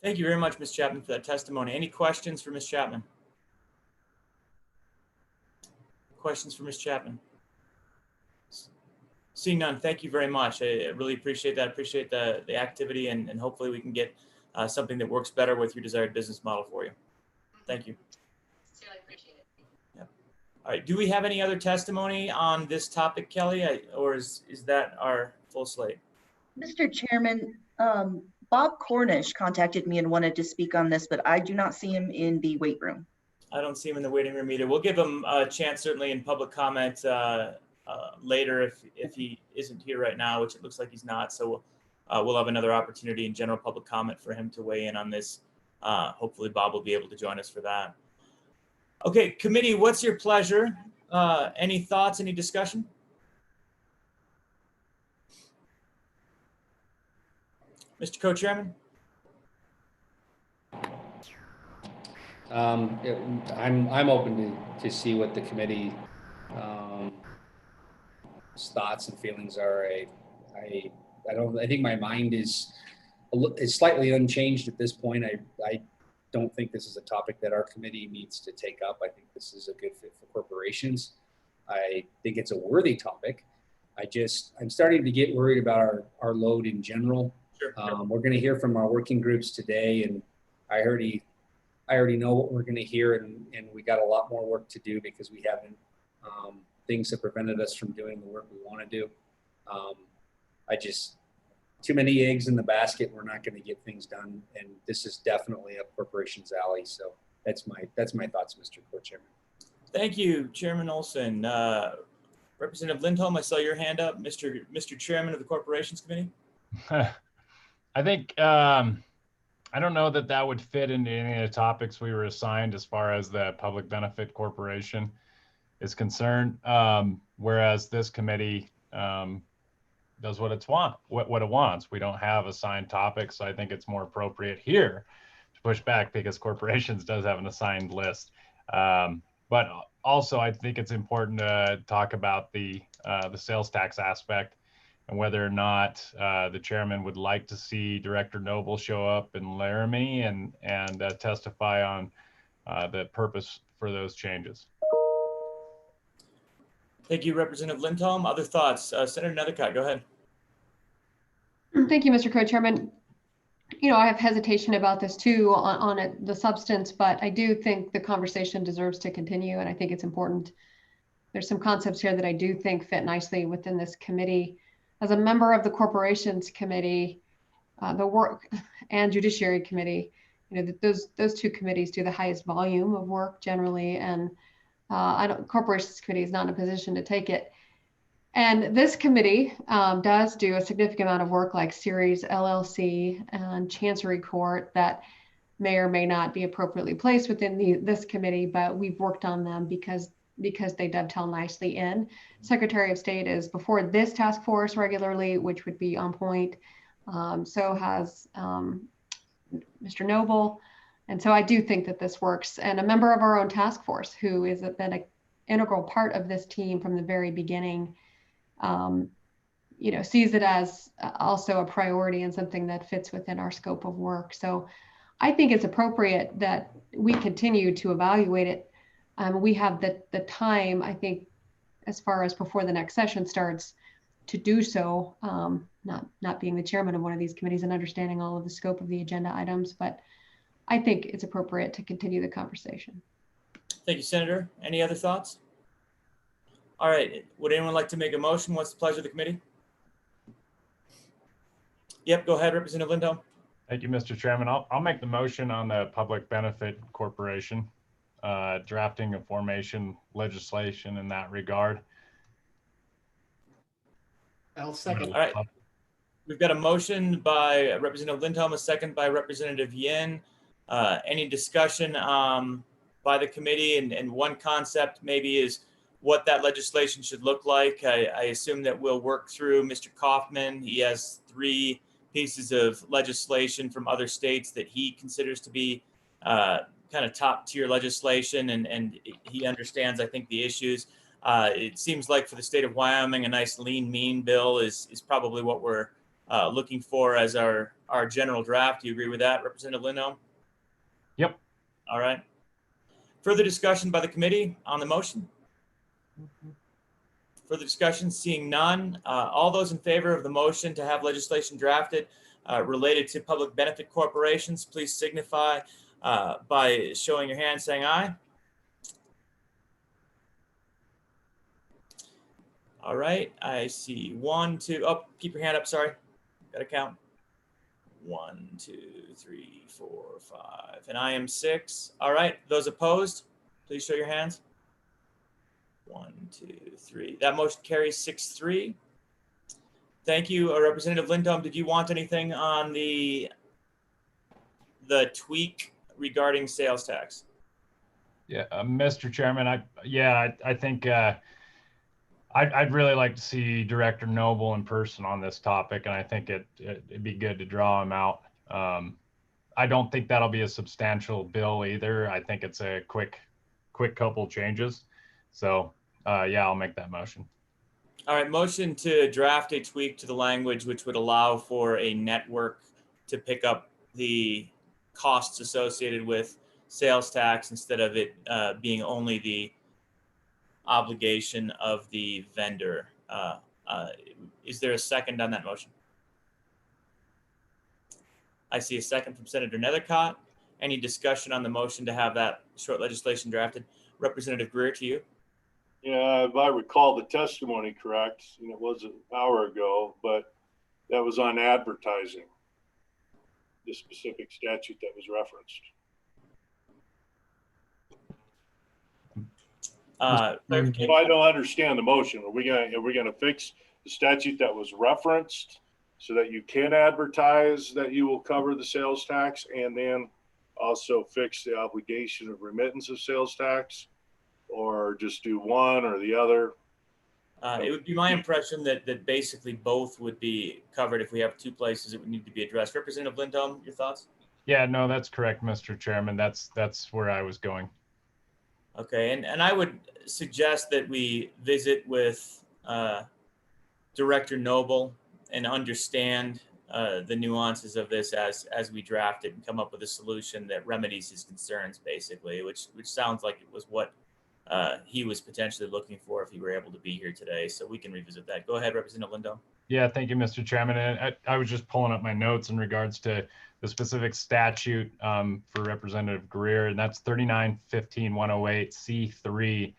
Thank you very much, Ms. Chapman, for that testimony. Any questions for Ms. Chapman? Questions for Ms. Chapman? Seeing none, thank you very much. I really appreciate that. Appreciate the activity, and hopefully we can get something that works better with your desired business model for you. Thank you. Sincerely appreciate it. Yep. All right. Do we have any other testimony on this topic, Kelly, or is that our full slate? Mr. Chairman, Bob Cornish contacted me and wanted to speak on this, but I do not see him in the wait room. I don't see him in the waiting room either. We'll give him a chance, certainly in public comment later if he isn't here right now, which it looks like he's not. So we'll have another opportunity in general public comment for him to weigh in on this. Hopefully Bob will be able to join us for that. Okay, committee, what's your pleasure? Any thoughts, any discussion? Mr. Co-Chairman? I'm open to see what the committee thoughts and feelings are. I think my mind is slightly unchanged at this point. I don't think this is a topic that our committee needs to take up. I think this is a good fit for corporations. I think it's a worthy topic. I'm starting to get worried about our load in general. Sure. We're going to hear from our working groups today, and I already know what we're going to hear, and we got a lot more work to do because we haven't things have prevented us from doing the work we want to do. Too many eggs in the basket. We're not going to get things done, and this is definitely a corporation's alley. So that's my thoughts, Mr. Co-Chairman. Thank you, Chairman Olson. Representative Lindholm, I saw your hand up. Mr. Chairman of the Corporations Committee. I think I don't know that would fit into any of the topics we were assigned as far as the public benefit corporation is concerned. Whereas this committee does what it wants. We don't have assigned topics, so I think it's more appropriate here to push back because corporations does have an assigned list. But also, I think it's important to talk about the sales tax aspect and whether or not the chairman would like to see Director Noble show up in Laramie and testify on the purpose for those changes. Thank you, Representative Lindholm. Other thoughts? Senator Nethercott, go ahead. Thank you, Mr. Co-Chairman. I have hesitation about this too on the substance, but I do think the conversation deserves to continue, and I think it's important. There's some concepts here that I do think fit nicely within this committee. As a member of the Corporations Committee, the Work and Judiciary Committee, those two committees do the highest volume of work generally, and Corporations Committee is not in a position to take it. And this committee does do a significant amount of work like Series LLC and Chancery Court that may or may not be appropriately placed within this committee, but we've worked on them because they dovetail nicely in. Secretary of State is before this task force regularly, which would be on point. So has Mr. Noble. And so I do think that this works. And a member of our own task force who has been an integral part of this team from the very beginning, sees it as also a priority and something that fits within our scope of work. So I think it's appropriate that we continue to evaluate it. We have the time, I think, as far as before the next session starts to do so, not being the chairman of one of these committees and understanding all of the scope of the agenda items, but I think it's appropriate to continue the conversation. Thank you, Senator. Any other thoughts? All right. Would anyone like to make a motion? What's the pleasure of the committee? Yep, go ahead, Representative Lindholm. Thank you, Mr. Chairman. I'll make the motion on the Public Benefit Corporation, drafting and formation legislation in that regard. I'll second. All right. We've got a motion by Representative Lindholm, a second by Representative Yin. Any discussion by the committee? And one concept maybe is what that legislation should look like. I assume that we'll work through Mr. Kaufman. He has 3 pieces of legislation from other states that he considers to be kind of top tier legislation, and he understands, I think, the issues. It seems like for the state of Wyoming, a nice lean mean bill is probably what we're looking for as our general draft. Do you agree with that, Representative Lindholm? Yep. All right. Further discussion by the committee on the motion? Further discussion, seeing none. All those in favor of the motion to have legislation drafted related to public benefit corporations, please signify by showing your hand, saying aye. All right, I see 1, 2. Oh, keep your hand up. Sorry, got to count. 1, 2, 3, 4, 5, and I am 6. All right, those opposed, please show your hands. 1, 2, 3. That motion carries 6-3. Thank you, Representative Lindholm. Did you want anything on the tweak regarding sales tax? Yeah, Mr. Chairman, I think I'd really like to see Director Noble in person on this topic, and I think it'd be good to draw him out. I don't think that'll be a substantial bill either. I think it's a quick couple changes. So yeah, I'll make that motion. All right, motion to draft a tweak to the language which would allow for a network to pick up the costs associated with sales tax instead of it being only the obligation of the vendor. Is there a second on that motion? I see a second from Senator Nethercott. Any discussion on the motion to have that short legislation drafted? Representative Greer, to you. Yeah, if I recall the testimony correct, and it was an hour ago, but that was on advertising, the specific statute that was referenced. So I don't understand the motion. Are we gonna fix the statute that was referenced so that you can advertise that you will cover the sales tax, and then also fix the obligation of remittance of sales tax, or just do one or the other? It would be my impression that basically both would be covered. If we have two places it would need to be addressed. Representative Lindholm, your thoughts? Yeah, no, that's correct, Mr. Chairman. That's where I was going. Okay, and I would suggest that we visit with Director Noble and understand the nuances of this as we draft it and come up with a solution that remedies his concerns, basically, which sounds like it was what he was potentially looking for if he were able to be here today. So we can revisit that. Go ahead, Representative Lindholm. Yeah, thank you, Mr. Chairman. And I was just pulling up my notes in regards to the specific statute for Representative Greer, and that's 39-15-108 C3,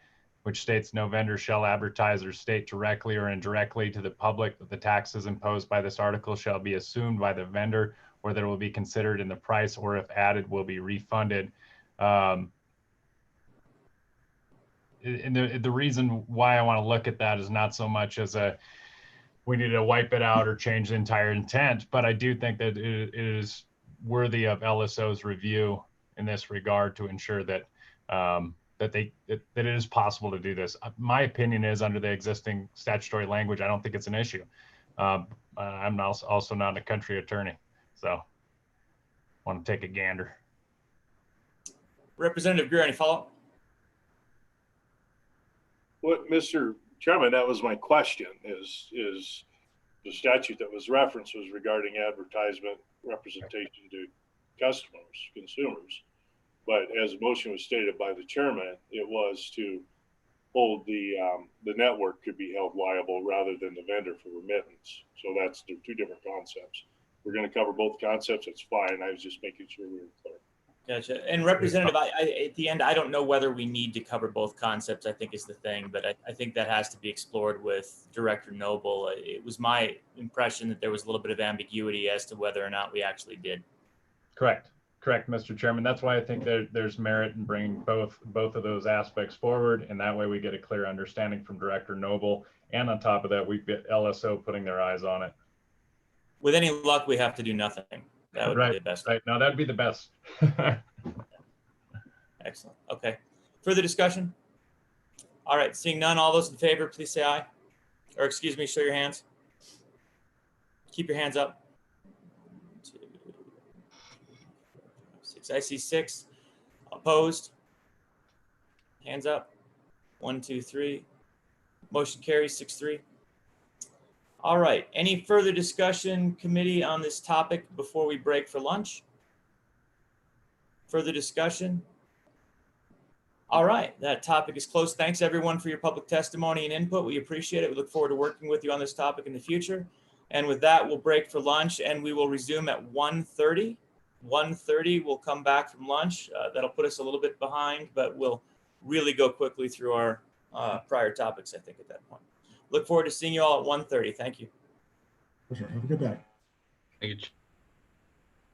which states no vendor shall advertise or state directly or indirectly to the public that the taxes imposed by this article shall be assumed by the vendor, or that it will be considered in the price, or if added, will be refunded. And the reason why I want to look at that is not so much as we need to wipe it out or change the entire intent, but I do think that it is worthy of LSO's review in this regard to ensure that that it is possible to do this. My opinion is, under the existing statutory language, I don't think it's an issue. I'm also not a country attorney, so want to take a gander. Representative Greer, any follow-up? What, Mr. Chairman, that was my question, is the statute that was referenced was regarding advertisement representation to customers, consumers. But as the motion was stated by the chairman, it was to hold the network could be held liable rather than the vendor for remittance. So they're two different concepts. We're going to cover both concepts. It's fine. I was just making sure we were clear. Gotcha. And Representative, at the end, I don't know whether we need to cover both concepts, I think is the thing, but I think that has to be explored with Director Noble. It was my impression that there was a little bit of ambiguity as to whether or not we actually did. Correct, Mr. Chairman. That's why I think there's merit in bringing both of those aspects forward, and that way we get a clear understanding from Director Noble, and on top of that, we get LSO putting their eyes on it. With any luck, we have to do nothing. That would be the best. Right. No, that'd be the best. Excellent. Okay. Further discussion? All right. Seeing none, all those in favor, please say aye. Or excuse me, show your hands. Keep your hands up. 1, 2, 3, 4, 5, 6. I see 6. Opposed? Hands up. 1, 2, 3. Motion carries 6-3. All right. Any further discussion, committee, on this topic before we break for lunch? Further discussion? All right. That topic is closed. Thanks, everyone, for your public testimony and input. We appreciate it. We look forward to working with you on this topic in the future. And with that, we'll break for lunch, and we will resume at 1:30. 1:30, we'll come back from lunch. That'll put us a little bit behind, but we'll really go quickly through our prior topics, I think, at that point. Look forward to seeing you all at 1:30. Thank you. Have a good day. Thank you.